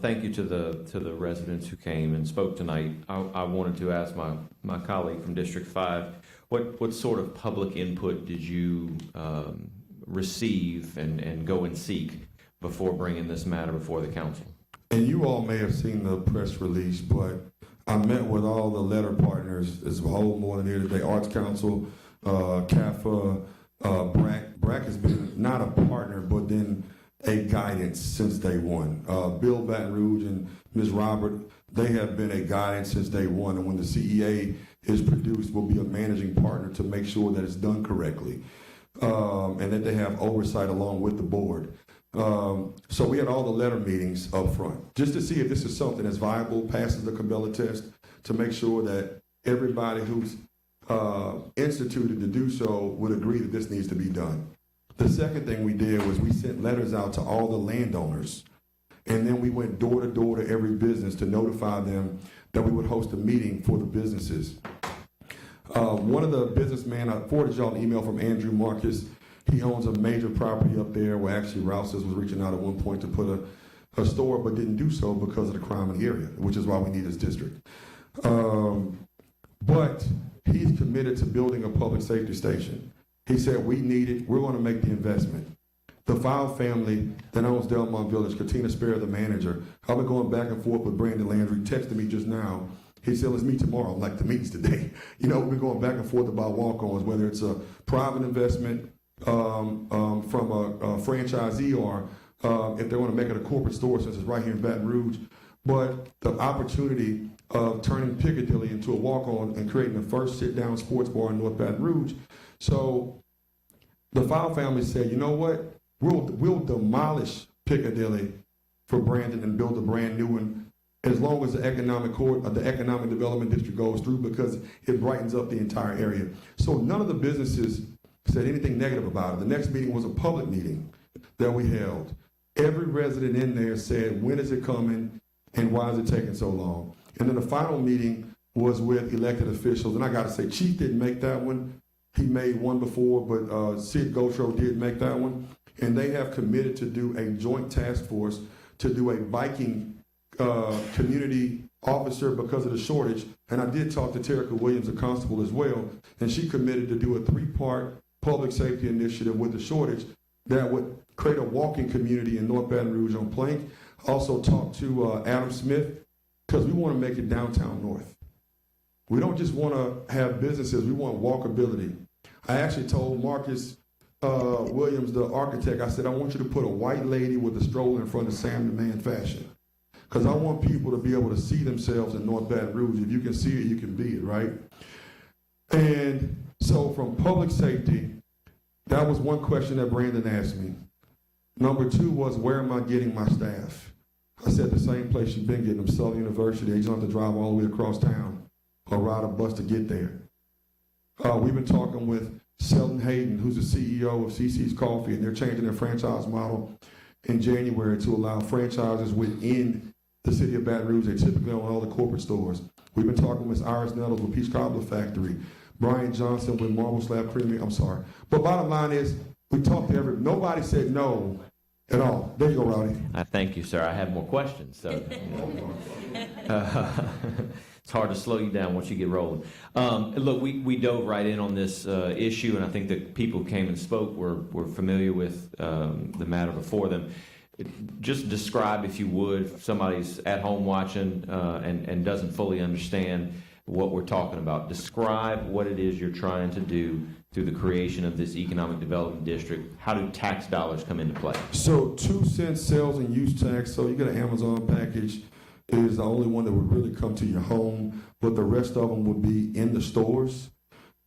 Thank you to the residents who came and spoke tonight. I wanted to ask my colleague from District 5, what sort of public input did you receive and go and seek before bringing this matter before the council? And you all may have seen the press release, but I met with all the letter partners. There's a whole more than here today. Arts Council, CAFA, BRAC has been not a partner, but then a guidance since day one. Bill Baton Rouge and Ms. Robert, they have been a guidance since day one. And when the CEA is produced, we'll be a managing partner to make sure that it's done correctly and that they have oversight along with the board. So we had all the letter meetings up front just to see if this is something that's viable, passes the Cabela test, to make sure that everybody who's instituted to do so would agree that this needs to be done. The second thing we did was we sent letters out to all the landowners, and then we went door to door to every business to notify them that we would host a meeting for the businesses. One of the businessmen, I forwarded y'all an email from Andrew Marcus. He owns a major property up there where actually Rouse's was reaching out at one point to put a store, but didn't do so because of the crime in the area, which is why we need this district. But he's committed to building a public safety station. He said, we need it. We're going to make the investment. The File family that owns Delmont Village, Katina Sparrow, the manager, I've been going back and forth with Brandon Landry, texted me just now. He said, let's meet tomorrow. I'm like, the meeting's today. You know, we've been going back and forth about walk-ons, whether it's a private investment from a franchisee or if they want to make it a corporate store, since it's right here in Baton Rouge. But the opportunity of turning Piccadilly into a walk-on and creating the first sit-down sports bar in North Baton Rouge. So the File family said, you know what? We'll demolish Piccadilly for Brandon and build a brand new one as long as the economic development district goes through, because it brightens up the entire area. So none of the businesses said anything negative about it. The next meeting was a public meeting that we held. Every resident in there said, when is it coming and why is it taking so long? And then the final meeting was with elected officials. And I got to say, Chief didn't make that one. He made one before, but Sid Gotro did make that one. And they have committed to do a joint task force to do a biking community officer because of the shortage. And I did talk to Terica Williams, a constable, as well. And she committed to do a 3-part public safety initiative with the shortage that would create a walking community in North Baton Rouge on Plank. Also talked to Adam Smith, because we want to make it downtown North. We don't just want to have businesses, we want walkability. I actually told Marcus Williams, the architect, I said, I want you to put a white lady with a stroller in front of Sam the Man Fashion. Because I want people to be able to see themselves in North Baton Rouge. If you can see it, you can be it, right? And so from public safety, that was one question that Brandon asked me. Number 2 was, where am I getting my staff? I said, the same place you've been getting them, Southern University. You don't have to drive all the way across town or ride a bus to get there. We've been talking with Selton Hayden, who's the CEO of CC's Coffee, and they're changing their franchise model in January to allow franchises within the city of Baton Rouge. They typically own all the corporate stores. We've been talking with Iris Nettles with Peach Cobbler Factory, Brian Johnson with Marble Slab Creamery. I'm sorry. But bottom line is, we talked to nobody said no at all. There you go, Rowdy. I thank you, sir. I have more questions. So, it's hard to slow you down once you get rolling. Look, we dove right in on this issue, and I think that people who came and spoke were familiar with the matter before them. Just describe, if you would, if somebody's at home watching and doesn't fully understand what we're talking about. Describe what it is you're trying to do through the creation of this economic development district. How do tax dollars come into play? So 2-cent sales and use tax. So you get an Amazon package, is the only one that would really come to your home, but the rest of them would be in the stores.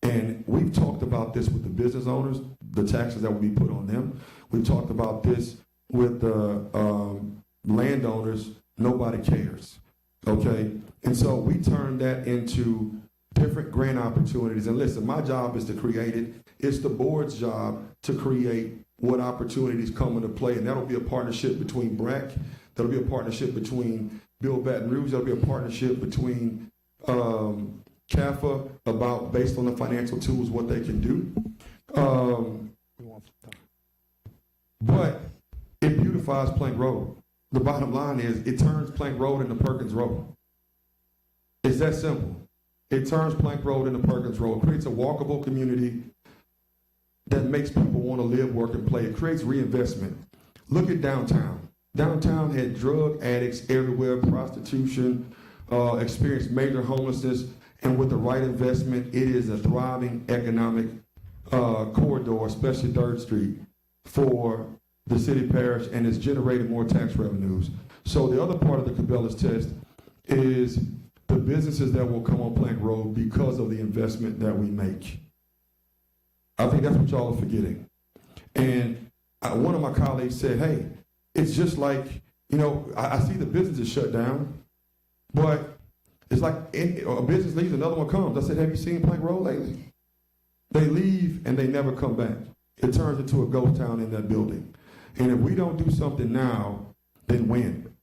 And we've talked about this with the business owners, the taxes that will be put on them. We've talked about this with the landowners. Nobody cares, okay? And so we turn that into different grant opportunities. And listen, my job is to create it. It's the board's job to create what opportunities come into play. And that'll be a partnership between BRAC. That'll be a partnership between Build Baton Rouge. That'll be a partnership between CAFA about, based on the financial tools, what they can do. But it beautifies Plank Road. The bottom line is it turns Plank Road into Perkins Road. It's that simple. It turns Plank Road into Perkins Road. It creates a walkable community that makes people want to live, work, and play. It creates reinvestment. Look at downtown. Downtown had drug addicts everywhere, prostitution, experienced major homelessness, and with the right investment, it is a thriving economic corridor, especially 3rd Street, for the city parish, and it's generated more tax revenues. So the other part of the Cabela's test is the businesses that will come on Plank Road because of the investment that we make. I think that's what y'all are forgetting. And one of my colleagues said, hey, it's just like, you know, I see the businesses shut down, but it's like a business leaves, another one comes. I said, have you seen Plank Road lately? They leave and they never come back. It turns into a ghost town in that building. And if we don't do something now, then when?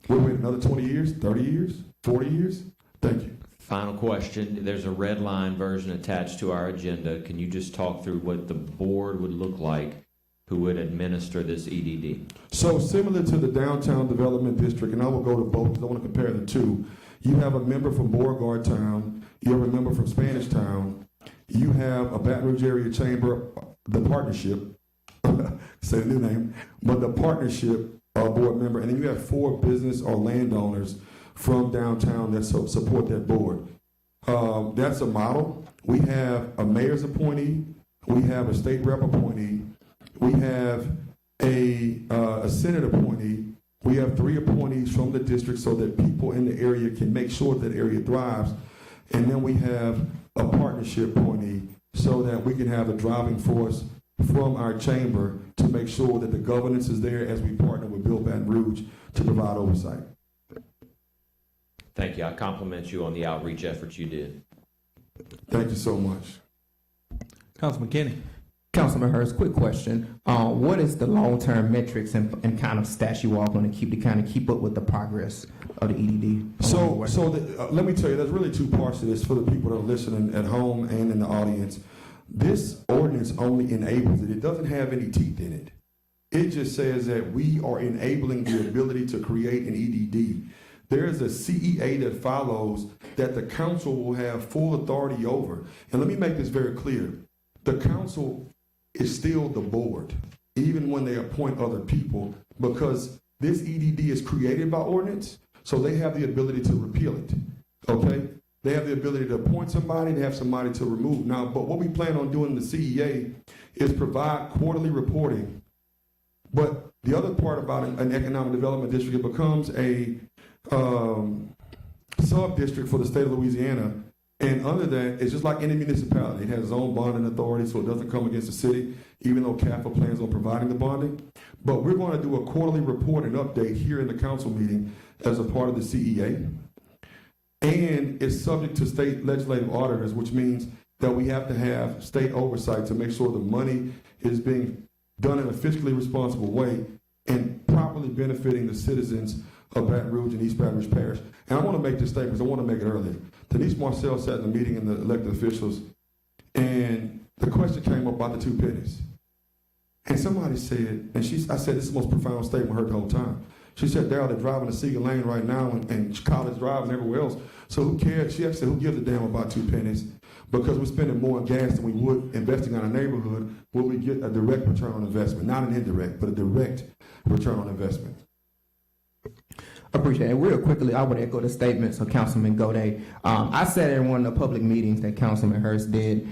We'll wait another 20 years, 30 years, 40 years? Thank you. Final question. There's a red line version attached to our agenda. Can you just talk through what the board would look like who would administer this EDD? So similar to the Downtown Development District, and I will go to both because I want to compare the two. You have a member from Beauregard Town. You have a member from Spanish Town. You have a Baton Rouge Area Chamber, the partnership, say the new name, but the partnership board member, and then you have 4 business or landowners from downtown that support that board. That's a model. We have a mayor's appointee. We have a state rep appointee. We have a Senate appointee. We have 3 appointees from the district so that people in the area can make sure that area thrives. And then we have a partnership appointee so that we can have a driving force from our chamber to make sure that the governance is there as we partner with Build Baton Rouge to provide oversight. Thank you. I compliment you on the outreach efforts you did. Thank you so much. Councilman Kenny. Councilman Hurst, quick question. What is the long-term metrics and kind of stats you all going to keep to kind of keep up with the progress of the EDD? Let me tell you, there's really 2 parts to this for the people that are listening at home and in the audience. This ordinance only enables it. It doesn't have any teeth in it. It just says that we are enabling the ability to create an EDD. There is a CEA that follows that the council will have full authority over. And let me make this very clear. The council is still the board, even when they appoint other people, because this EDD is created by ordinance, so they have the ability to repeal it, okay? They have the ability to appoint somebody, they have somebody to remove. Now, but what we plan on doing in the CEA is provide quarterly reporting. But the other part about an economic development district, it becomes a sub-district for the state of Louisiana. And under that, it's just like any municipality. It has its own bonding authority, so it doesn't come against the city, even though CAFA plans on providing the bonding. But we're going to do a quarterly report and update here in the council meeting as a part of the CEA. And it's subject to state legislative auditors, which means that we have to have state oversight to make sure the money is being done in a fiscally responsible way and properly benefiting the citizens of Baton Rouge and East Baton Rouge Parish. And I want to make this statement because I want to make it earlier. Denise Marcel sat in the meeting and the elected officials, and the question came up about the 2 pennies. And somebody said, and I said, this is the most profound statement I heard the whole time. She said, Darryl, they're driving a Seager Lane right now and College Drive and everywhere else. So who cares? She actually said, who gives a damn about 2 pennies? Because we're spending more on gas than we would investing in our neighborhood where we get a direct return on investment. Not an indirect, but a direct return on investment. Appreciate it. Real quickly, I would echo the statements of Councilman Gode. I sat in one of the public meetings that Councilman Hurst did,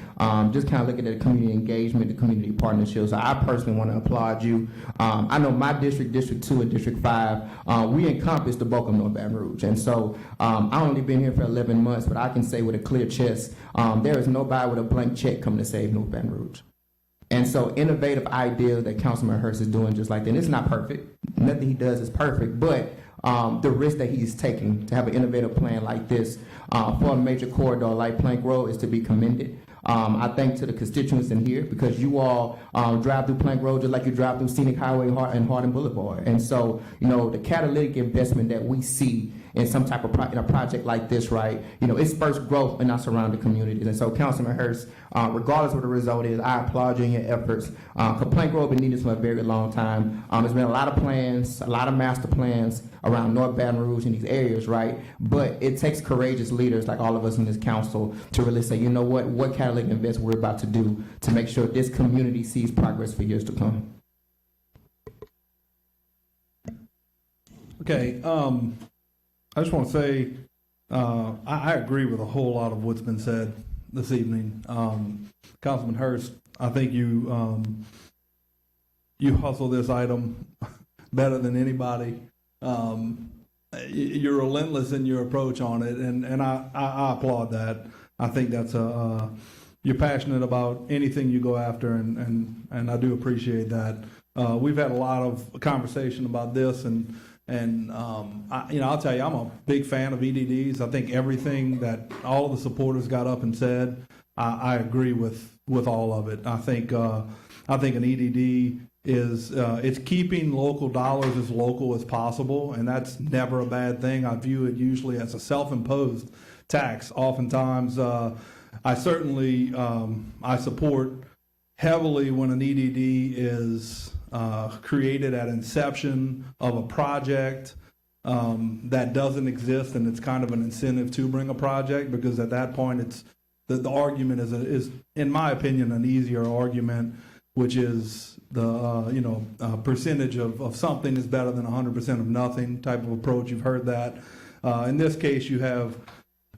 just kind of looking at the community engagement, the community partnerships. So I personally want to applaud you. I know my district, District 2 and District 5, we encompass the bulk of North Baton Rouge. And so I've only been here for 11 months, but I can say with a clear chest, there is nobody with a blank check coming to save North Baton Rouge. And so innovative ideas that Councilman Hurst is doing just like that. And it's not perfect. Nothing he does is perfect, but the risk that he's taking to have an innovative plan like this for a major corridor like Plank Road is to be commended. I thank to the constituents in here because you all drive through Plank Road just like you drive through Scenic Highway and Hardin Boulevard. And so, you know, the catalytic investment that we see in some type of in a project like this, right, you know, it spurs growth in our surrounding communities. And so, Councilman Hurst, regardless of what the result is, I applaud you in your efforts. Plank Road been needed for a very long time. There's been a lot of plans, a lot of master plans around North Baton Rouge and these areas, right? But it takes courageous leaders like all of us in this council to really say, you know what catalytic investment we're about to do to make sure this community sees progress for years to come. Okay, I just want to say I agree with a whole lot of what's been said this evening. Councilman Hurst, I think you hustle this item better than anybody. You're relentless in your approach on it, and I applaud that. I think that's you're passionate about anything you go after, and I do appreciate that. We've had a lot of conversation about this, and I'll tell you, I'm a big fan of EDDs. I think everything that all of the supporters got up and said, I agree with all of it. I think an EDD is it's keeping local dollars as local as possible, and that's never a bad thing. I view it usually as a self-imposed tax. Oftentimes, I certainly I support heavily when an EDD is created at inception of a project that doesn't exist, and it's kind of an incentive to bring a project, because at that point it's the argument is in my opinion an easier argument, which is the percentage of something is better than 100% of nothing type of approach. You've heard that. In this case, you have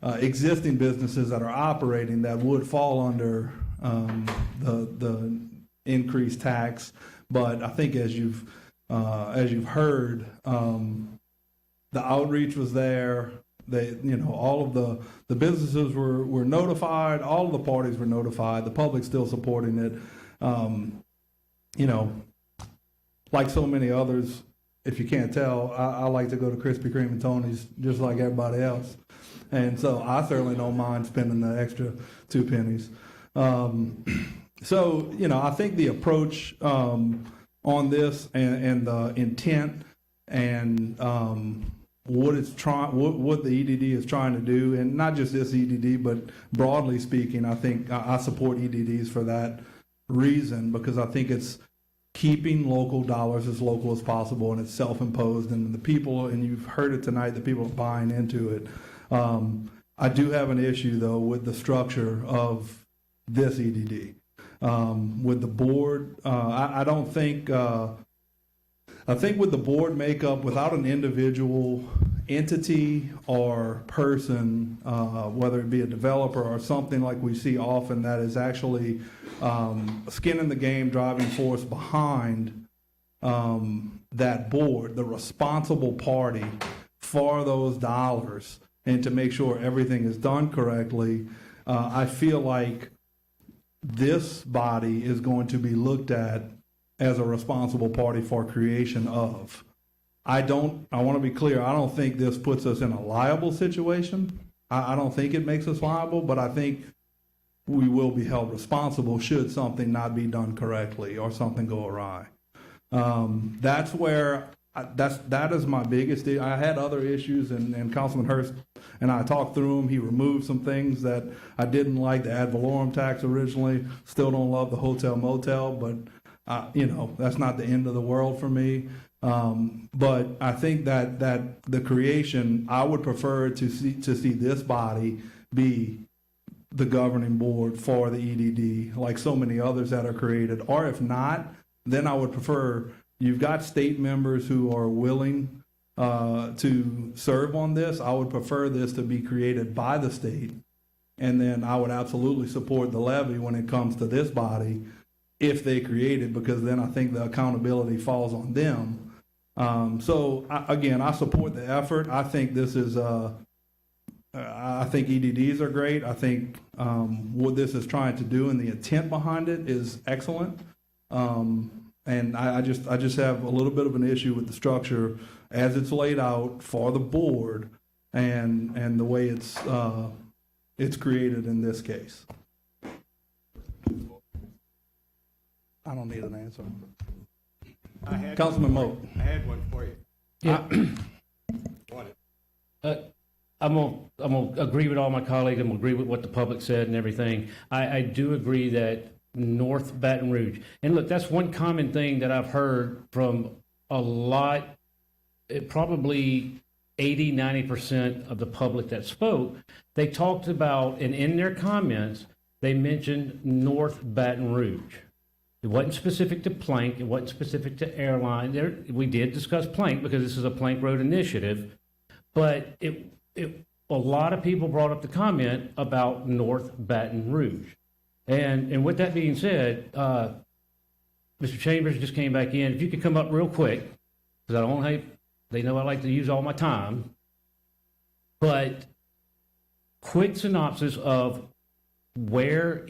existing businesses that are operating that would fall under the increased tax. But I think as you've heard, the outreach was there. All of the businesses were notified. All of the parties were notified. The public's still supporting it. Like so many others, if you can't tell, I like to go to Krispy Kreme and Tony's just like everybody else. And so I certainly don't mind spending the extra 2 pennies. So, I think the approach on this and the intent and what the EDD is trying to do, and not just this EDD, but broadly speaking, I think I support EDDs for that reason, because I think it's keeping local dollars as local as possible, and it's self-imposed, and the people, and you've heard it tonight, the people are buying into it. I do have an issue, though, with the structure of this EDD. With the board, I don't think, I think with the board makeup, without an individual entity or person, whether it be a developer or something like we see often, that is actually skin in the game driving force behind that board, the responsible party for those dollars, and to make sure everything is done correctly, I feel like this body is going to be looked at as a responsible party for creation of. I want to be clear, I don't think this puts us in a liable situation. I don't think it makes us liable, but I think we will be held responsible should something not be done correctly or something go awry. That's where, that is my biggest issue. I had other issues, and Councilman Hurst and I talked through them. He removed some things that I didn't like, the ad valorem tax originally. Still don't love the hotel motel, but that's not the end of the world for me. But I think that the creation, I would prefer to see this body be the governing board for the EDD, like so many others that are created. Or if not, then I would prefer, you've got state members who are willing to serve on this. I would prefer this to be created by the state. And then I would absolutely support the levy when it comes to this body if they create it, because then I think the accountability falls on them. Again, I support the effort. I think this is, I think EDDs are great. I think what this is trying to do and the intent behind it is excellent. And I just have a little bit of an issue with the structure as it's laid out for the board and the way it's created in this case. I don't need an answer. Councilman Moak. I had one for you. Yeah. Want it? I'm gonna agree with all my colleagues. I'm gonna agree with what the public said and everything. I do agree that North Baton Rouge, and look, that's one common thing that I've heard from a lot, probably 80–90% of the public that spoke. They talked about, and in their comments, they mentioned North Baton Rouge. It wasn't specific to Plank. It wasn't specific to airline. We did discuss Plank because this is a Plank Road initiative, but a lot of people brought up the comment about North Baton Rouge. And with that being said, Mr. Chambers just came back in. If you could come up real quick, because they know I like to use all my time, but quick synopsis of quick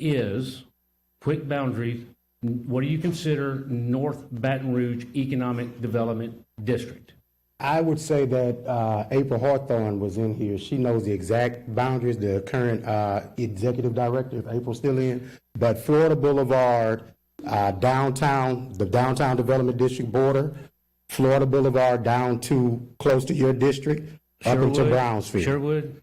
boundaries, what do you consider North Baton Rouge Economic Development District? I would say that April Hawthorne was in here. She knows the exact boundaries, the current executive director, if April's still in. But Florida Boulevard, downtown, the downtown development district border, Florida Boulevard down to close to your district, up into Brownsfield. Sherwood,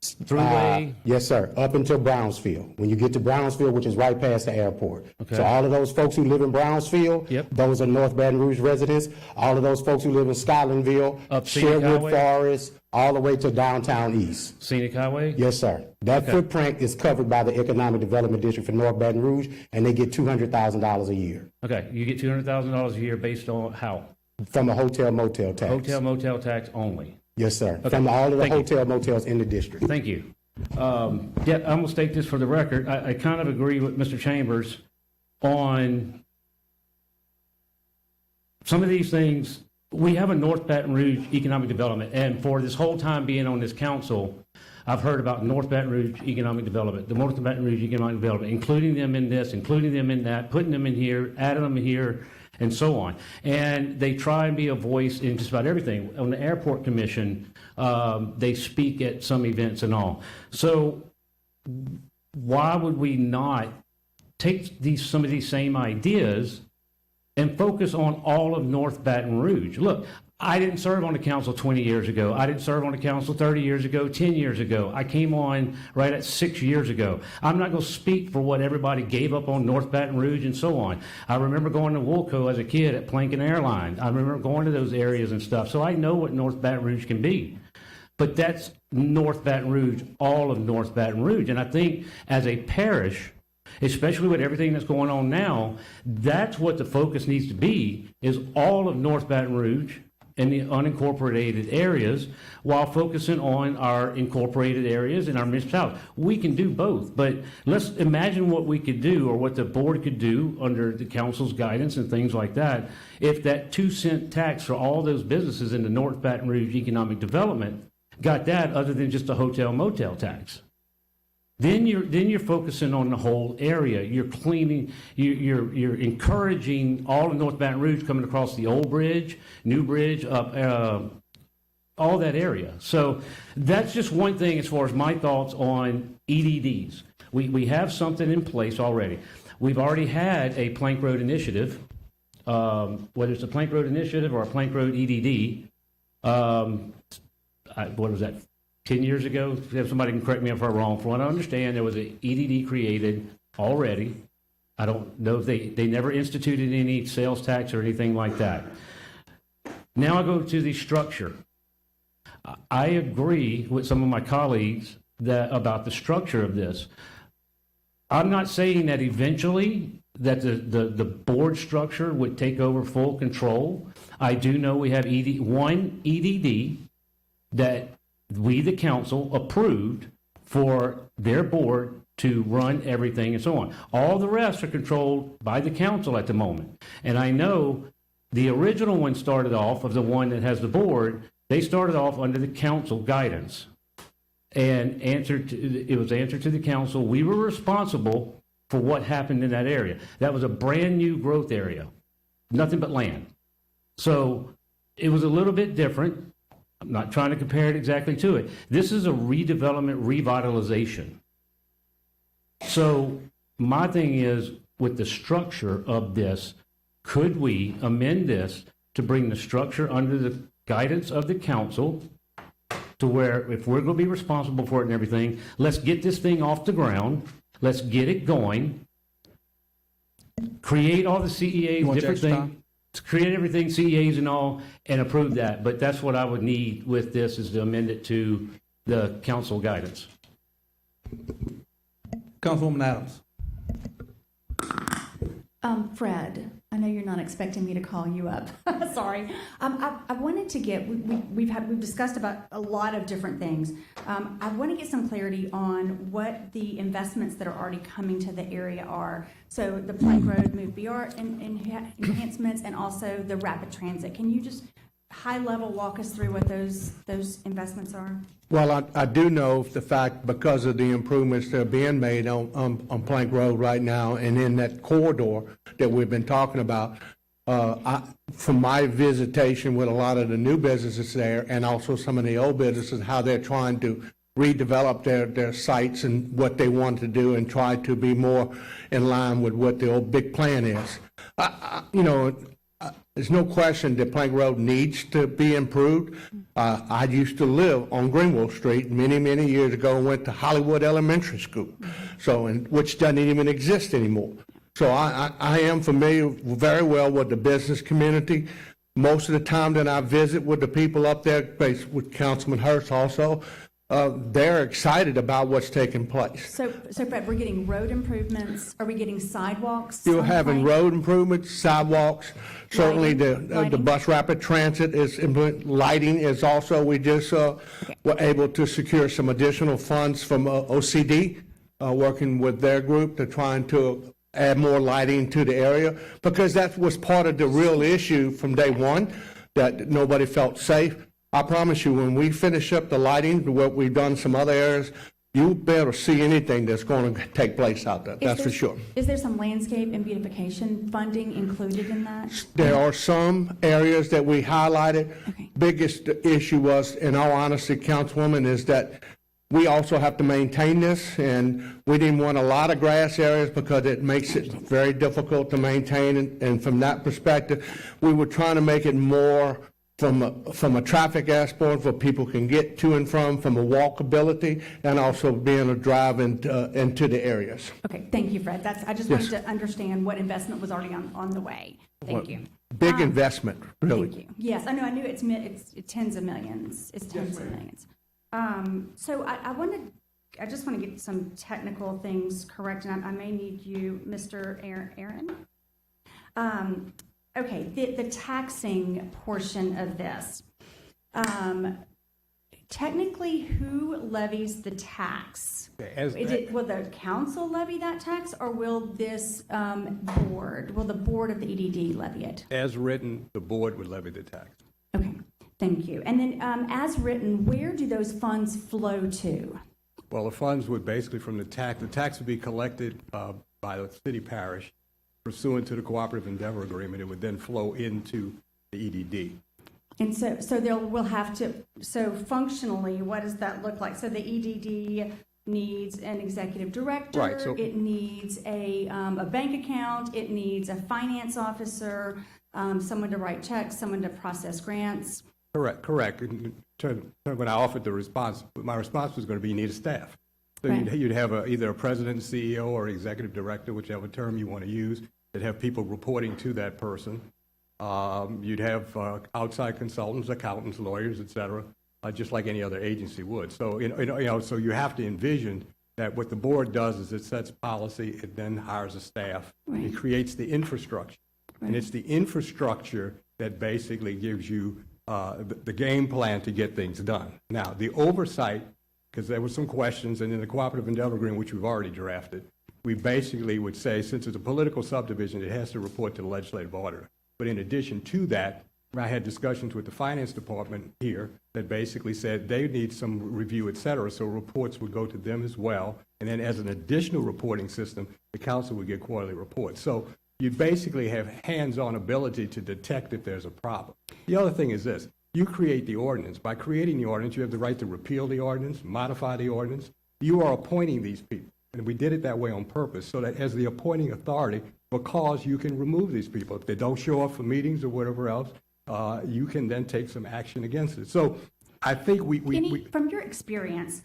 Thruway? Yes, sir, up until Brownsfield. When you get to Brownsfield, which is right past the airport. Okay. So all of those folks who live in Brownsfield, those are North Baton Rouge residents. All of those folks who live in Scotlandville, Sherwood Forest, all the way to downtown east. Scenic Highway? Yes, sir. That footprint is covered by the Economic Development District for North Baton Rouge, and they get $200,000 a year. Okay, you get $200,000 a year based on how? From a hotel motel tax. Hotel motel tax only? Yes, sir. Okay. From all of the Thank you. hotel motels in the district. Thank you. I'm going to state this for the record. I kind of agree with Mr. Chambers on some of these things. We have a North Baton Rouge economic development, and for this whole time being on this council, I've heard about North Baton Rouge economic development, the North Baton Rouge economic development, including them in this, including them in that, putting them in here, adding them here, and so on. And they try and be a voice in just about everything. On the Airport Commission, they speak at some events and all. So why would we not take some of these same ideas and focus on all of North Baton Rouge? Look, I didn't serve on the council 20 years ago. I didn't serve on the council 30 years ago, 10 years ago. I came on right at 6 years ago. I'm not going to speak for what everybody gave up on North Baton Rouge and so on. I remember going to Woolco as a kid at Plank and Airline. I remember going to those areas and stuff. So I know what North Baton Rouge can be. But that's North Baton Rouge, all of North Baton Rouge. And I think as a parish, especially with everything that's going on now, that's what the focus needs to be, is all of North Baton Rouge and the unincorporated areas, while focusing on our incorporated areas and our municipalities. We can do both, but let's imagine what we could do, or what the board could do under the council's guidance and things like that, if that 2-cent tax for all those businesses in the North Baton Rouge economic development got that, other than just a hotel motel tax. Then you're focusing on the whole area. You're cleaning, you're encouraging all of North Baton Rouge coming across the old bridge, new bridge, up all that area. So that's just one thing as far as my thoughts on EDDs. We have something in place already. We've already had a Plank Road initiative, whether it's a Plank Road initiative or a Plank Road EDD. What was that? 10 years ago, if somebody can correct me if I'm wrong, from what I understand, there was an EDD created already. I don't know if they never instituted any sales tax or anything like that. Now I go to the structure. I agree with some of my colleagues about the structure of this. I'm not saying that eventually that the board structure would take over full control. I do know we have one EDD that we, the council, approved for their board to run everything and so on. All the rest are controlled by the council at the moment. And I know the original one started off, of the one that has the board, they started off under the council guidance. And it was answered to the council. We were responsible for what happened in that area. That was a brand-new growth area, nothing but land. So it was a little bit different. I'm not trying to compare it exactly to it. This is a redevelopment, revitalization. So my thing is, with the structure of this, could we amend this to bring the structure under the guidance of the council to where, if we're going to be responsible for it and everything, let's get this thing off the ground, let's get it going, create all the CEAs, different things, create everything, CEAs and all, and approve that. But that's what I would need with this, is to amend it to the council guidance. Councilwoman Adams. Fred, I know you're not expecting me to call you up. Sorry. I wanted to get, we've discussed about a lot of different things. I want to get some clarity on what the investments that are already coming to the area are. So the Plank Road Move BR enhancements, and also the rapid transit. Can you just high level walk us through what those investments are? Well, I do know the fact, because of the improvements that are being made on Plank Road right now and in that corridor that we've been talking about, from my visitation with a lot of the new businesses there and also some of the old businesses, how they're trying to redevelop their sites and what they want to do and try to be more in line with what the old big plan is. There's no question that Plank Road needs to be improved. I used to live on Greenwell Street many, many years ago and went to Hollywood Elementary School, which doesn't even exist anymore. So I am familiar very well with the business community. Most of the time that I visit with the people up there, with Councilman Hurst also, they're excited about what's taking place. So Fred, we're getting road improvements. Are we getting sidewalks? You're having road improvements, sidewalks. Certainly, the bus rapid transit is lighting is also. We just were able to secure some additional funds from OCD, working with their group to trying to add more lighting to the area, because that was part of the real issue from day one, that nobody felt safe. I promise you, when we finish up the lighting, what we've done some other areas, you'll be able to see anything that's going to take place out there, that's for sure. Is there some landscape and beautification funding included in that? There are some areas that we highlighted. Okay. Biggest issue was, in all honesty, Councilwoman, is that we also have to maintain this, and we didn't want a lot of grass areas because it makes it very difficult to maintain, and from that perspective, we were trying to make it more from a traffic aspect where people can get to and from a walkability, and also being able to drive into the areas. Okay, thank you, Fred. I just wanted to understand what investment was already on the way. Thank you. Big investment, really. Thank you. Yes, I know. I knew it's tens of millions. It's tens of millions. So I just want to get some technical things correct, and I may need you, Mr. Aaron. Okay, the taxing portion of this. Technically, who levies the tax? Will the council levy that tax, or will this will the board of the EDD levy it? As written, the board would levy the tax. Okay, thank you. And then as written, where do those funds flow to? Well, the funds would basically from the tax would be collected by the city parish pursuant to the cooperative endeavor agreement. It would then flow into the EDD. And so we'll have to, so functionally, what does that look like? So the EDD needs an executive director. Right, so it needs a bank account. It needs a finance officer, someone to write checks, someone to process grants. Correct. When I offered the response, my response was going to be you need a staff. So Right. you'd have either a president, CEO, or executive director, whichever term you want to use, that have people reporting to that person. You'd have outside consultants, accountants, lawyers, et cetera, just like any other agency would. So so you have to envision that what the board does is it sets policy, it then hires a staff. It creates the infrastructure. And it's the infrastructure that basically gives you the game plan to get things done. Now, the oversight, because there were some questions, and in the Cooperative Endeavor Agreement, which we've already drafted, we basically would say, since it's a political subdivision, it has to report to the legislative auditor. But in addition to that, I had discussions with the finance department here that basically said they need some review, et cetera, so reports would go to them as well. And then as an additional reporting system, the council would get quarterly reports. So you basically have hands-on ability to detect if there's a problem. The other thing is this. You create the ordinance. By creating the ordinance, you have the right to repeal the ordinance, modify the ordinance. You are appointing these people. And we did it that way on purpose, so that as the appointing authority, because you can remove these people. If they don't show up for meetings or whatever else, you can then take some action against it. So I think from your experience,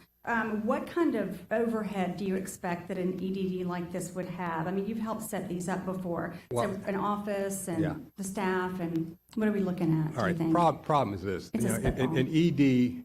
what kind of overhead do you expect that an EDD like this would have? I mean, you've helped set these up before. Well, so an office and yeah. the staff, and what are we looking at? All right, do you think? problem is this. It's a spitball. An ED,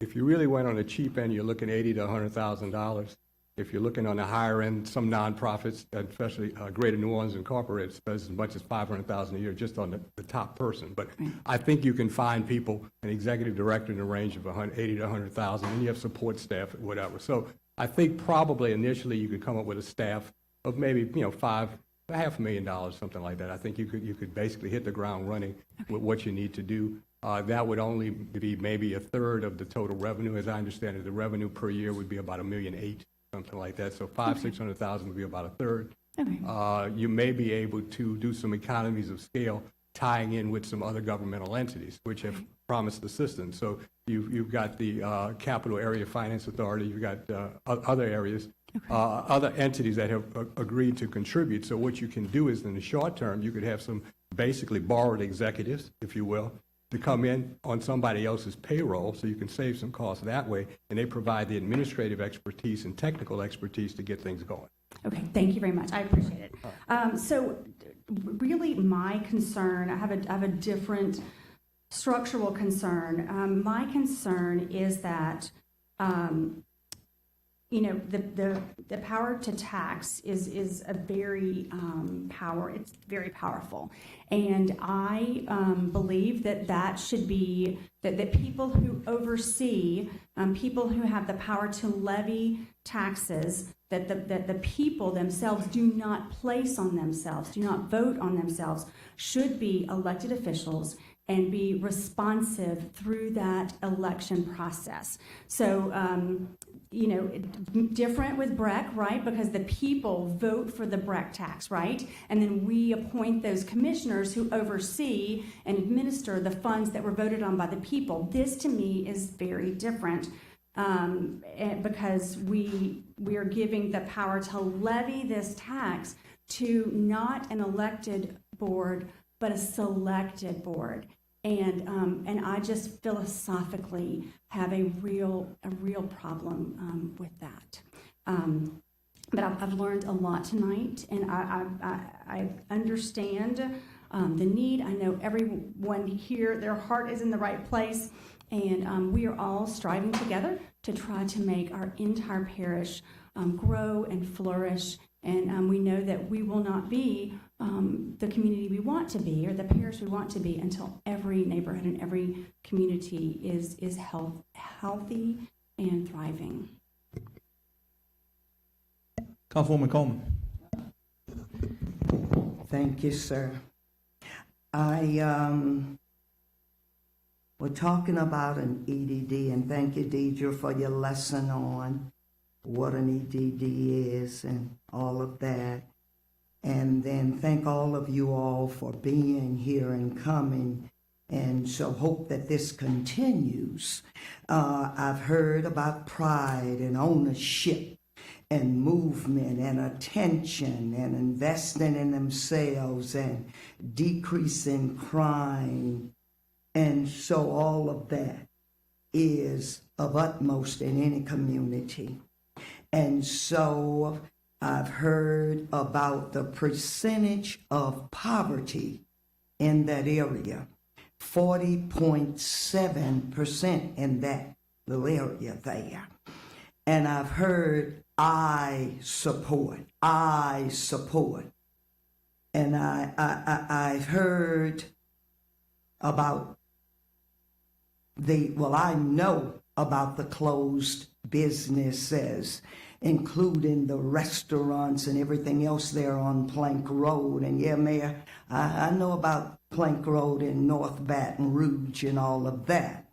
if you really went on the cheap end, you're looking $80,000 to $100,000. If you're looking on the higher end, some nonprofits, especially Greater New Orleans Incorporated, spends as much as $500,000 a year just on the top person. But I think you can find people, an executive director in the range of $80,000 to $100,000, and you have support staff, whatever. So I think probably initially you could come up with a staff of maybe $500,000, something like that. I think you could basically hit the ground running with what you need to do. That would only be maybe a third of the total revenue. As I understand it, the revenue per year would be about $1.8 million. Something like that. So $600,000 would be about a third. Okay. You may be able to do some economies of scale tying in with some other governmental entities which have promised assistance. So you've got the Capital Area Finance Authority, you've got other areas, other entities that have agreed to contribute. So what you can do is in the short term, you could have some basically borrowed executives, if you will, to come in on somebody else's payroll, so you can save some costs that way, and they provide the administrative expertise and technical expertise to get things going. Okay, thank you very much. I appreciate it. So really my concern, I have a different structural concern. My concern is that the power to tax is a very it's very powerful, and I believe that should be that people who oversee, people who have the power to levy taxes, that the people themselves do not place on themselves, do not vote on themselves, should be elected officials and be responsive through that election process. So, different with BREC, right? Because the people vote for the BREC tax, right? And then we appoint those commissioners who oversee and administer the funds that were voted on by the people. This, to me, is very different because we are giving the power to levy this tax to not an elected board, but a selected board. And I just philosophically have a real problem with that. But I've learned a lot tonight, and I understand the need. I know everyone here, their heart is in the right place, and we are all striving together to try to make our entire parish grow and flourish. And we know that we will not be the community we want to be, or the parish we want to be, until every neighborhood and every community is healthy and thriving. Councilwoman Coleman. Thank you, sir. We're talking about an EDD, and thank you, Deidre, for your lesson on what an EDD is and all of that. And then thank all of you all for being here and coming, and so hope that this continues. I've heard about pride and ownership and movement and attention and investing in themselves and decreasing crime. And so all of that is of utmost in any community. And so I've heard about the percentage of poverty in that area, 40.7% in that little area there. and I've heard I support. And I've heard about I know about the closed businesses, including the restaurants and everything else there on Plank Road. And yeah, Mayor, I know about Plank Road in North Baton Rouge and all of that.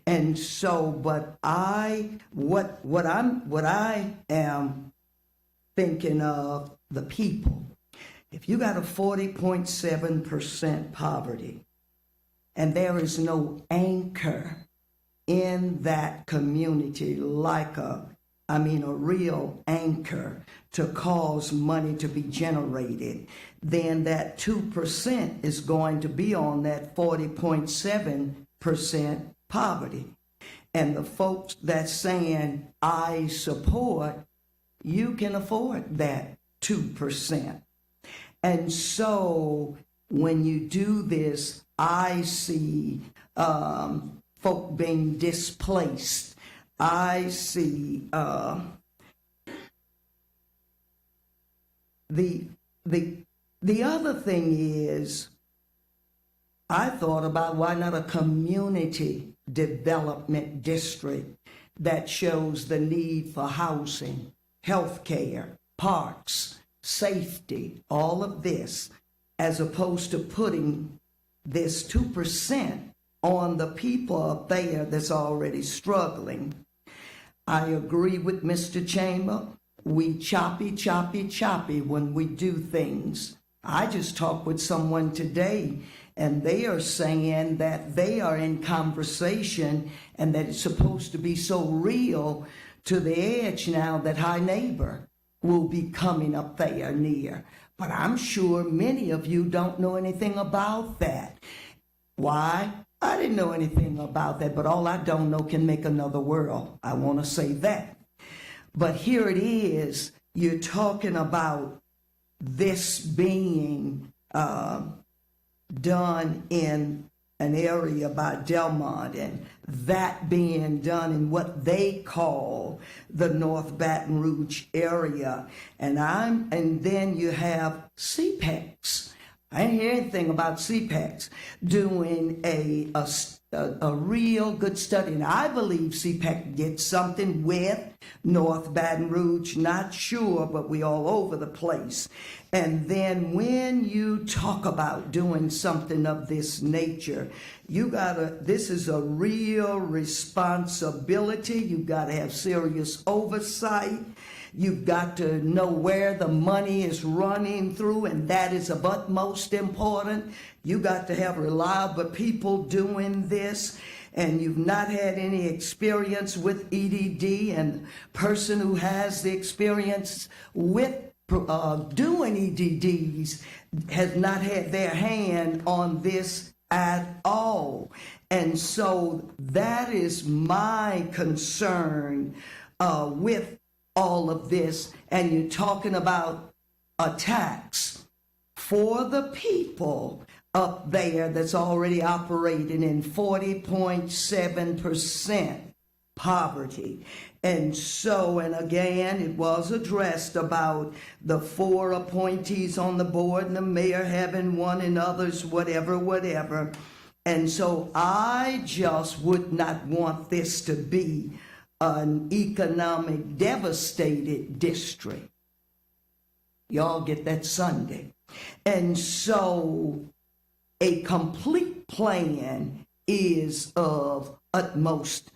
And so, but what I am thinking of, the people. If you got a 40.7% poverty, and there is no anchor in that community like a real anchor to cause money to be generated, then that 2% is going to be on that 40.7% poverty. And the folks that's saying, I support, you can afford that 2%. And so when you do this, I see folk being displaced. I see the other thing is, I thought about why not a community development district that shows the need for housing, health care, parks, safety, all of this, as opposed to putting this 2% on the people up there that's already struggling. I agree with Mr. Chamber. We choppy when we do things. I just talked with someone today, and they are saying that they are in conversation and that it's supposed to be so real to the edge now that High Neighbor will be coming up there near. But I'm sure many of you don't know anything about that. Why? I didn't know anything about that, but all I don't know can make another world. I want to say that. But here it is, you're talking about this being done in an area by Delmont, and that being done in what they call the North Baton Rouge area. And then you have CPEX. I didn't hear anything about CPEX doing a real good study. And I believe CPEX gets something with North Baton Rouge, not sure, but we all over the place. And then when you talk about doing something of this nature, this is a real responsibility. You've got to have serious oversight. You've got to know where the money is running through, and that is of utmost important. You got to have reliable people doing this, and you've not had any experience with EDD, and the person who has the experience with doing EDDs has not had their hand on this at all. And so that is my concern with all of this. And you're talking about a tax for the people up there that's already operating in 40.7% poverty. And so, and again, it was addressed about the 4 appointees on the board and the mayor having one and others, whatever. And so I just would not want this to be an economic devastated district. Y'all get that Sunday. And so a complete plan is of utmost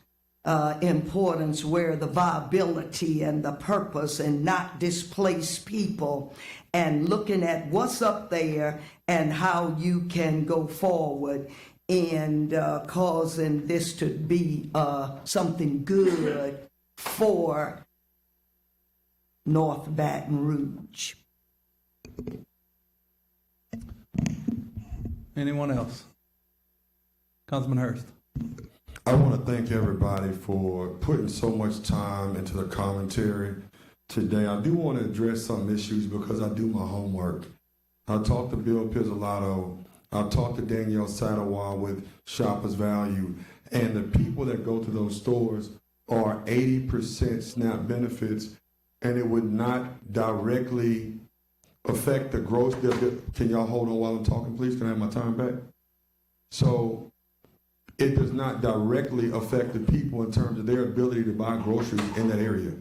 importance, where the viability and the purpose, and not displace people, and looking at what's up there and how you can go forward and causing this to be something good for North Baton Rouge. Anyone else? Councilman Hurst. I want to thank everybody for putting so much time into the commentary today. I do want to address some issues because I do my homework. I talked to Bill Pizzolato. I talked to Danielle Sadowal with Shoppers Value. And the people that go to those stores or 80% SNAP benefits, and it would not directly affect the gross. Can y'all hold on while I'm talking, please? Can I have my time back? So it does not directly affect the people in terms of their ability to buy groceries in that area.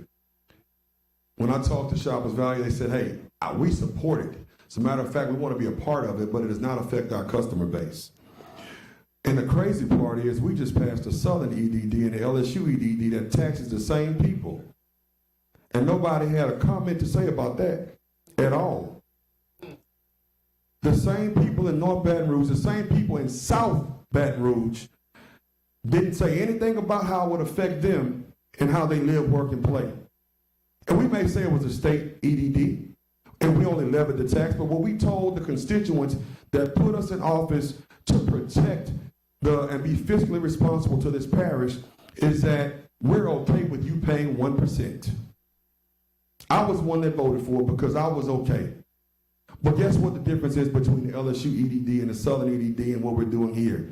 When I talked to Shoppers Value, they said, hey, we support it. As a matter of fact, we want to be a part of it, but it does not affect our customer base. And the crazy part is we just passed the Southern EDD and the LSU EDD that taxes the same people. And nobody had a comment to say about that at all. The same people in North Baton Rouge, the same people in South Baton Rouge didn't say anything about how it would affect them and how they live, work, and play. And we may say it was a state EDD, and we only levied the tax, but what we told the constituents that put us in office to protect and be fiscally responsible to this parish is that we're okay with you paying 1%. I was one that voted for it because I was okay. But guess what the difference is between the LSU EDD and the Southern EDD and what we're doing here?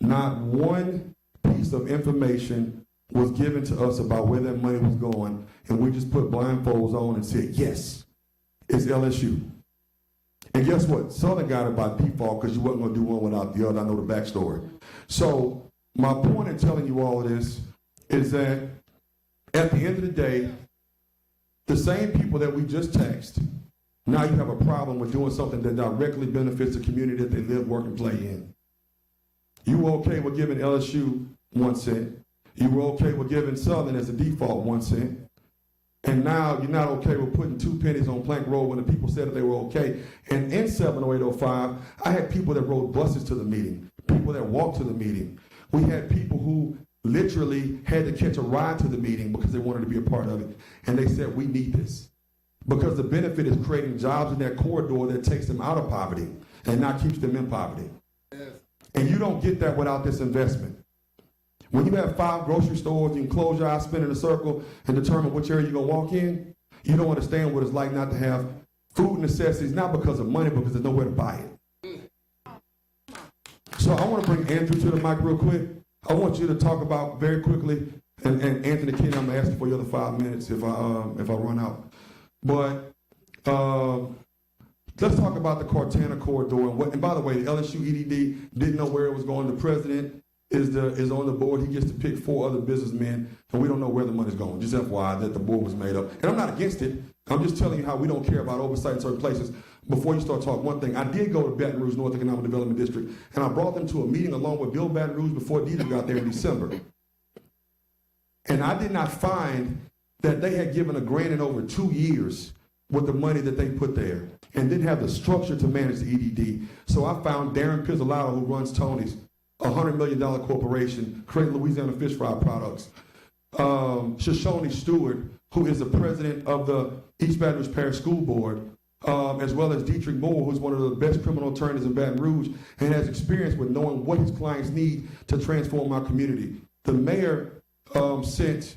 Not one piece of information was given to us about where that money was going, and we just put blindfolds on and said, yes, it's LSU. And guess what? Southern got it by default because you wasn't going to do one without the other. I know the backstory. So my point in telling you all of this is that at the end of the day, the same people that we just taxed, now you have a problem with doing something that directly benefits the community that they live, work, and play in. You were okay with giving LSU 1 cent. You were okay with giving Southern as a default 1 cent. And now you're not okay with putting 2 pennies on Plank Road when the people said that they were okay. And in 70805, I had people that rode buses to the meeting, people that walked to the meeting. We had people who literally had to catch a ride to the meeting because they wanted to be a part of it. And they said, we need this. Because the benefit is creating jobs in that corridor that takes them out of poverty and not keeps them in poverty. Yes. And you don't get that without this investment. When you have 5 grocery stores, you can close your eyes, spin in a circle, and determine which area you're going to walk in. You don't understand what it's like not to have food necessities, not because of money, but because there's nowhere to buy it. So I want to bring Andrew to the mic real quick. I want you to talk about very quickly, and Anthony Kenny, I'm going to ask you for the other 5 minutes if I run out. But let's talk about the Cortana corridor. And by the way, the LSU EDD didn't know where it was going. The president is on the board. He gets to pick 4 other businessmen, and we don't know where the money's going. Just FYI that the board was made up. And I'm not against it. I'm just telling you how we don't care about oversight in certain places. Before you start talking, one thing, I did go to Baton Rouge North Economic Development District, and I brought them to a meeting along with Bill Baton Rouge before Deidre got there in December. And I did not find that they had given a grant in over 2 years with the money that they put there and didn't have the structure to manage the EDD. So I found Darren Pizzolato, who runs Tony's, a $100 million corporation, creating Louisiana fish fry products. Shoshone Stewart, who is the president of the East Baton Rouge Parish School Board, as well as Dietrich Moore, who's one of the best criminal attorneys in Baton Rouge and has experience with knowing what his clients need to transform our community. The mayor sent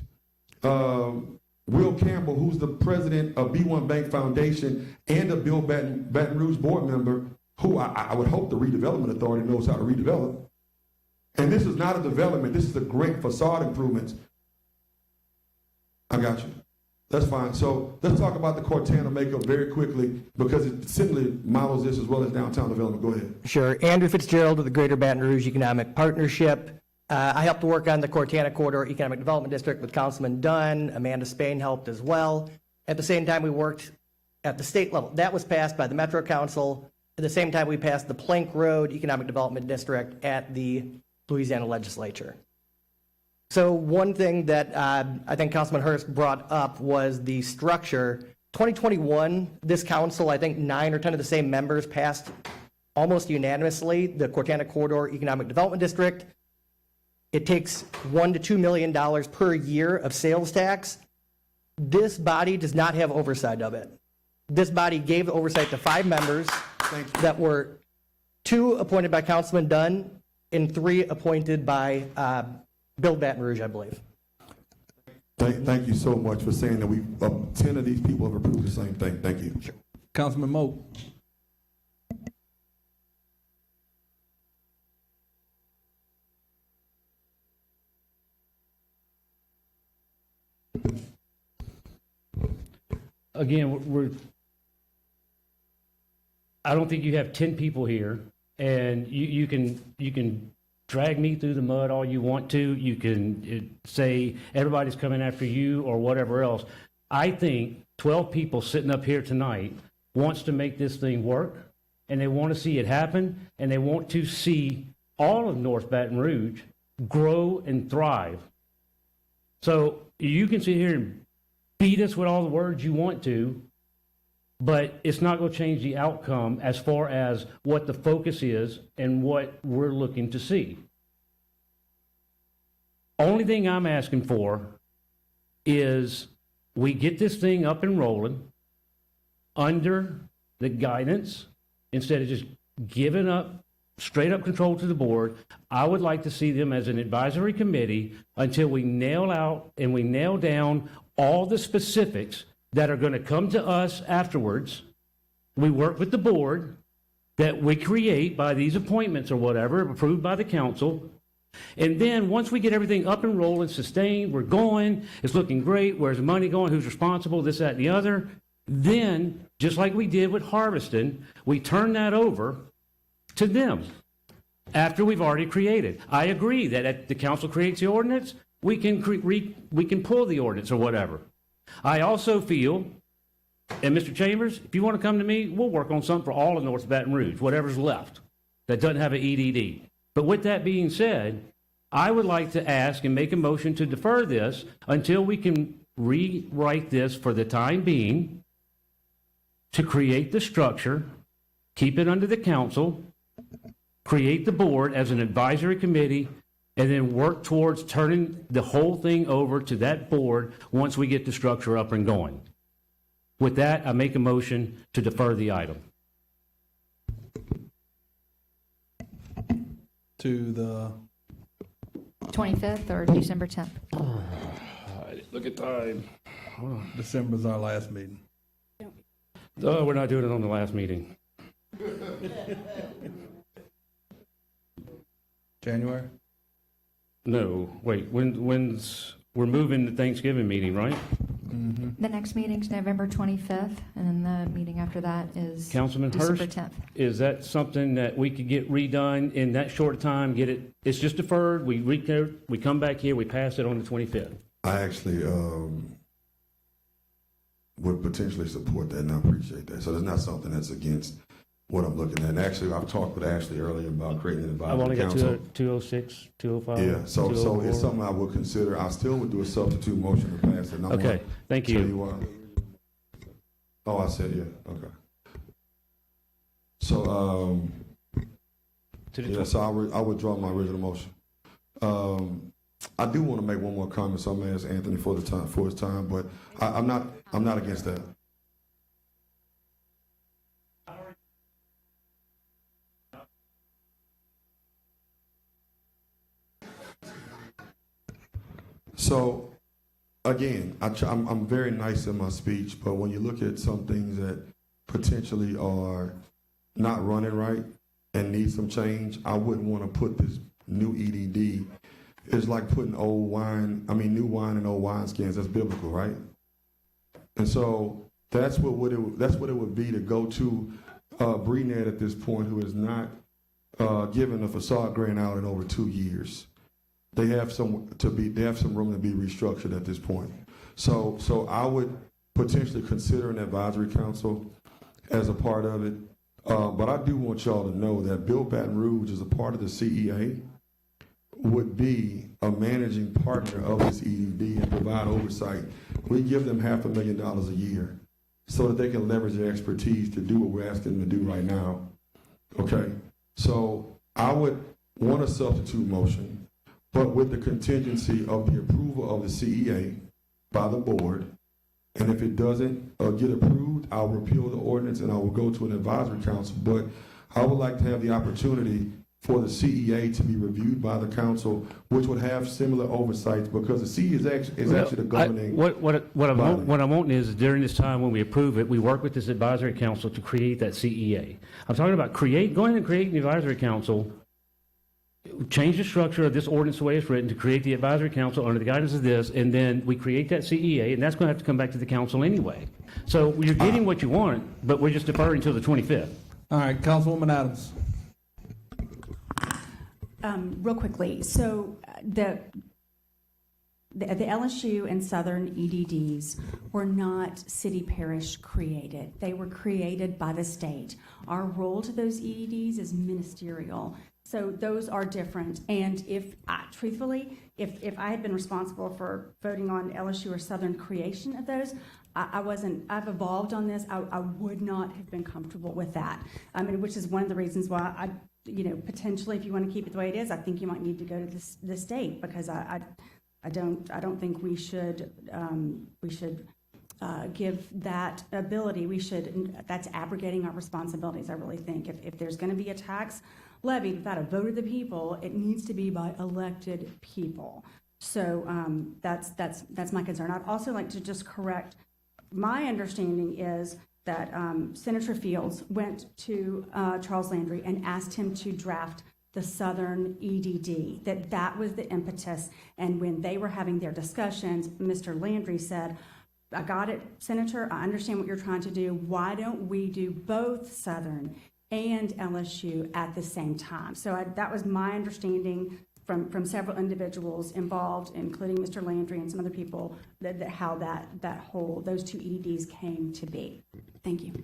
Will Campbell, who's the president of B1 Bank Foundation and a Bill Baton Rouge board member, who I would hope the redevelopment authority knows how to redevelop. And this is not a development, this is a great facade improvement. I got you. That's fine. So let's talk about the Cortana makeup very quickly because it simply models this as well as downtown development. Go ahead. Sure. Andrew Fitzgerald of the Greater Baton Rouge Economic Partnership. I helped to work on the Cortana Corridor Economic Development District with Councilman Dunn. Amanda Spain helped as well. At the same time, we worked at the state level. That was passed by the Metro Council. At the same time, we passed the Plank Road Economic Development District at the Louisiana Legislature. So one thing that I think Councilman Hurst brought up was the structure. 2021, this council, I think 9 or 10 of the same members passed almost unanimously the Cortana Corridor Economic Development District. It takes $1 to $2 million per year of sales tax. This body does not have oversight of it. This body gave the oversight to 5 members that were 2 appointed by Councilman Dunn and 3 appointed by Bill Baton Rouge, I believe. Thank you so much for saying that 10 of these people have approved the same thing. Thank you. Sure. Councilman Moe. Again, I don't think you have 10 people here, and you can drag me through the mud all you want to. You can say everybody's coming after you or whatever else. I think 12 people sitting up here tonight wants to make this thing work, and they want to see it happen, and they want to see all of North Baton Rouge grow and thrive. So you can sit here and beat us with all the words you want to, but it's not going to change the outcome as far as what the focus is and what we're looking to see. Only thing I'm asking for is we get this thing up and rolling under the guidance instead of just giving up straight up control to the board. I would like to see them as an advisory committee until we nail out and we nail down all the specifics that are going to come to us afterwards. We work with the board that we create by these appointments or whatever, approved by the council. And then once we get everything up and rolling, sustained, we're going, it's looking great, where's the money going, who's responsible, this, that, and the other. Then, just like we did with harvesting, we turn that over to them after we've already created. I agree that if the council creates the ordinance, we can pull the ordinance or whatever. I also feel, and Mr. Chambers, if you want to come to me, we'll work on something for all of North Baton Rouge, whatever's left that doesn't have an EDD. But with that being said, I would like to ask and make a motion to defer this until we can rewrite this for the time being, to create the structure, keep it under the council, create the board as an advisory committee, and then work towards turning the whole thing over to that board once we get the structure up and going. With that, I make a motion to defer the item. To the 25th or December 10th? Look at time. December's our last meeting. Oh, we're not doing it on the last meeting. January? No, wait, we're moving the Thanksgiving meeting, right? The next meeting's November 25th, and then the meeting after that is Councilman December Hurst, 10th. is that something that we could get redone in that short time, get it, it's just deferred, we come back here, we pass it on the 25th? I actually would potentially support that, and I appreciate that. So there's not something that's against what I'm looking at. And actually, I've talked with Ashley earlier about creating an I've only advisory got council. 206, 205. Yeah, so it's 204. something I would consider. I still would do a substitute motion to pass it. And I Okay, wanna thank tell you. why. Oh, I said, yeah, okay. So, so I withdraw my original motion. I do want to make one more comment, so I'm going to ask Anthony for his time, but I'm not against that. So, again, I'm very nice in my speech, but when you look at some things that potentially are not running right and need some change, I wouldn't want to put this new EDD. It's like putting new wine in old wineskins. That's biblical, right? And so that's what it would be to go to BRENET at this point, who is not given a facade grant out in over 2 years. They have some room to be restructured at this point. So I would potentially consider an advisory council as a part of it. But I do want y'all to know that Bill Baton Rouge, as a part of the CEA, would be a managing partner of this EDD and provide oversight. We give them $500,000 a year so that they can leverage their expertise to do what we're asking them to do right now. Okay? So I would want a substitute motion, but with the contingency of the approval of the CEA by the board. And if it doesn't get approved, I'll repeal the ordinance and I will go to an advisory council. But I would like to have the opportunity for the CEA to be reviewed by the council, which would have similar oversights, because the CEA is actually the governing What I'm wanting is during this time when we approve it, we work with this advisory council to create that CEA. I'm talking about go ahead and create an advisory council change the structure of this ordinance the way it's written to create the advisory council under the guidance of this, and then we create that CEA, and that's going to have to come back to the council anyway. So you're getting what you want, but we're just deferring until the 25th. All right, Councilwoman Adams. Real quickly, so the LSU and Southern EDDs were not city parish created. They were created by the state. Our role to those EDDs is ministerial. So those are different. And truthfully, if I had been responsible for voting on LSU or Southern creation of those, I've evolved on this. I would not have been comfortable with that. Which is one of the reasons why potentially, if you want to keep it the way it is, I think you might need to go to the state, because I don't think we should give that ability. That's abrogating our responsibilities, I really think. If there's going to be a tax levied without a vote of the people, it needs to be by elected people. So that's my concern. I'd also like to just correct, my understanding is that Senator Fields went to Charles Landry and asked him to draft the Southern EDD, that was the impetus. And when they were having their discussions, Mr. Landry said, I got it, Senator, I understand what you're trying to do. Why don't we do both Southern and LSU at the same time? So that was my understanding from several individuals involved, including Mr. Landry and some other people, how those two EDDs came to be. Thank you.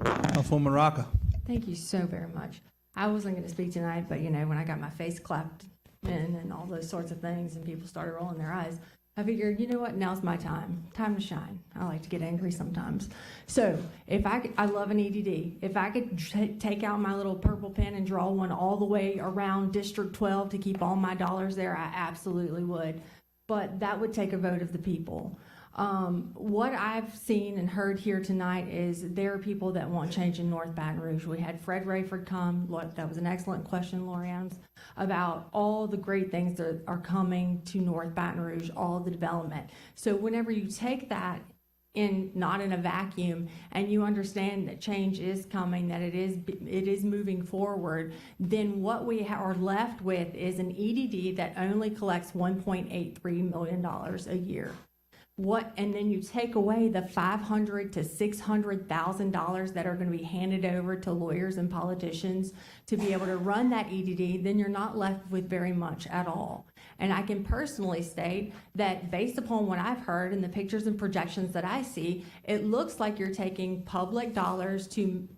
Councilwoman Rocca. Thank you so very much. I wasn't going to speak tonight, but when I got my face clapped in and all those sorts of things and people started rolling their eyes, I figured, you know what, now's my time to shine. I like to get angry sometimes. So I love an EDD. If I could take out my little purple pen and draw one all the way around District 12 to keep all my dollars there, I absolutely would. But that would take a vote of the people. What I've seen and heard here tonight is there are people that want change in North Baton Rouge. We had Fred Rayford come. That was an excellent question, Lori Adams, about all the great things that are coming to North Baton Rouge, all the development. So whenever you take that not in a vacuum, and you understand that change is coming, that it is moving forward, then what we are left with is an EDD that only collects $1.83 million a year. And then you take away the $500,000 to $600,000 that are going to be handed over to lawyers and politicians to be able to run that EDD, then you're not left with very much at all. And I can personally state that based upon what I've heard and the pictures and projections that I see, it looks like you're taking public dollars to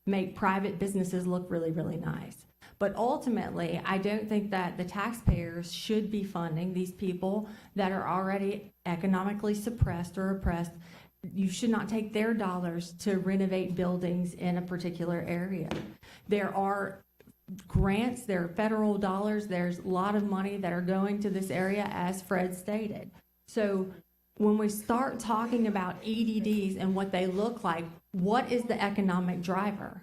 make private businesses look really, really nice. But ultimately, I don't think that the taxpayers should be funding these people that are already economically suppressed or oppressed. You should not take their dollars to renovate buildings in a particular area. There are grants, there are federal dollars, there's a lot of money that are going to this area, as Fred stated. So when we start talking about EDDs and what they look like, what is the economic driver?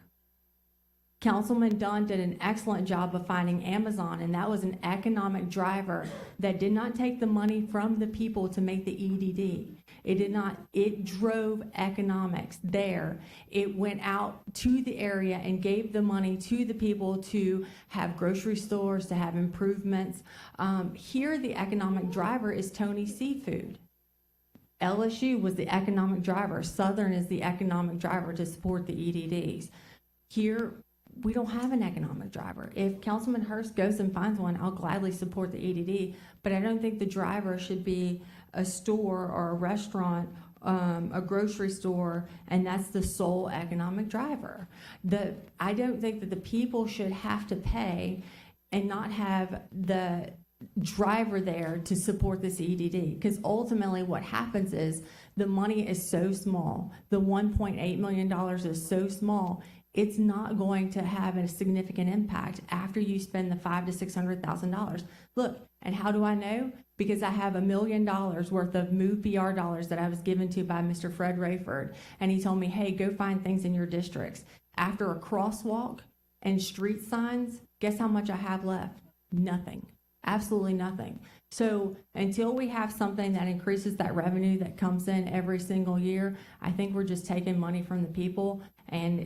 Councilman Dunn did an excellent job of finding Amazon, and that was an economic driver that did not take the money from the people to make the EDD. It drove economics there. It went out to the area and gave the money to the people to have grocery stores, to have improvements. Here, the economic driver is Tony's Seafood. LSU was the economic driver. Southern is the economic driver to support the EDDs. Here, we don't have an economic driver. If Councilman Hurst goes and finds one, I'll gladly support the EDD, but I don't think the driver should be a store or a restaurant, a grocery store, and that's the sole economic driver. I don't think that the people should have to pay and not have the driver there to support this EDD, because ultimately what happens is the money is so small. The $1.8 million is so small. It's not going to have a significant impact after you spend the $500,000 to $600,000. Look, and how do I know? Because I have $1 million worth of Move BR dollars that I was given to by Mr. Fred Rayford, and he told me, hey, go find things in your districts. After a crosswalk and street signs, guess how much I have left? Nothing. Absolutely nothing. So until we have something that increases that revenue that comes in every single year, I think we're just taking money from the people, and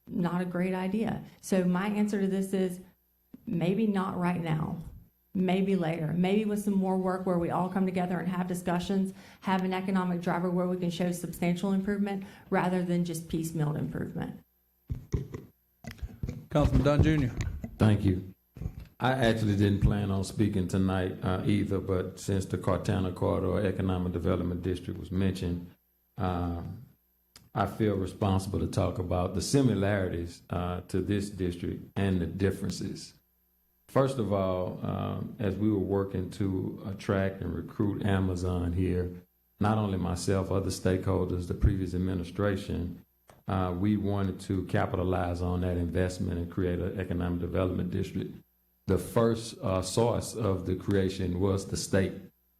not a great idea. So my answer to this is maybe not right now. Maybe later, maybe with some more work where we all come together and have discussions, have an economic driver where we can show substantial improvement rather than just piecemeal improvement. Councilman Dunn Jr. Thank you. I actually didn't plan on speaking tonight either, but since the Cortana Corridor Economic Development District was mentioned, I feel responsible to talk about the similarities to this district and the differences. First of all, as we were working to attract and recruit Amazon here, not only myself, other stakeholders, the previous administration, we wanted to capitalize on that investment and create an economic development district. The first source of the creation was the state.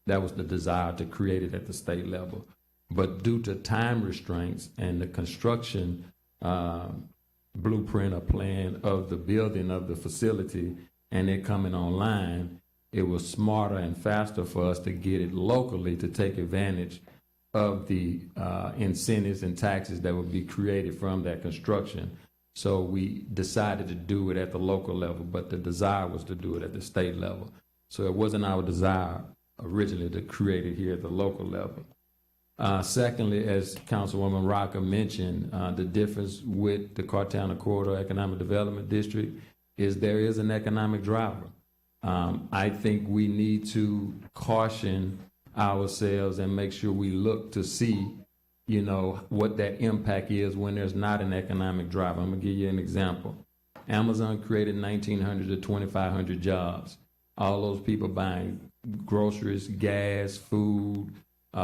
That was the desire to create it at the state level. But due to time restraints and the construction blueprint or plan of the building of the facility and it coming online, it was smarter and faster for us to get it locally to take advantage of the incentives and taxes that would be created from that construction. So we decided to do it at the local level, but the desire was to do it at the state level. So it wasn't our desire originally to create it here at the local level. Secondly, as Councilwoman Rocker mentioned, the difference with the Cortana Corridor Economic Development District is there is an economic driver. I think we need to caution ourselves and make sure we look to see, you know, what that impact is when there's not an economic driver. I'm gonna give you an example. Amazon created 1,900 to 2,500 jobs. All those people buying groceries, gas, food,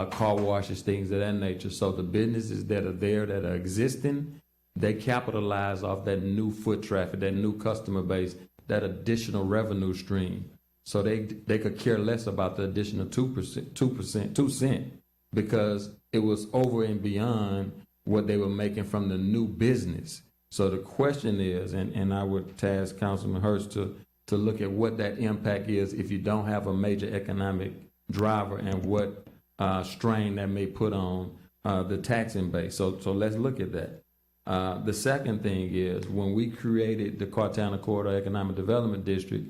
car washes, things of that nature. So the businesses that are there that are existing, they capitalize off that new foot traffic, that new customer base, that additional revenue stream. So they could care less about the additional 2 cent, because it was over and beyond what they were making from the new business. So the question is, and I would task Councilman Hurst to look at what that impact is if you don't have a major economic driver and what strain that may put on the taxing base. So let's look at that. The second thing is, when we created the Cortana Corridor Economic Development District,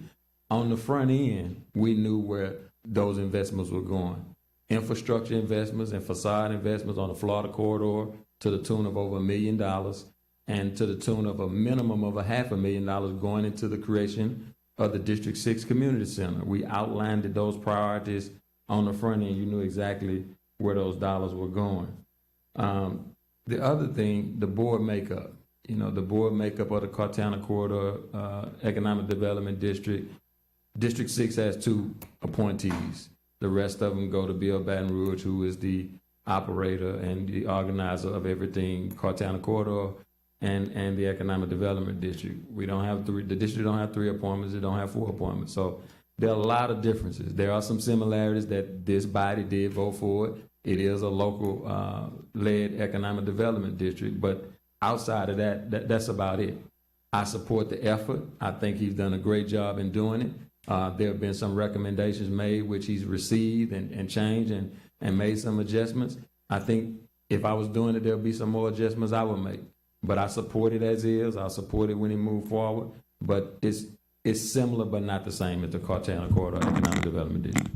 on the front end, we knew where those investments were going. Infrastructure investments and facade investments on the Florida corridor to the tune of over $1 million, and to the tune of a minimum of $500,000 going into the creation of the District 6 Community Center. We outlined those priorities on the front end. You knew exactly where those dollars were going. The other thing, the board makeup. You know, the board makeup of the Cortana Corridor Economic Development District. District 6 has 2 appointees. The rest of them go to Bill Baton Rouge, who is the operator and the organizer of everything Cortana Corridor and the Economic Development District. We don't have the district don't have 3 appointments, it don't have 4 appointments. So there are a lot of differences. There are some similarities that this body did vote for it. It is a local led economic development district, but outside of that, that's about it. I support the effort. I think he's done a great job in doing it. There have been some recommendations made, which he's received and changed and made some adjustments. I think if I was doing it, there'll be some more adjustments I would make. But I support it as is. I support it when he moved forward. But it's similar, but not the same as the Cortana Corridor Economic Development District.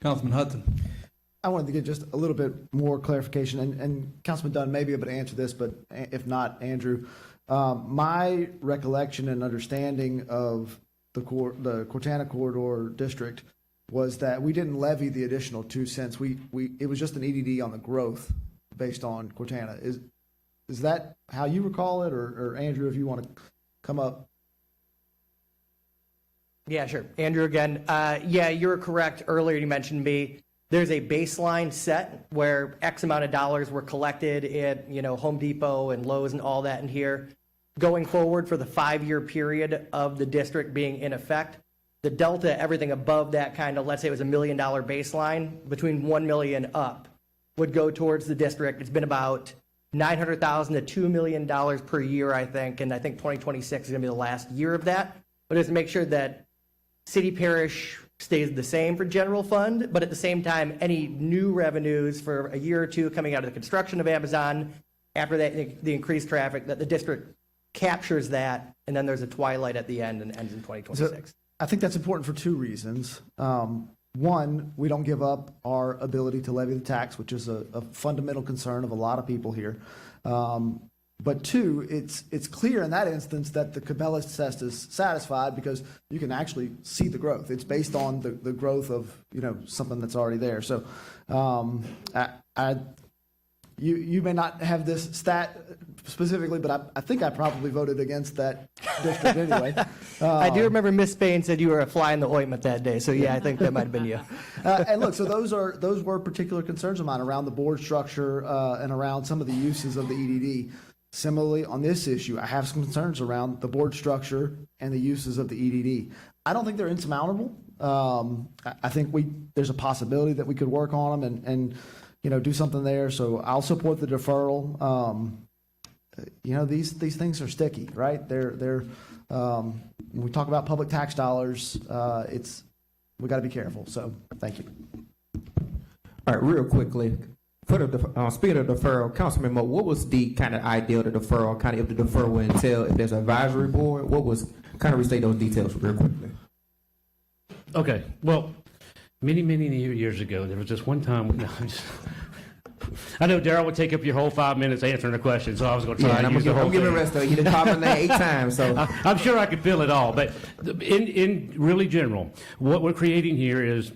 Councilman Hudson. I wanted to get just a little bit more clarification, and Councilman Dunn may be able to answer this, but if not, Andrew. My recollection and understanding of the Cortana Corridor District was that we didn't levy the additional 2 cents. It was just an EDD on the growth based on Cortana. Is that how you recall it, or Andrew, if you want to come up? Yeah, sure. Andrew again. Yeah, you're correct. Earlier you mentioned me. There's a baseline set where X amount of dollars were collected at, Home Depot and Lowe's and all that in here. Going forward for the 5-year period of the district being in effect, the delta, everything above that kind of, let's say it was $1 million baseline, between $1 million up would go towards the district. It's been about $900,000 to $2 million per year, I think, and I think 2026 is going to be the last year of that. But it's to make sure that city parish stays the same for general fund, but at the same time, any new revenues for a year or two coming out of the construction of Amazon After that, the increased traffic, that the district captures that, and then there's a twilight at the end and ends in 2026. So I think that's important for two reasons. One, we don't give up our ability to levy the tax, which is a fundamental concern of a lot of people here. But two, it's clear in that instance that the Cabela's test is satisfied because you can actually see the growth. It's based on the growth of, something that's already there. So you may not have this stat specifically, but I think I probably voted against that district anyway. I do remember Miss Spain said you were a fly in the ointment that day, so yeah, I think that might have been you. And look, so those were particular concerns of mine around the board structure and around some of the uses of the EDD. Similarly, on this issue, I have some concerns around the board structure and the uses of the EDD. I don't think they're insurmountable. I think there's a possibility that we could work on them and do something there. So I'll support the deferral. These things are sticky, right? They're when we talk about public tax dollars, we got to be careful. So thank you. All right, real quickly. Speaking of deferral, Councilman Moe, what was the kind of idea of the deferral, kind of if the deferral would entail, if there's an advisory board, what was, kind of restate those details real quickly. Okay, well, many years ago, there was this one time, I know Darrell would take up your whole 5 minutes answering the question, so I was going to try and use the whole thing. I'm giving the rest of it. You didn't call my name 8 times, so. I'm sure I could fill it all, but in really general, what we're creating here is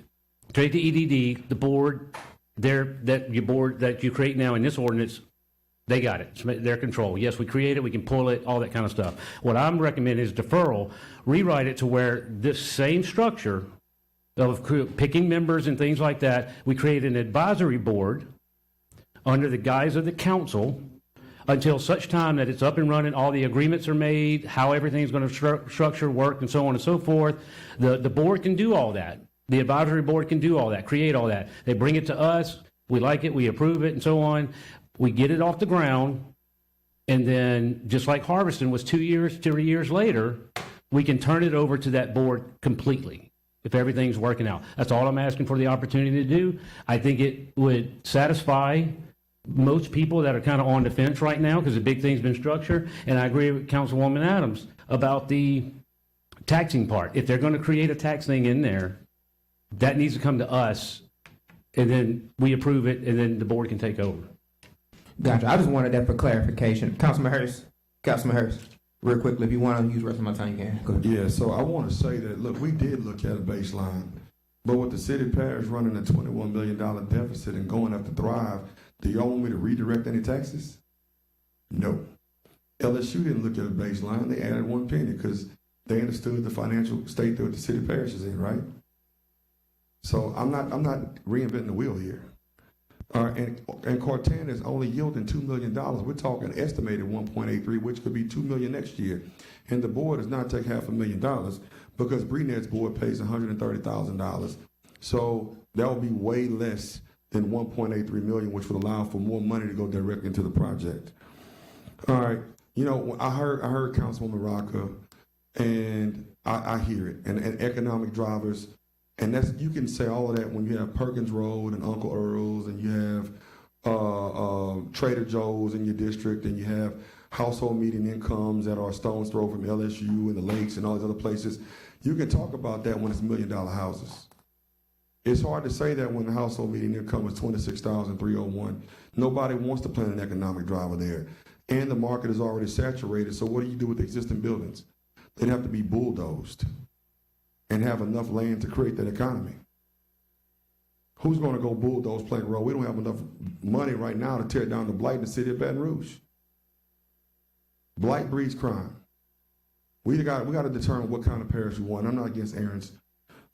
create the EDD, the board, your board that you create now in this ordinance, they got it. It's their control. Yes, we create it, we can pull it, all that kind of stuff. What I'm recommending is deferral, rewrite it to where this same structure of picking members and things like that, we create an advisory board under the guise of the council until such time that it's up and running, all the agreements are made, how everything's going to structure, work, and so on and so forth. The board can do all that. The advisory board can do all that, create all that. They bring it to us, we like it, we approve it, and so on. We get it off the ground, and then, just like Harveston was 2 years, 3 years later, we can turn it over to that board completely, if everything's working out. That's all I'm asking for the opportunity to do. I think it would satisfy most people that are kind of on the fence right now, because the big thing's been structure, and I agree with Councilwoman Adams about the taxing part. If they're going to create a tax thing in there, that needs to come to us, and then we approve it, and then the board can take over. Gotcha. I just wanted that for clarification. Councilman Hurst, real quickly, if you want to use the rest of my time, you can. Go ahead. Yeah, so I want to say that, look, we did look at a baseline, but with the city parish running a $21 million deficit and going up to Thrive, do y'all want me to redirect any taxes? No. LSU didn't look at a baseline. They added 1 penny because they understood the financial state that the city parish is in, right? So I'm not reinventing the wheel here. And Cortana is only yielding $2 million. We're talking estimated 1.83, which could be $2 million next year. And the board does not take $500,000 because BRENET's board pays $130,000. So that will be way less than 1.83 million, which would allow for more money to go directly into the project. All right, I heard Councilwoman Rocca, and I hear it, and economic drivers. And you can say all of that when you have Perkins Road and Uncle Earl's, and you have Trader Joe's in your district, and you have household median incomes that are a stone's throw from LSU and the lakes and all these other places. You can talk about that when it's $1 million houses. It's hard to say that when the household median income is $26,301. Nobody wants to plant an economic driver there. And the market is already saturated, so what do you do with existing buildings? They'd have to be bulldozed and have enough land to create that economy. Who's going to go bulldoze Plank Road? We don't have enough money right now to tear down the blight in the city of Baton Rouge. Blight breeds crime. We got to determine what kind of parish we want. I'm not against Aaron's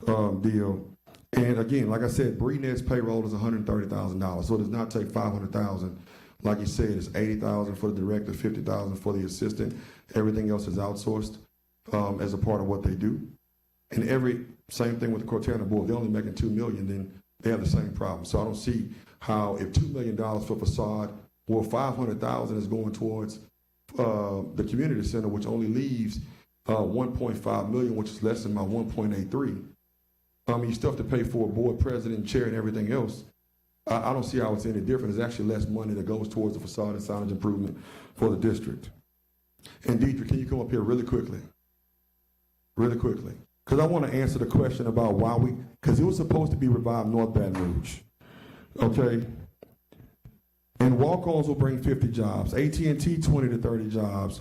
deal. And again, like I said, BRENET's payroll is $130,000, so it does not take $500,000. Like you said, it's $80,000 for the director, $50,000 for the assistant. Everything else is outsourced as a part of what they do. And same thing with the Cortana board. They're only making $2 million, then they have the same problem. So I don't see how if $2 million for facade, well, $500,000 is going towards the community center, which only leaves $1.5 million, which is less than my $1.83. You still have to pay for a board president, chair, and everything else. I don't see how it's any different. There's actually less money that goes towards the facade and signage improvement for the district. And Deidre, can you come up here really quickly? Really quickly. Because I want to answer the question about why because it was supposed to be revived North Baton Rouge. Okay? And walk-ons will bring 50 jobs. AT&T, 20 to 30 jobs.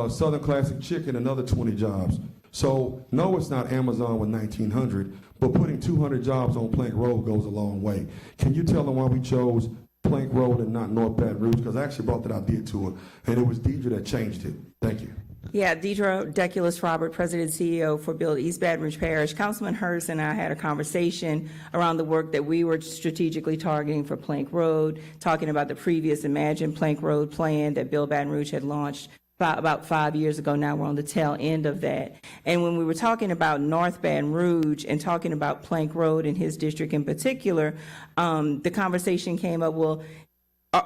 Southern Classic Chicken, another 20 jobs. So, no, it's not Amazon with 1,900, but putting 200 jobs on Plank Road goes a long way. Can you tell them why we chose Plank Road and not North Baton Rouge? Because I actually brought that idea to her, and it was Deidre that changed it. Thank you. Yeah, Deidre Deculus Robert, President and CEO for Build East Baton Rouge Parish. Councilman Hurst and I had a conversation around the work that we were strategically targeting for Plank Road, talking about the previous Imagine Plank Road plan that Build Baton Rouge had launched about 5 years ago. Now we're on the tail end of that. And when we were talking about North Baton Rouge and talking about Plank Road in his district in particular, the conversation came up, well,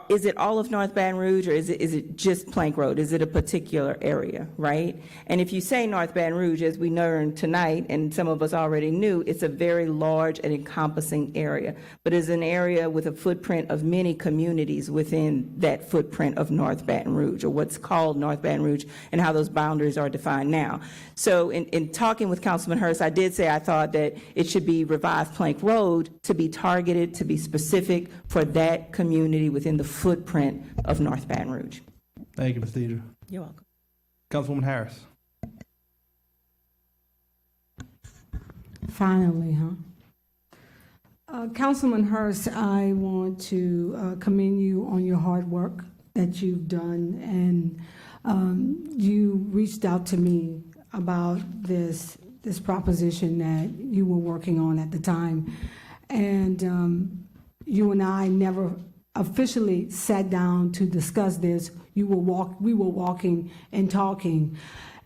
is it all of North Baton Rouge, or is it just Plank Road? Is it a particular area, right? And if you say North Baton Rouge, as we learned tonight, and some of us already knew, it's a very large and encompassing area, but it's an area with a footprint of many communities within that footprint of North Baton Rouge, or what's called North Baton Rouge, and how those boundaries are defined now. So in talking with Councilman Hurst, I did say I thought that it should be revived Plank Road to be targeted, to be specific for that community within the footprint of North Baton Rouge. Thank you, Ms. Deidre. You're welcome. Councilwoman Harris. Finally, Councilman Hurst, I want to commend you on your hard work that you've done, and you reached out to me about this proposition that you were working on at the time, and you and I never officially sat down to discuss this. We were walking and talking,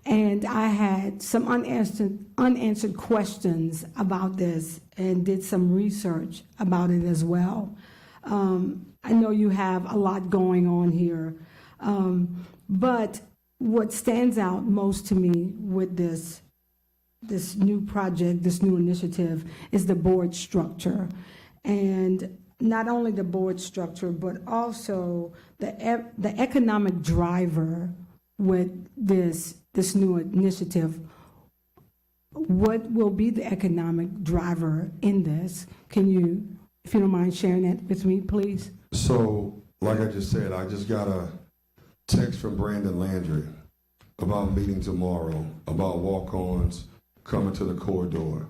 and I had some unanswered questions about this and did some research about it as well. I know you have a lot going on here, but what stands out most to me with this new project, this new initiative, is the board structure. And not only the board structure, but also the economic driver with this new initiative. What will be the economic driver in this? Can you, if you don't mind sharing that with me, please? So, like I just said, I just got a text from Brandon Landry about meeting tomorrow, about walk-ons coming to the corridor.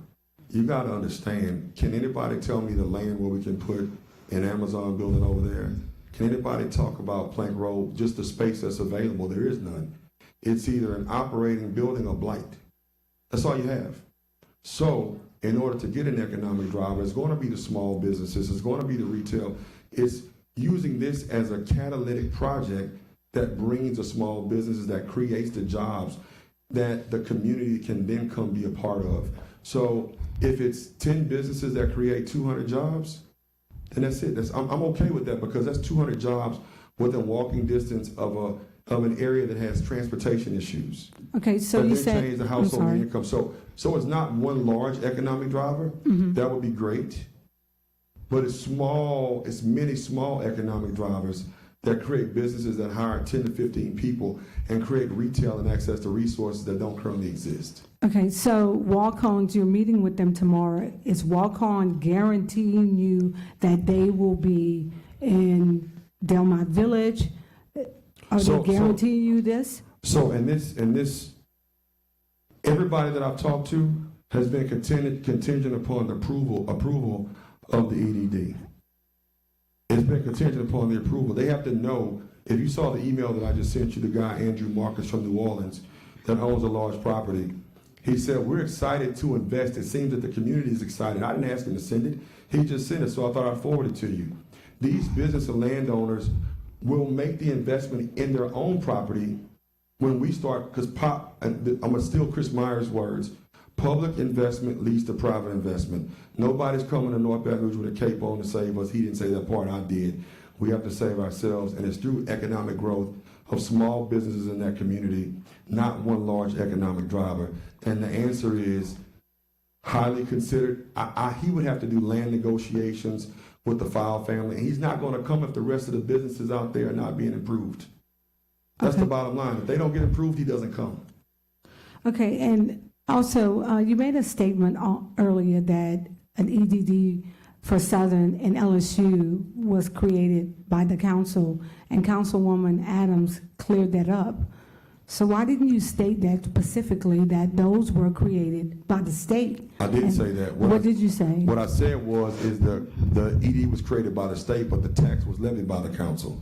You got to understand, can anybody tell me the land where we can put an Amazon building over there? Can anybody talk about Plank Road, just the space that's available? There is none. It's either an operating building or blight. That's all you have. So in order to get an economic driver, it's going to be the small businesses, it's going to be the retail. It's using this as a catalytic project that brings the small businesses, that creates the jobs that the community can then come be a part of. So if it's 10 businesses that create 200 jobs, then that's it. I'm okay with that, because that's 200 jobs within walking distance of an area that has transportation issues. Okay, so that you then said, change the household income. So it's not one large economic driver. That would be great, but it's small. It's many small economic drivers that create businesses that hire 10 to 15 people and create retail and access to resources that don't currently exist. okay, so walk-ons, you're meeting with them tomorrow. Is walk-on guaranteeing you that they will be in Delmont Village? Are they guaranteeing you this? So in this, everybody that I've talked to has been contingent upon the approval of the EDD. It's been contingent upon the approval. They have to know. If you saw the email that I just sent you, the guy Andrew Marcus from New Orleans that owns a large property, he said, we're excited to invest. It seems that the community is excited. I didn't ask him to send it. He just sent it, so I thought I'd forward it to you. These business and landowners will make the investment in their own property when we start, because I'm going to steal Chris Meyer's words, public investment leads to private investment. Nobody's coming to North Baton Rouge with a cape on to save us. He didn't say that part, I did. We have to save ourselves, and it's through economic growth of small businesses in that community, not one large economic driver. And the answer is highly considered. He would have to do land negotiations with the File family, and he's not going to come if the rest of the businesses out there are not being improved. That's the bottom line. If they don't get improved, he doesn't come. Okay, and also, you made a statement earlier that an EDD for Southern and LSU was created by the council, and Councilwoman Adams cleared that up. So why didn't you state that specifically, that those were created by the state? I didn't say that. What did you say? What I said is the ED was created by the state, but the tax was levied by the council,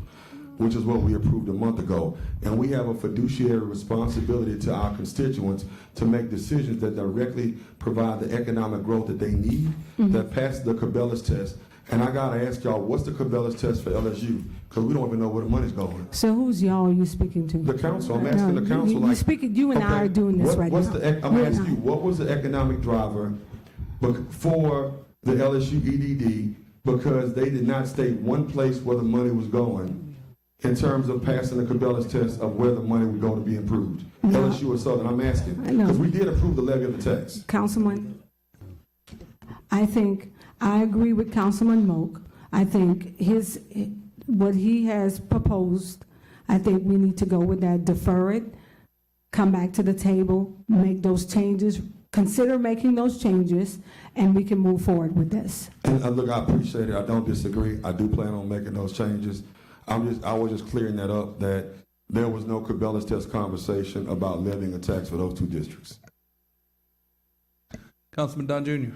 which is what we approved a month ago. And we have a fiduciary responsibility to our constituents to make decisions that directly provide the economic growth that they need, that pass the Cabela's test. And I gotta ask y'all, what's the Cabela's test for LSU? Because we don't even know where the money's going. So who's y'all are you speaking to? The council. I'm asking the council. You're speaking, you and I are doing this right now. I'm asking you, what was the economic driver for the LSU EDD? Because they did not state one place where the money was going in terms of passing the Cabela's test of where the money was going to be improved. LSU or Southern, I'm asking. Because we did approve the levy of the tax. Councilman, I agree with Councilman Moak. I think what he has proposed, I think we need to go with that, defer it, come back to the table, make those changes, consider making those changes, and we can move forward with this. And look, I appreciate it. I don't disagree. I do plan on making those changes. I was just clearing that up, that there was no Cabela's test conversation about levying a tax for those two districts. Councilman Dunn Jr.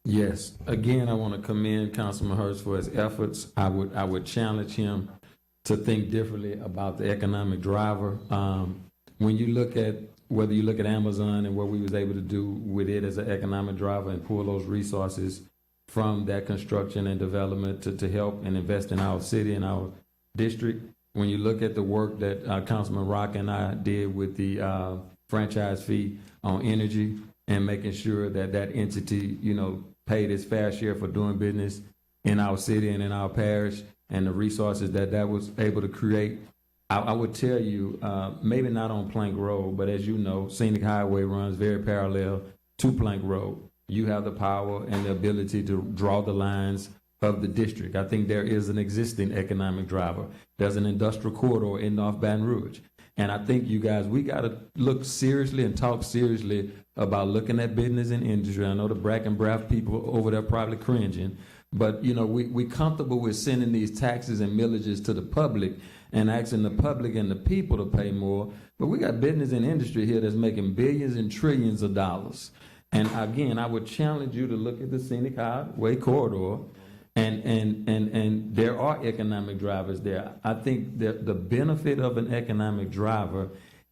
Yes. Again, I want to commend Councilman Hurst for his efforts. I would challenge him to think differently about the economic driver. When you look at whether you look at Amazon and what we was able to do with it as an economic driver and pull those resources from that construction and development to help and invest in our city and our district. When you look at the work that Councilman Rock and I did with the franchise fee on energy and making sure that that entity, paid its fair share for doing business in our city and in our parish, and the resources that was able to create. I would tell you, maybe not on Plank Road, but as you know, Scenic Highway runs very parallel to Plank Road. You have the power and the ability to draw the lines of the district. I think there is an existing economic driver. There's an industrial corridor in North Baton Rouge. And I think you guys, we got to look seriously and talk seriously about looking at business and industry. I know the Brack and Braff people over there probably cringing, but we comfortable with sending these taxes and millages to the public and asking the public and the people to pay more. But we got business and industry here that's making billions and trillions of dollars. And again, I would challenge you to look at the Scenic Highway corridor, and there are economic drivers there. I think that the benefit of an economic driver,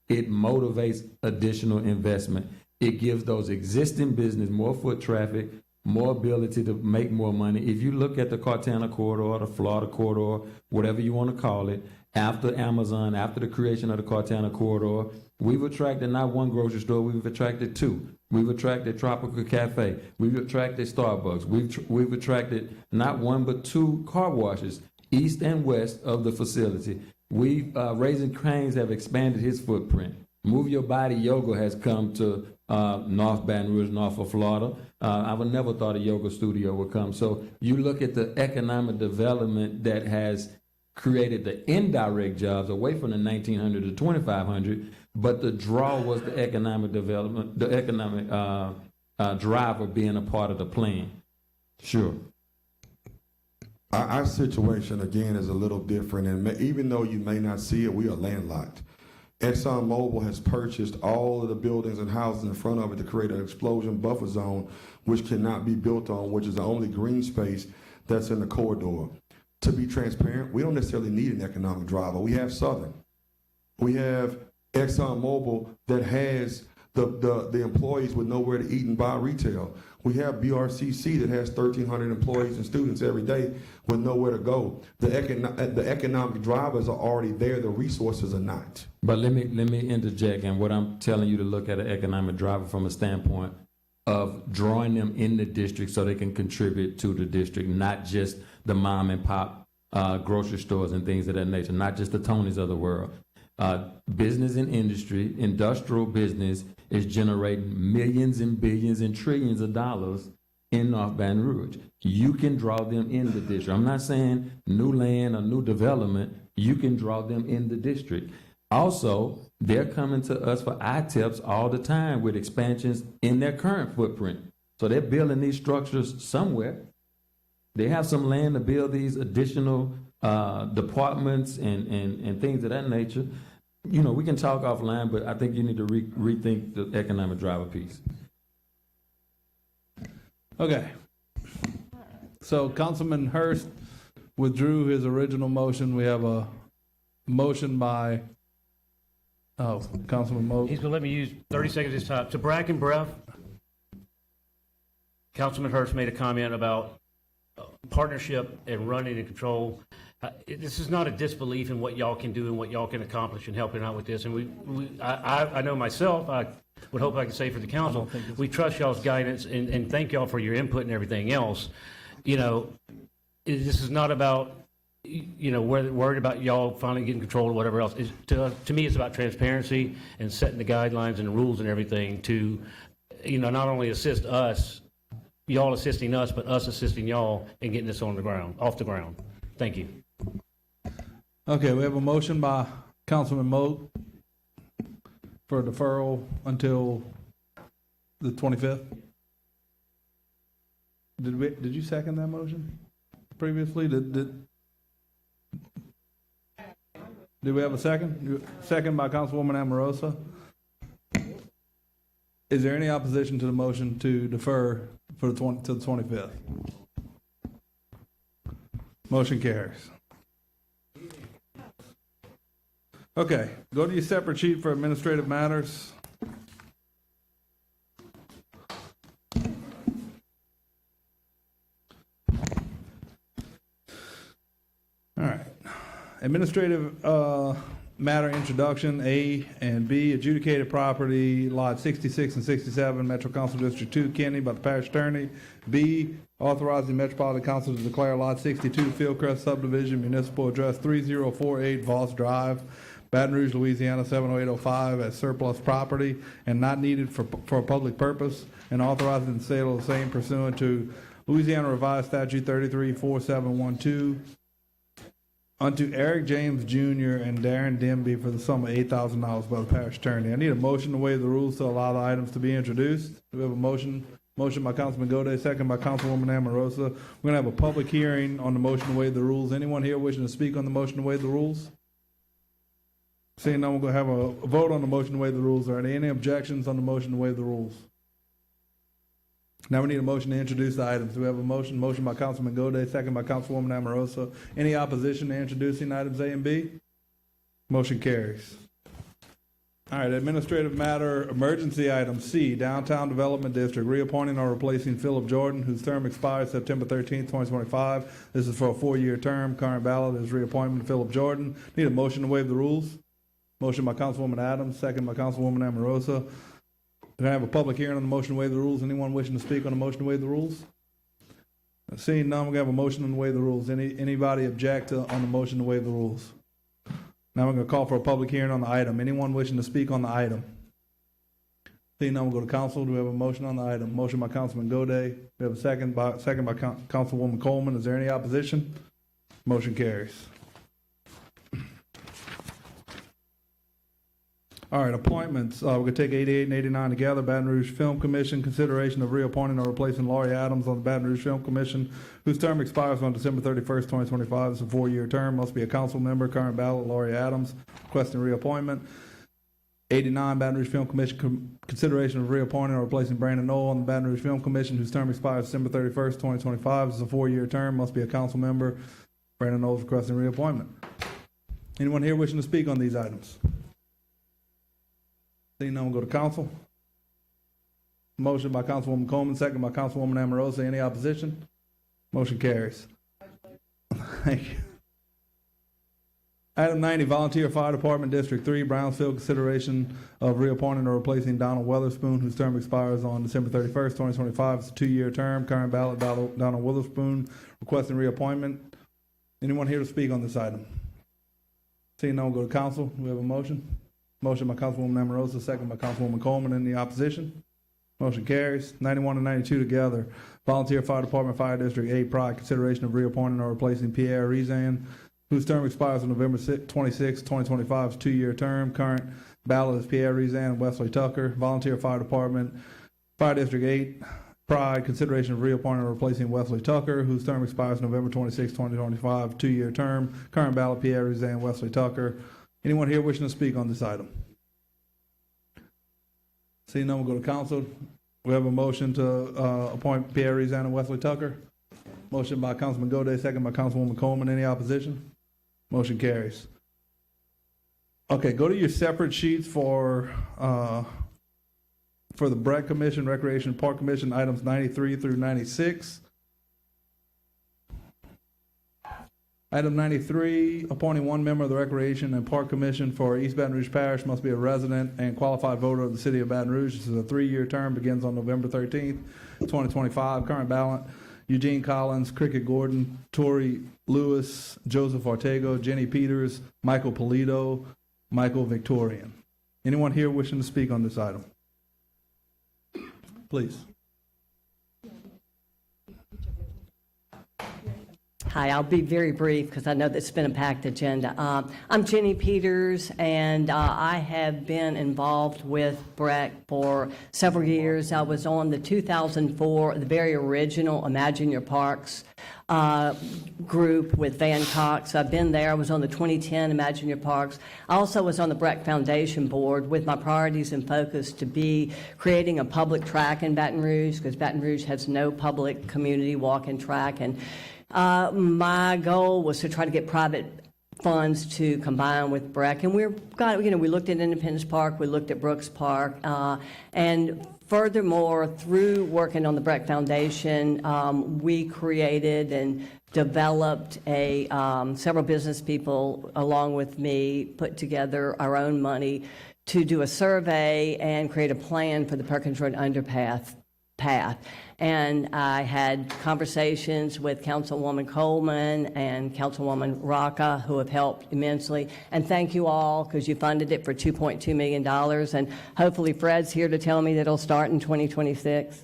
it motivates additional investment. It gives those existing business more foot traffic, more ability to make more money. If you look at the Cartana corridor, the Florida corridor, whatever you want to call it, after Amazon, after the creation of the Cartana corridor, we've attracted not one grocery store, we've attracted two. We've attracted Tropical Cafe. We've attracted Starbucks. We've attracted not one but two car washes, east and west of the facility. Raising Cranes have expanded his footprint. Move Your Body Yoga has come to North Baton Rouge, north of Florida. I would never thought a yoga studio would come. So you look at the economic development that has created the indirect jobs away from the 1,900 to 2,500, but the draw was the economic development, the economic driver being a part of the plan. Sure. Our situation, again, is a little different, and even though you may not see it, we are landlocked. ExxonMobil has purchased all of the buildings and houses in front of it to create an explosion buffer zone, which cannot be built on, which is the only green space that's in the corridor. To be transparent, we don't necessarily need an economic driver. We have Southern. We have ExxonMobil that has the employees with nowhere to eat and buy retail. We have BRCC that has 1,300 employees and students every day with nowhere to go. The economic drivers are already there. The resources are not. But let me interject, and what I'm telling you to look at an economic driver from a standpoint of drawing them in the district so they can contribute to the district, not just the mom and pop grocery stores and things of that nature, not just the Tonys of the world. Business and industry, industrial business is generating millions and billions and trillions of dollars in North Baton Rouge. You can draw them in the district. I'm not saying new land or new development. You can draw them in the district. Also, they're coming to us for ITEPs all the time with expansions in their current footprint. So they're building these structures somewhere. They have some land to build these additional departments and things of that nature. You know, we can talk offline, but I think you need to rethink the economic driver piece. Okay. So Councilman Hurst withdrew his original motion. We have a motion by, Councilman Moak. He's going to let me use 30 seconds this time. To Bracken Breath, Councilman Hurst made a comment about partnership and running and control. This is not a disbelief in what y'all can do and what y'all can accomplish in helping out with this. And I know myself, I would hope I can say for the council, we trust y'all's guidance and thank y'all for your input and everything else. You know, this is not about, you know, worried about y'all finally getting control or whatever else. To me, it's about transparency and setting the guidelines and the rules and everything to, you know, not only assist us, y'all assisting us, but us assisting y'all in getting this off the ground. Thank you. Okay, we have a motion by Councilman Moak for deferral until the 25th. Did you second that motion previously? Did we have a second? Second by Councilwoman Amorosa. Is there any opposition to the motion to defer for the to the 25th? Motion carries. Okay, go to your separate sheet for administrative matters. All right. Administrative matter introduction, A and B, adjudicated property, lot 66 and 67, Metro Council District 2, Kenny, by the parish attorney. B, authorizing Metropolitan Council to declare lot 62, Fieldcrest subdivision, municipal address 3048 Voss Drive, Baton Rouge, Louisiana 70805 as surplus property and not needed for a public purpose, and authorizing the sale of the same pursuant to Louisiana Revised Statute 334712 unto Eric James Jr. and Darren Demby for the sum of $8,000 by the parish attorney. I need a motion to waive the rules to allow the items to be introduced. Do we have a motion? Motion by Councilman Gode, second by Councilwoman Amorosa. We're going to have a public hearing on the motion to waive the rules. Anyone here wishing to speak on the motion to waive the rules? Seeing none, we're going to have a vote on the motion to waive the rules. Are there any objections on the motion to waive the rules? Now we need a motion to introduce the items. Do we have a motion? Motion by Councilman Gode, second by Councilwoman Amorosa. Any opposition to introducing items A and B? Motion carries. All right, administrative matter, emergency item C, Downtown Development District, reappointing or replacing Philip Jordan, whose term expires September 13th, 2025. This is for a 4-year term. Current ballot is reappointment of Philip Jordan. Need a motion to waive the rules. Motion by Councilwoman Adams, second by Councilwoman Amorosa. We're going to have a public hearing on the motion to waive the rules. Anyone wishing to speak on the motion to waive the rules? Seeing none, we're going to have a motion to waive the rules. Anybody object on the motion to waive the rules? Now we're going to call for a public hearing on the item. Anyone wishing to speak on the item? Seeing none, we'll go to council. Do we have a motion on the item? Motion by Councilman Gode. We have a second by Councilwoman Coleman. Is there any opposition? Motion carries. All right, appointments. We're going to take 88 and 89 together. Baton Rouge Film Commission, consideration of reappointing or replacing Laurie Adams on the Baton Rouge Film Commission, whose term expires on December 31st, 2025. It's a 4-year term. Must be a council member. Current ballot, Laurie Adams. Requesting reappointment. 89, Baton Rouge Film Commission, consideration of reappointing or replacing Brandon Knoll on the Baton Rouge Film Commission, whose term expires December 31st, 2025. It's a 4-year term. Must be a council member. Brandon Knoll is requesting reappointment. Anyone here wishing to speak on these items? Seeing none, we'll go to council. Motion by Councilwoman Coleman, second by Councilwoman Amorosa. Any opposition? Motion carries. Thank you. Item 90, Volunteer Fire Department, District 3, Brownsville, consideration of reappointing or replacing Donald Weatherspoon, whose term expires on December 31st, 2025. It's a 2-year term. Current ballot, Donald Weatherspoon, requesting reappointment. Anyone here to speak on this item? Seeing none, we'll go to council. We have a motion. Motion by Councilwoman Amorosa, second by Councilwoman Coleman. Any opposition? Motion carries. 91 and 92 together. Volunteer Fire Department, Fire District 8, Pride, consideration of reappointing or replacing Pierre Rezan, whose term expires on November 26, 2025, is 2-year term. Current ballot is Pierre Rezan and Wesley Tucker. Volunteer Fire Department, Fire District 8, Pride, consideration of reappointing or replacing Wesley Tucker, whose term expires November 26, 2025, 2-year term. Current ballot, Pierre Rezan, Wesley Tucker. Anyone here wishing to speak on this item? Seeing none, we'll go to council. We have a motion to appoint Pierre Rezan and Wesley Tucker. Motion by Councilman Gode, second by Councilwoman Coleman. Any opposition? Motion carries. Okay, go to your separate sheets for the Brett Commission, Recreation and Park Commission, items 93 through 96. Item 93, appointing one member of the Recreation and Park Commission for East Baton Rouge Parish must be a resident and qualified voter of the city of Baton Rouge. This is a 3-year term, begins on November 13th, 2025. Current ballot, Eugene Collins, Cricket Gordon, Tori Lewis, Joseph Ortego, Jenny Peters, Michael Polito, Michael Victorian. Anyone here wishing to speak on this item? Please. Hi, I'll be very brief because I know that's been a packed agenda. I'm Jenny Peters, and I have been involved with BREC for several years. I was on the 2004, the very original Imagine Your Parks group with Van Cox. I've been there. I was on the 2010 Imagine Your Parks. I also was on the BREC Foundation board with my priorities and focus to be creating a public track in Baton Rouge, because Baton Rouge has no public community walking track. And my goal was to try to get private funds to combine with BREC, and we looked at Independence Park, we looked at Brooks Park, and furthermore, through working on the BREC Foundation, we created and developed several business people along with me put together our own money to do a survey and create a plan for the Perkins Road underpass. And I had conversations with Councilwoman Coleman and Councilwoman Rocca, who have helped immensely. And thank you all, because you funded it for $2.2 million. And hopefully Fred's here to tell me that it'll start in 2026.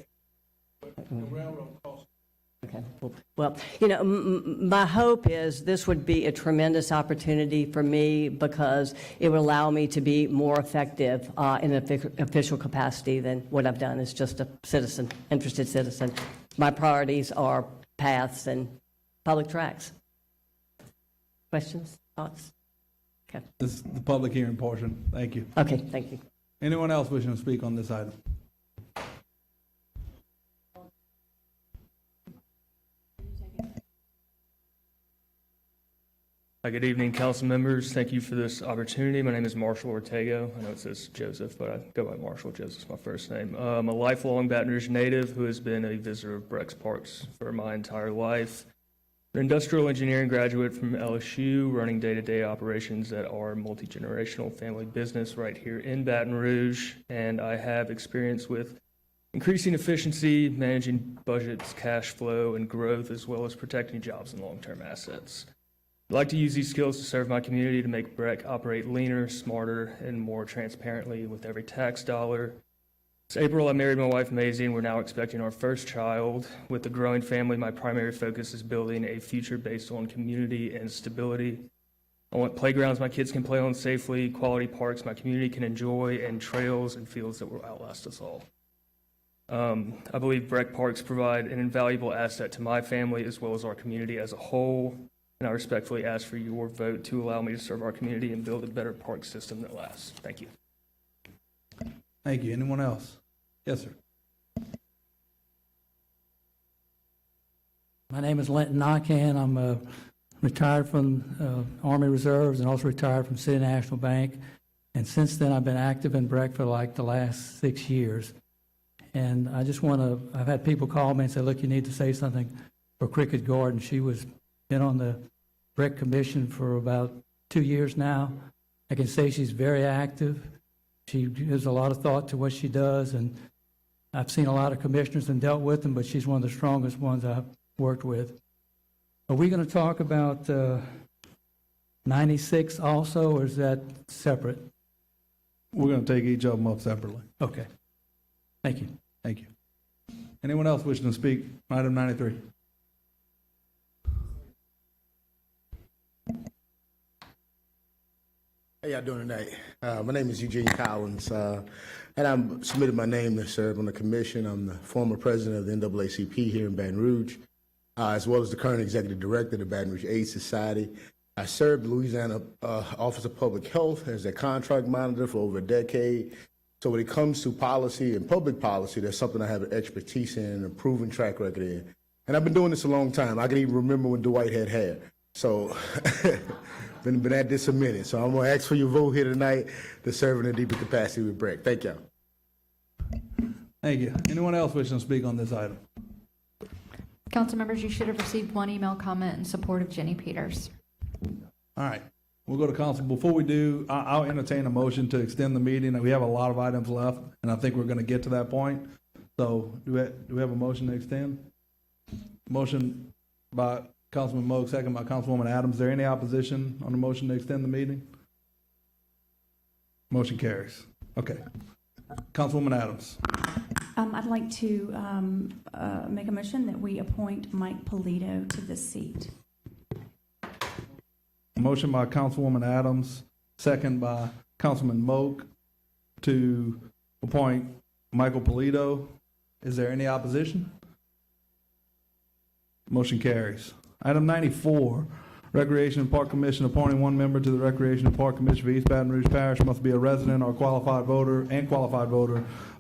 Okay. Well, my hope is this would be a tremendous opportunity for me, because it would allow me to be more effective in an official capacity than what I've done as just a citizen, interested citizen. My priorities are paths and public tracks. Questions, thoughts? Okay. This is the public hearing portion. Thank you. Okay, thank you. Anyone else wishing to speak on this item? Hi, good evening, council members. Thank you for this opportunity. My name is Marshall Ortego. I know it says Joseph, but I go by Marshall. Joseph's my first name. I'm a lifelong Baton Rouge native who has been a visitor of BREC's Parks for my entire life. An industrial engineering graduate from LSU, running day-to-day operations at our multi-generational family business right here in Baton Rouge. And I have experience with increasing efficiency, managing budgets, cash flow, and growth, as well as protecting jobs and long-term assets. I'd like to use these skills to serve my community to make BREC operate leaner, smarter, and more transparently with every tax dollar. This April, I married my wife, Maisie, and we're now expecting our first child. With a growing family, my primary focus is building a future based on community and stability. I want playgrounds my kids can play on safely, quality parks my community can enjoy, and trails and fields that will outlast us all. I believe BREC Parks provide an invaluable asset to my family as well as our community as a whole. And I respectfully ask for your vote to allow me to serve our community and build a better park system that lasts. Thank you. Thank you. Anyone else? Yes, sir. My name is Linton Knockan. I'm retired from Army Reserves and also retired from City National Bank. And since then, I've been active in BREC for like the last 6 years. And I just I've had people call me and say, look, you need to say something for Cricket Gordon. She was been on the BREC Commission for about 2 years now. I can say she's very active. She gives a lot of thought to what she does, and I've seen a lot of commissioners and dealt with them, but she's one of the strongest ones I've worked with. Are we going to talk about 96 also, or is that separate? We're going to take each of them up separately. Okay. Thank you. Thank you. Anyone else wishing to speak? Item 93. How y'all doing tonight? My name is Eugene Collins, and I'm submitted my name to serve on the commission. I'm the former president of the NAACP here in Baton Rouge, as well as the current executive director of the Baton Rouge AIDS Society. I served the Louisiana Office of Public Health as their contract monitor for over a decade. So when it comes to policy and public policy, that's something I have an expertise in and a proven track record in. And I've been doing this a long time. I can even remember when Dwight had hair. So been at this a minute. So I'm going to ask for your vote here tonight to serve in a deeper capacity with Breck. Thank y'all. Thank you. Anyone else wishing to speak on this item? Council members, you should have received one email comment in support of Jenny Peters. All right. We'll go to council. Before we do, I'll entertain a motion to extend the meeting. We have a lot of items left, and I think we're going to get to that point. So do we have a motion to extend? Motion by Councilman Moog, second by Councilwoman Adams. Is there any opposition on the motion to extend the meeting? Motion carries. Okay. Councilwoman Adams. I'd like to make a motion that we appoint Mike Polito to this seat. Motion by Councilwoman Adams, second by Councilman Moak to appoint Michael Polito. Is there any opposition? Motion carries. Item 94, Recreation and Park Commission appointing one member to the Recreation and Park Commission for East Baton Rouge Parish must be a resident or qualified voter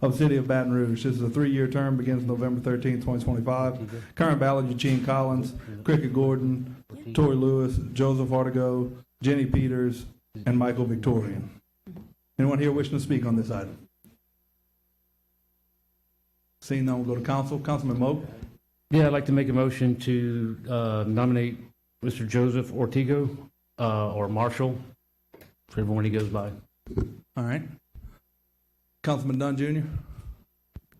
of the City of Baton Rouge. This is a 3-year term, begins November 13, 2025. Current ballot, Eugene Collins, Cricket Gordon, Tori Lewis, Joseph Artigo, Jenny Peters, and Michael Victorian. Anyone here wishing to speak on this item? Seeing none, we'll go to council. Councilman Moak. Yeah, I'd like to make a motion to nominate Mr. Joseph Ortigo or Marshall, for everyone he goes by. All right. Councilman Dunn Jr.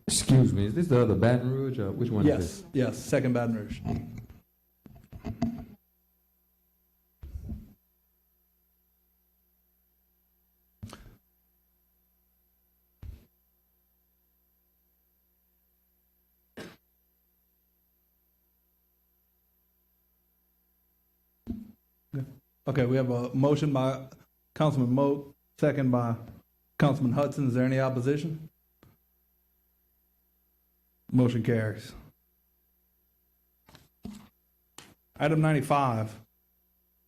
Excuse me, is this the other Baton Rouge, or which one is this? Yes, second Baton Rouge. Okay, we have a motion by Councilman Moak, second by Councilman Hudson. Is there any opposition? Motion carries. Item 95,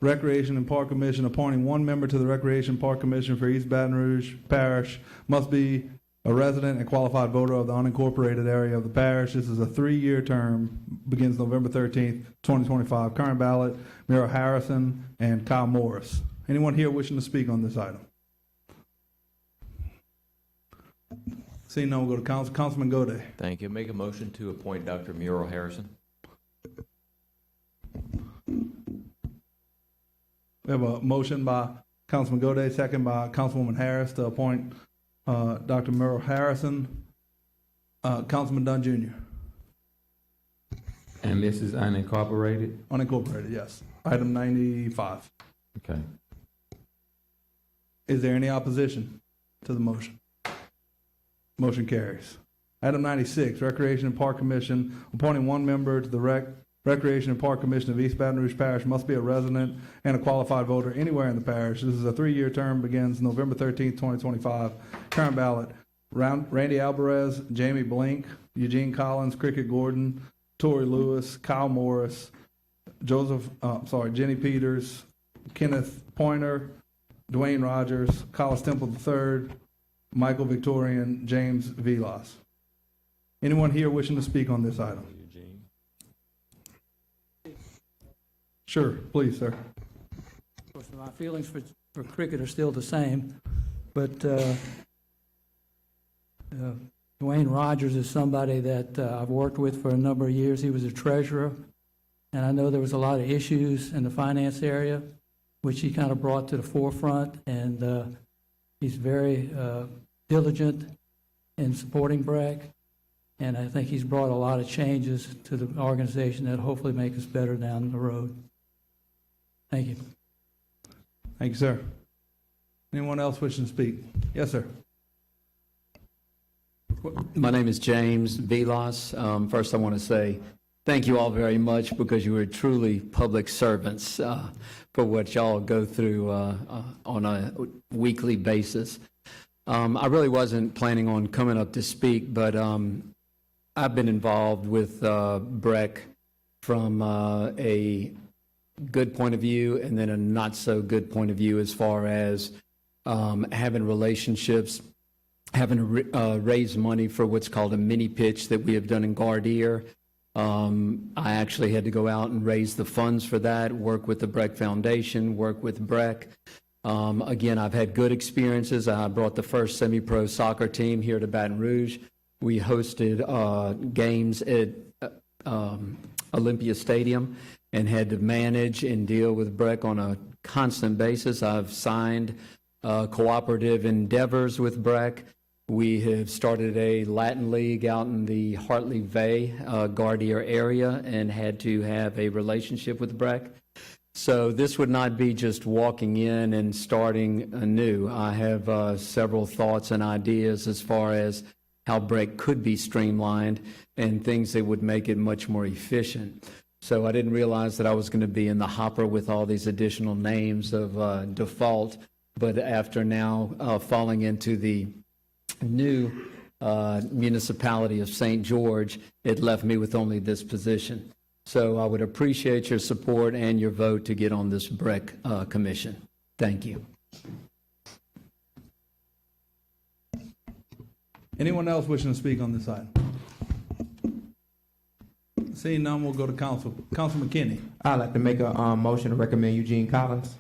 Recreation and Park Commission appointing one member to the Recreation and Park Commission for East Baton Rouge Parish must be a resident and qualified voter of the unincorporated area of the parish. This is a 3-year term, begins November 13th, 2025. Current ballot, Mira Harrison and Kyle Morris. Anyone here wishing to speak on this item? Seeing none, we'll go to council. Councilman Gode. Thank you. Make a motion to appoint Dr. Muriel Harrison. We have a motion by Councilman Gode, second by Councilwoman Harris to appoint Dr. Muriel Harrison. Councilman Dunn Jr. And this is unincorporated? Unincorporated, yes. Item 95. Okay. Is there any opposition to the motion? Motion carries. Item 96, Recreation and Park Commission appointing one member to the Recreation and Park Commission of East Baton Rouge Parish must be a resident and a qualified voter anywhere in the parish. This is a 3-year term, begins November 13th, 2025. Current ballot, Randy Alvarez, Jamie Blink, Eugene Collins, Cricket Gordon, Tori Lewis, Kyle Morris, Jenny Peters, Kenneth Pointer, Dwayne Rogers, Collis Temple III, Michael Victorian, James Vilas. Anyone here wishing to speak on this item? Sure, please, sir. Of course, my feelings for cricket are still the same, but Dwayne Rogers is somebody that I've worked with for a number of years. He was a treasurer, and I know there was a lot of issues in the finance area, which he kind of brought to the forefront, and he's very diligent in supporting BRAC, and I think he's brought a lot of changes to the organization that hopefully make us better down the road. Thank you. Thank you, sir. Anyone else wishing to speak? Yes, sir. My name is James Vilas. First, I want to say thank you all very much because you are truly public servants for what y'all go through on a weekly basis. I really wasn't planning on coming up to speak, but I've been involved with BREC from a good point of view and then a not so good point of view as far as having relationships, having to raise money for what's called a mini pitch that we have done in Gardier. I actually had to go out and raise the funds for that, work with the BREC Foundation, work with BREC. Again, I've had good experiences. I brought the first semi-pro soccer team here to Baton Rouge. We hosted games at Olympia Stadium and had to manage and deal with BREC on a constant basis. I've signed cooperative endeavors with BREC. We have started a Latin League out in the Hartley Bay, Gardier area, and had to have a relationship with BREC. So this would not be just walking in and starting anew. I have several thoughts and ideas as far as how BREC could be streamlined and things that would make it much more efficient. So I didn't realize that I was going to be in the hopper with all these additional names of default, but after now falling into the new municipality of St. George, it left me with only this position. So I would appreciate your support and your vote to get on this BREC commission. Thank you. Anyone else wishing to speak on this item? Seeing none, we'll go to Councilman Kenny. I'd like to make a motion to recommend Eugene Collins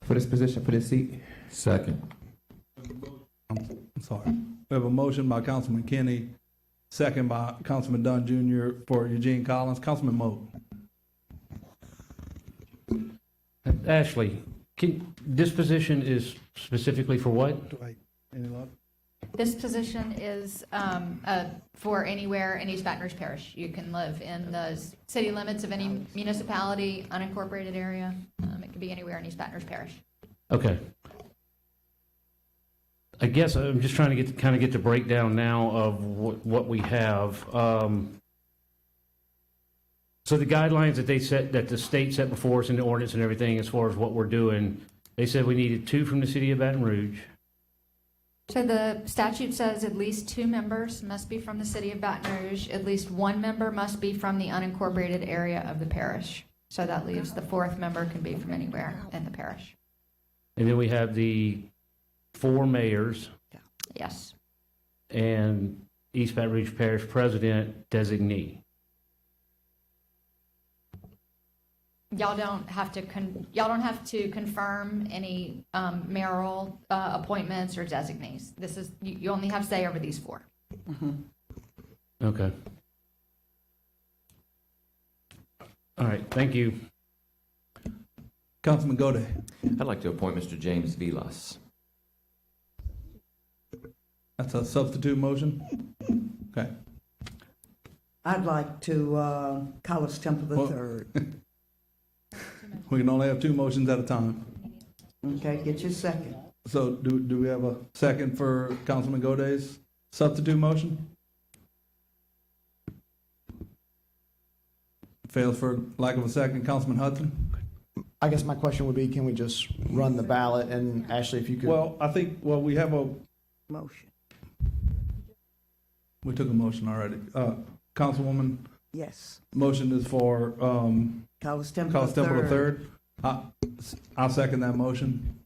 for this position, for this seat. Second. I'm sorry. We have a motion by Councilman Kenny, second by Councilman Dunn Jr. for Eugene Collins. Councilman Moe. Ashley, this position is specifically for what? Any luck? This position is for anywhere in East Baton Rouge Parish. You can live in the city limits of any municipality, unincorporated area. It can be anywhere in East Baton Rouge Parish. Okay. I guess I'm just trying to get the breakdown now of what we have. So the guidelines that they set, that the state set before us in the ordinance and everything, as far as what we're doing, they said we needed 2 from the city of Baton Rouge. So the statute says at least 2 members must be from the city of Baton Rouge. At least 1 member must be from the unincorporated area of the parish. So that leaves the 4th member can be from anywhere in the parish. And then we have the 4 mayors. Yes. And East Baton Rouge Parish President designee. Y'all don't have to confirm any mayoral appointments or designees. This is you only have say over these 4. Okay. All right. Thank you. Councilman Gode. I'd like to appoint Mr. James Vilas. That's a substitute motion? Okay. I'd like to Collis Temple III. We can only have 2 motions at a time. Okay, get your second. So do we have a second for Councilman Gode's substitute motion? Fails for lack of a second. Councilman Hudson? I guess my question would be, can we just run the ballot? And Ashley, if you could. Well, I think, we have a motion. We took a motion already. Councilwoman? Yes. Motion is for Collis Temple III. I'll second that motion.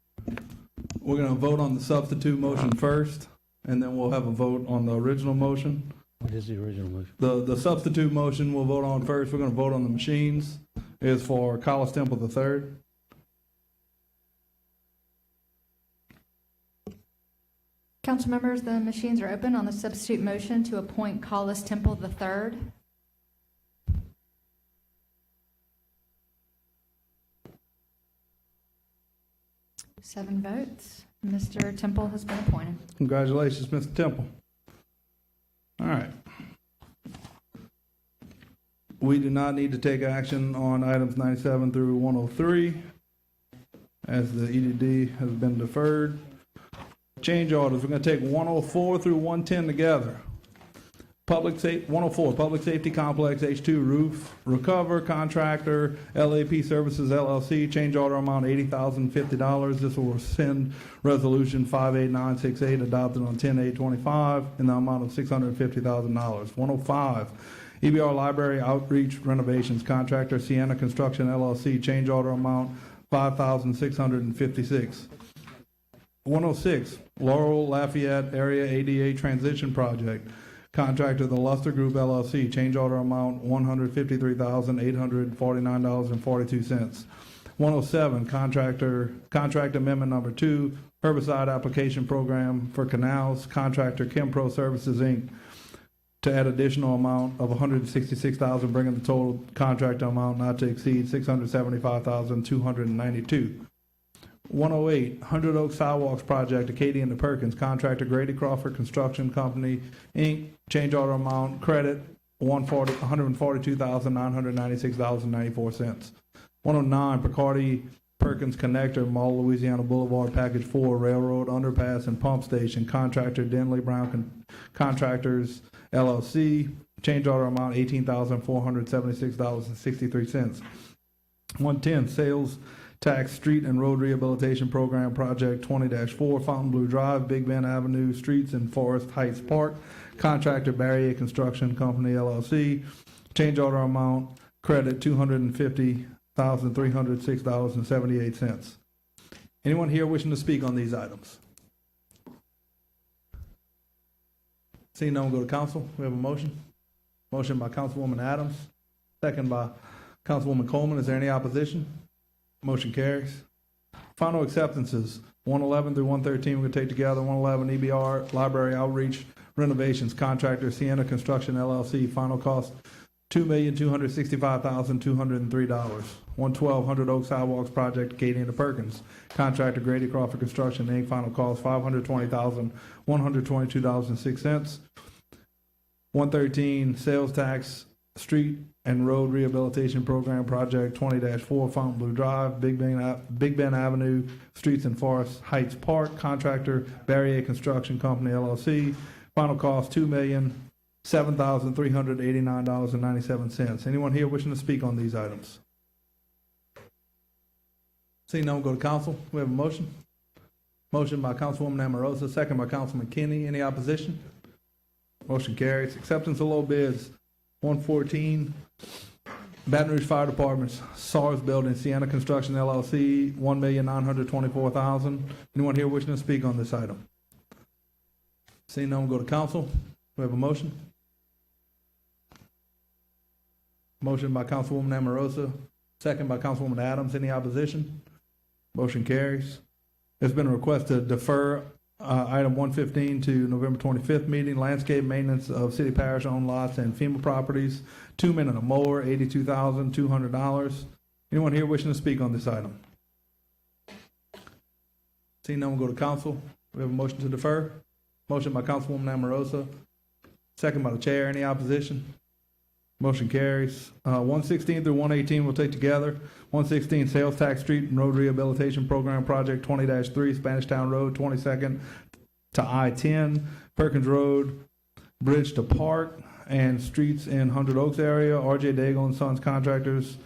We're going to vote on the substitute motion first, and then we'll have a vote on the original motion. What is the original motion? The substitute motion we'll vote on first. We're going to vote on the machines. Is for Collis Temple III. Council members, the machines are open on the substitute motion to appoint Collis Temple III. Seven votes. Mr. Temple has been appointed. Congratulations, Mr. Temple. All right. We do not need to take action on items 97 through 103, as the EDD has been deferred. Change orders, we're going to take 104 through 110 together. 104, Public Safety Complex, H2 Roof Recover Contractor, LAP Services LLC, change order amount $80,050. This will rescind Resolution 58968 adopted on 10/8/25 in the amount of $650,000. 105, EBR Library Outreach Renovations Contractor, Sienna Construction LLC, change order amount $5,656. 106, Laurel Lafayette Area ADA Transition Project, contractor The Luster Group LLC, change order amount $153,849.42. 107, contract amendment number 2, herbicide application program for canals, contractor Chempro Services Inc., to add additional amount of $166,000, bringing the total contract amount not to exceed $675,292. 108, 100 Oak Sidewalks Project, Acadian to Perkins, contractor Grady Crawford Construction Company, Inc., change order amount, credit, $142,996.94. 109, Picardy Perkins Connector, Mall, Louisiana Boulevard, Package 4, Railroad Underpass and Pump Station, contractor Denley Brown Contractors, LLC, change order amount $18,476.63. 110, Sales Tax Street and Road Rehabilitation Program Project 20-4, Fontainebleau Drive, Big Bend Avenue, Streets in Forest Heights Park, contractor Barrier Construction Company, LLC, change order amount, credit $250,306.78. Anyone here wishing to speak on these items? Seeing no one, go to council. We have a motion. Motion by Councilwoman Adams, second by Councilwoman Coleman. Is there any opposition? Motion carries. Final acceptances, 111 through 113, we're going to take together. 111, EBR Library Outreach Renovations, contractor Sienna Construction LLC, final cost $2,265,203. 112, 100 Oak Sidewalks Project, Acadian to Perkins, contractor Grady Crawford Construction, Inc., final cost $520,122.06. 113, Sales Tax Street and Road Rehabilitation Program Project 20-4, Fontainebleau Drive, Big Bend Avenue, Streets in Forest Heights Park, contractor Barrier Construction Company, LLC, final cost $2,007,389.97. Anyone here wishing to speak on these items? Seeing no one, go to council. We have a motion. Motion by Councilwoman Amorosa, second by Councilman Kinney. Any opposition? Motion carries. Acceptance of low bids. 114, Baton Rouge Fire Department's SARS Building, Sienna Construction LLC, $1,924,000. Anyone here wishing to speak on this item? Seeing no one, go to council. We have a motion. Motion by Councilwoman Amorosa, second by Councilwoman Adams. Any opposition? Motion carries. There's been a request to defer item 115 to November 25th meeting, landscape maintenance of city parish owned lots and FEMA properties, 2 men and a mower, $82,200. Anyone here wishing to speak on this item? Seeing no one, go to council. We have a motion to defer. Motion by Councilwoman Amorosa, second by the chair. Any opposition? Motion carries. 116 through 118 we'll take together. 116, Sales Tax Street and Road Rehabilitation Program Project 20-3, Spanish Town Road, 22nd to I-10, Perkins Road, Bridge to Park, and streets in 100 Oaks area. R.J. Daigle and Sons Contractors,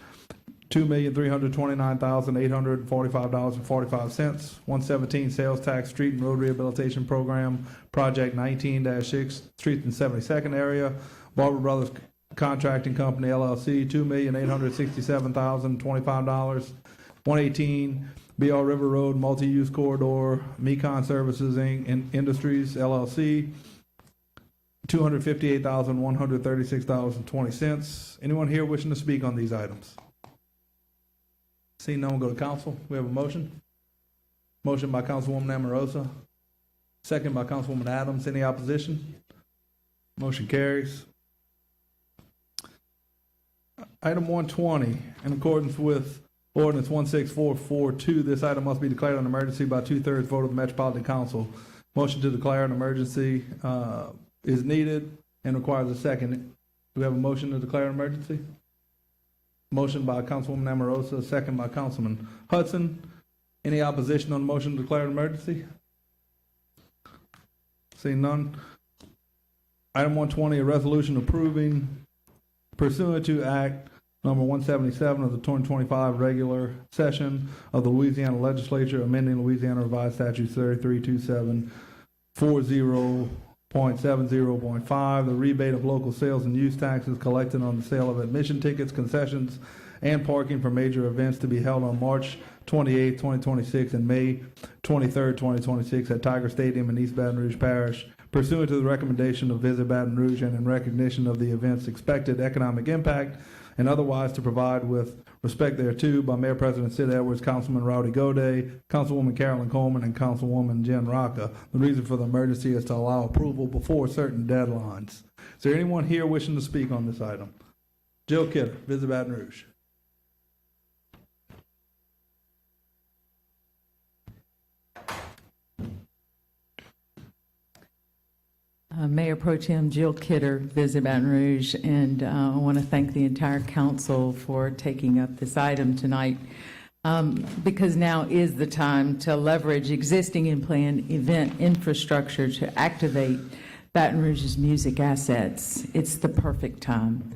$2,329,845.45. 117, Sales Tax Street and Road Rehabilitation Program Project 19-6, streets in 72nd area. Barber Brothers Contracting Company, LLC, $2,867,025. 118, BR River Road Multi-Use Corridor, Mecon Services, Inc., Industries, LLC, $258,136.20. Anyone here wishing to speak on these items? Seeing no one, go to council. We have a motion. Motion by Councilwoman Amorosa, second by Councilwoman Adams. Any opposition? Motion carries. Item 120, in accordance with Ordinance 16442, this item must be declared an emergency by 2/3 vote of the Metropolitan Council. Motion to declare an emergency is needed and requires a second. Do we have a motion to declare an emergency? Motion by Councilwoman Amorosa, second by Councilman Hudson. Any opposition on the motion to declare an emergency? Seeing none. Item 120, a resolution approving pursuant to Act Number 177 of the 2025 regular session of the Louisiana Legislature, amending Louisiana Revised Statutes 332740.70.5, the rebate of local sales and use taxes collected on the sale of admission tickets, concessions, and parking for major events to be held on March 28, 2026 and May 23, 2026 at Tiger Stadium in East Baton Rouge Parish, pursuant to the recommendation of Visit Baton Rouge and in recognition of the event's expected economic impact, and otherwise to provide with respect thereto by Mayor President Sid Edwards, Councilman Rowdy Goday, Councilwoman Carolyn Coleman, and Councilwoman Jen Rocca. The reason for the emergency is to allow approval before certain deadlines. Is there anyone here wishing to speak on this item? Jill Kidder, Visit Baton Rouge. Mayor Pro Tem Jill Kidder, Visit Baton Rouge, and I want to thank the entire council for taking up this item tonight, because now is the time to leverage existing and planned event infrastructure to activate Baton Rouge's music assets. It's the perfect time.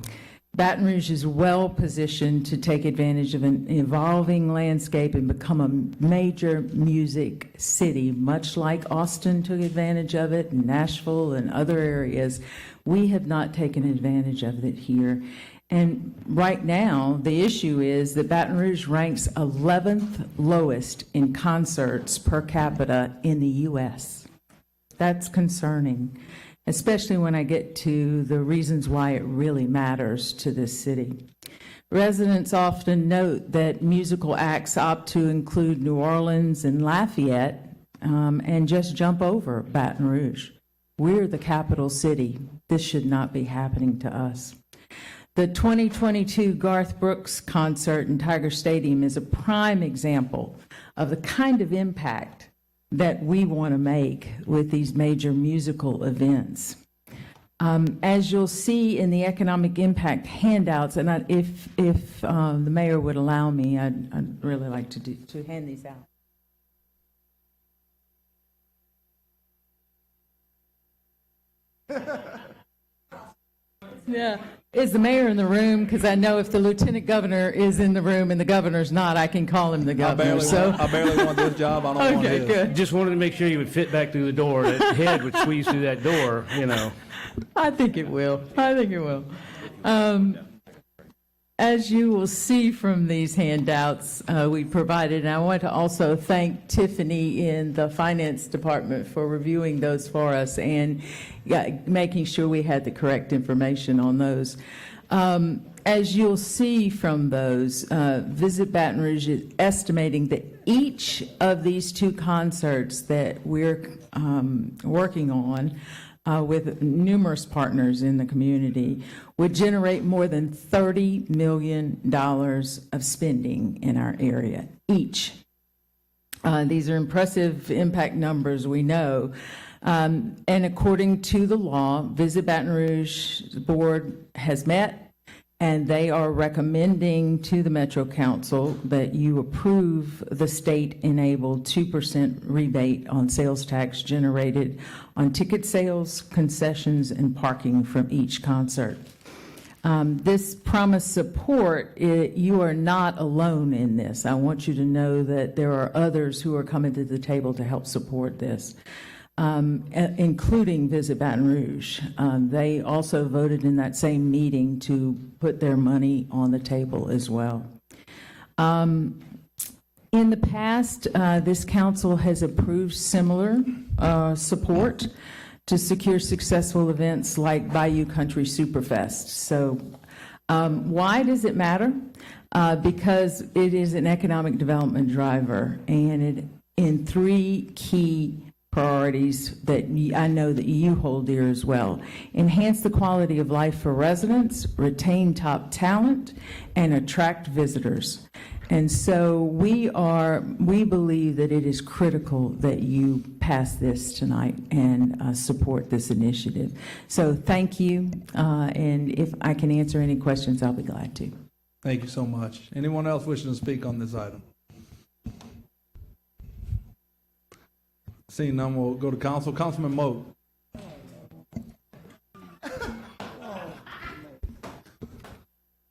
Baton Rouge is well positioned to take advantage of an evolving landscape and become a major music city, much like Austin took advantage of it, and Nashville and other areas. We have not taken advantage of it here. And right now, the issue is that Baton Rouge ranks 11th lowest in concerts per capita in the U.S. That's concerning, especially when I get to the reasons why it really matters to this city. Residents often note that musical acts opt to include New Orleans and Lafayette and just jump over Baton Rouge. We're the capital city. This should not be happening to us. The 2022 Garth Brooks concert in Tiger Stadium is a prime example of the kind of impact that we want to make with these major musical events. As you'll see in the economic impact handouts, and if the mayor would allow me, I'd really like to hand these out. Yeah. Is the mayor in the room? Because I know if the lieutenant governor is in the room and the governor's not, I can call him the governor. I barely want this job. I don't want his. Good. Just wanted to make sure you would fit back through the door. That head would squeeze through that door, you know. I think it will. I think it will. As you will see from these handouts we provided, and I want to also thank Tiffany in the finance department for reviewing those for us and making sure we had the correct information on those. As you'll see from those, Visit Baton Rouge is estimating that each of these two concerts that we're working on with numerous partners in the community would generate more than $30 million of spending in our area, each. These are impressive impact numbers, we know. And according to the law, Visit Baton Rouge Board has met, and they are recommending to the Metro Council that you approve the state-enabled 2% rebate on sales tax generated on ticket sales, concessions, and parking from each concert. This promised support, you are not alone in this. I want you to know that there are others who are coming to the table to help support this, including Visit Baton Rouge. They also voted in that same meeting to put their money on the table as well. In the past, this council has approved similar support to secure successful events like Bayou Country Superfest. So why does it matter? Because it is an economic development driver, and it in three key priorities that I know that you hold dear as well. Enhance the quality of life for residents, retain top talent, and attract visitors. And so we believe that it is critical that you pass this tonight and support this initiative. So thank you, and if I can answer any questions, I'll be glad to. Thank you so much. Anyone else wishing to speak on this item? Seeing none, we'll go to council. Councilman Moe.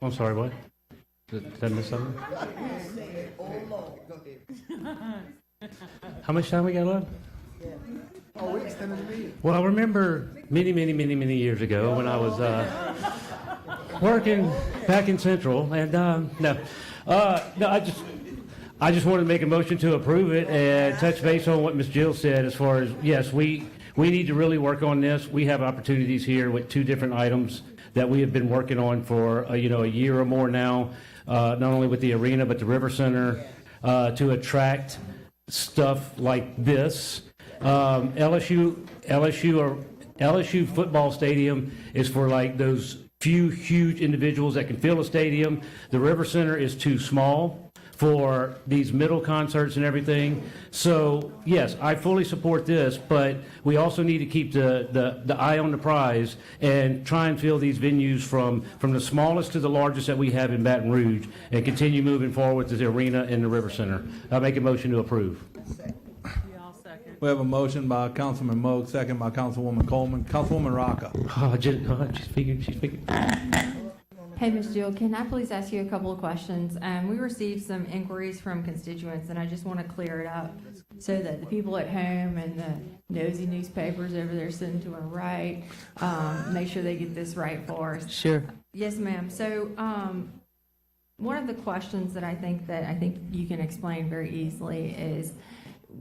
I'm sorry, what? Did I miss something? How much time we got left? Oh, we extended the meeting. Well, I remember many years ago when I was working back in Central, and no, I just wanted to make a motion to approve it and touch base on what Ms. Jill said as far as, yes, we need to really work on this. We have opportunities here with 2 different items that we have been working on for, a year or more now, not only with the arena, but the River Center, to attract stuff like this. LSU football stadium is for like those few huge individuals that can fill a stadium. The River Center is too small for these middle concerts and everything. So yes, I fully support this, but we also need to keep the eye on the prize and try and fill these venues from the smallest to the largest that we have in Baton Rouge and continue moving forward to the arena and the River Center. I make a motion to approve. We have a motion by Councilman Moak, second by Councilwoman Coleman. Councilwoman Rocca. She's speaking. Hey, Ms. Jill, can I please ask you a couple of questions? We received some inquiries from constituents, and I just want to clear it up so that the people at home and the nosy newspapers over there sitting to our right, make sure they get this right for us. Sure. Yes, ma'am. So, one of the questions that I think you can explain very easily is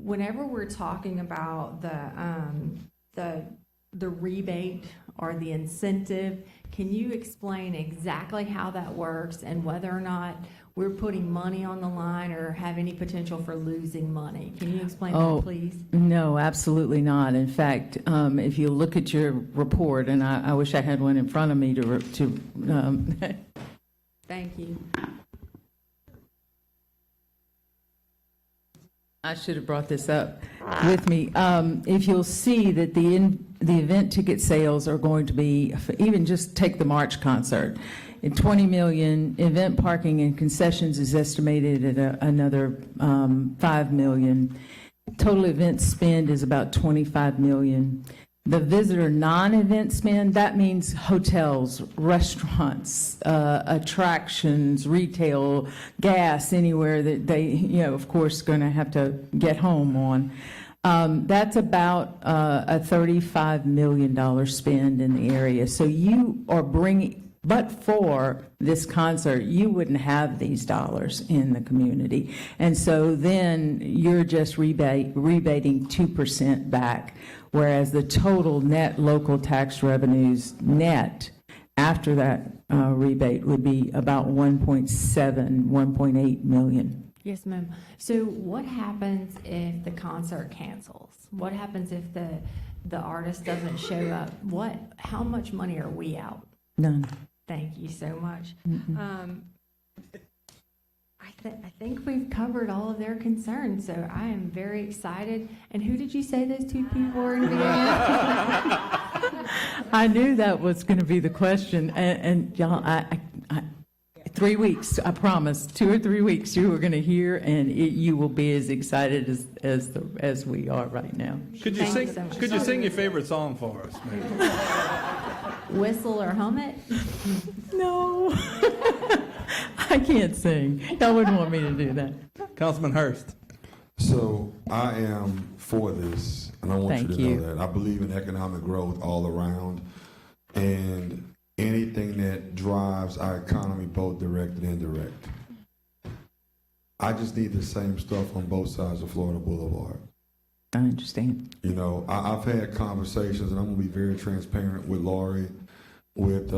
whenever we're talking about the rebate or the incentive, can you explain exactly how that works and whether or not we're putting money on the line or have any potential for losing money? Can you explain that, please? No, absolutely not. In fact, if you look at your report, and I wish I had one in front of me to Thank you. I should have brought this up with me. If you'll see that the event ticket sales are going to be, even just take the March concert, at $20 million. Event parking and concessions is estimated at another $5 million. Total event spend is about $25 million. The visitor non-event spend, that means hotels, restaurants, attractions, retail, gas, anywhere that they, of course, going to have to get home on. That's about a $35 million spend in the area. So you are bringing, but for this concert, you wouldn't have these dollars in the community. And so then you're just rebating 2% back. Whereas the total net local tax revenues net after that rebate would be about 1.8 million. Yes, ma'am. So what happens if the concert cancels? What happens if the artist doesn't show up? How much money are we out? None. Thank you so much. I think we've covered all of their concerns, so I am very excited. And who did you say those 2 people were in Vienna? I knew that was going to be the question, and y'all, I 3 weeks, I promise, 2 or 3 weeks, you are going to hear, and you will be as excited as we are right now. Could you sing your favorite song for us, maybe? Whistle or hum it? No. I can't sing. Y'all wouldn't want me to do that. Councilman Hurst. So I am for this, and I want you to know that. I believe in economic growth all around, and anything that drives our economy, both direct and indirect. I just need the same stuff on both sides of Florida Boulevard. I understand. I've had conversations, and I'm going to be very transparent with Laurie, with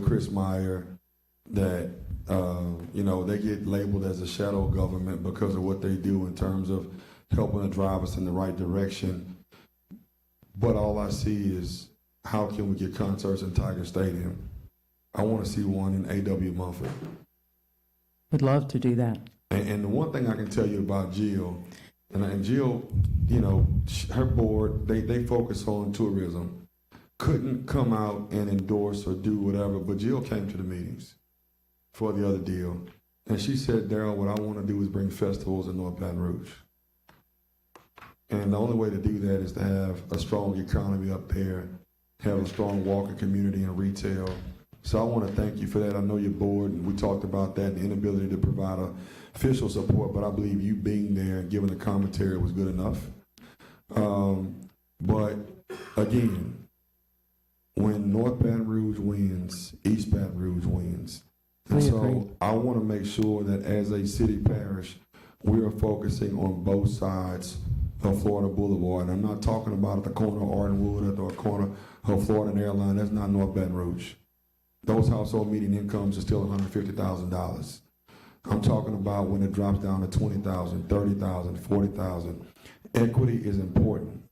Chris Meyer, that they get labeled as a shadow government because of what they do in terms of helping to drive us in the right direction. But all I see is, how can we get concerts in Tiger Stadium? I want to see one in A.W. Mumford. Would love to do that. And the one thing I can tell you about Jill, and Jill, her board, they focus on tourism. Couldn't come out and endorse or do whatever, but Jill came to the meetings for the other deal. And she said, Daryl, what I want to do is bring festivals in North Baton Rouge. And the only way to do that is to have a strong economy up there, have a strong walking community and retail, So I want to thank you for that. I know you're bored, and we talked about that, the inability to provide official support, but I believe you being there and giving the commentary was good enough. But again, when North Baton Rouge wins, East Baton Rouge wins. And so I want to make sure that as a city parish, we are focusing on both sides of Florida Boulevard. And I'm not talking about at the corner of Ardenwood or the corner of Florida and Airline. That's not North Baton Rouge. Those household median incomes are still $150,000. I'm talking about when it drops down to $20,000, $30,000, $40,000. Equity is important.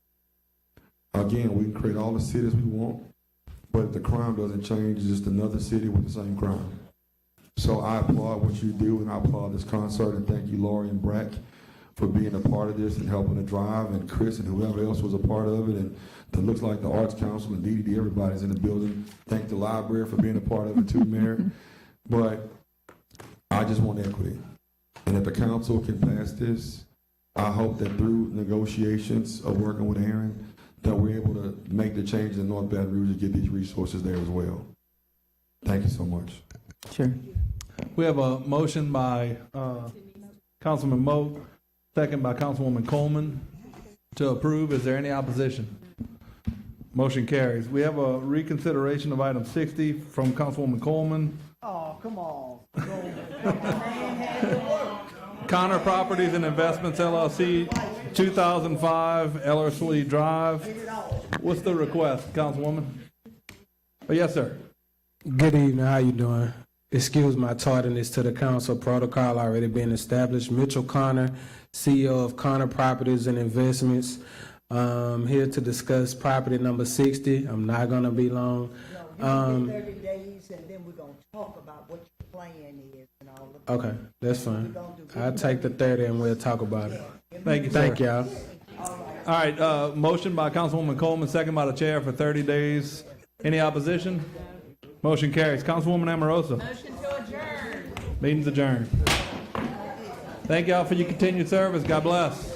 Again, we can create all the cities we want, but if the crime doesn't change, it's just another city with the same crime. So I applaud what you do, and I applaud this concert, and thank you, Lori and Brack, for being a part of this and helping to drive, and Chris and whoever else was a part of it, and it looks like the Arts Council and DDD, everybody's in the building. Thank the library for being a part of it too, Mayor. But I just want equity. And if the council can pass this, I hope that through negotiations of working with Aaron, that we're able to make the changes in North Baton Rouge and get these resources there as well. Thank you so much. Sure. We have a motion by Councilman Moak, second by Councilwoman Coleman to approve. Is there any opposition? Motion carries. We have a reconsideration of item 60 from Councilwoman Coleman. Oh, come on. Connor Properties and Investments LLC, 2005 Ellerslie Drive. What's the request, Councilwoman? Oh, yes, sir. Good evening. How you doing? Excuse my tardiness to the council. Protocol already been established. Mitchell Connor, CEO of Connor Properties and Investments. Here to discuss property number 60. I'm not going to be long. 30 days, and then we're going to talk about what your plan is and all of that. Okay, that's fine. I'll take the 30 and we'll talk about it. Thank you, sir. Thank y'all. All right, motion by Councilwoman Coleman, second by the chair for 30 days. Any opposition? Motion carries. Councilwoman Amorosa. Motion to adjourn. Meeting's adjourned. Thank y'all for your continued service. God bless.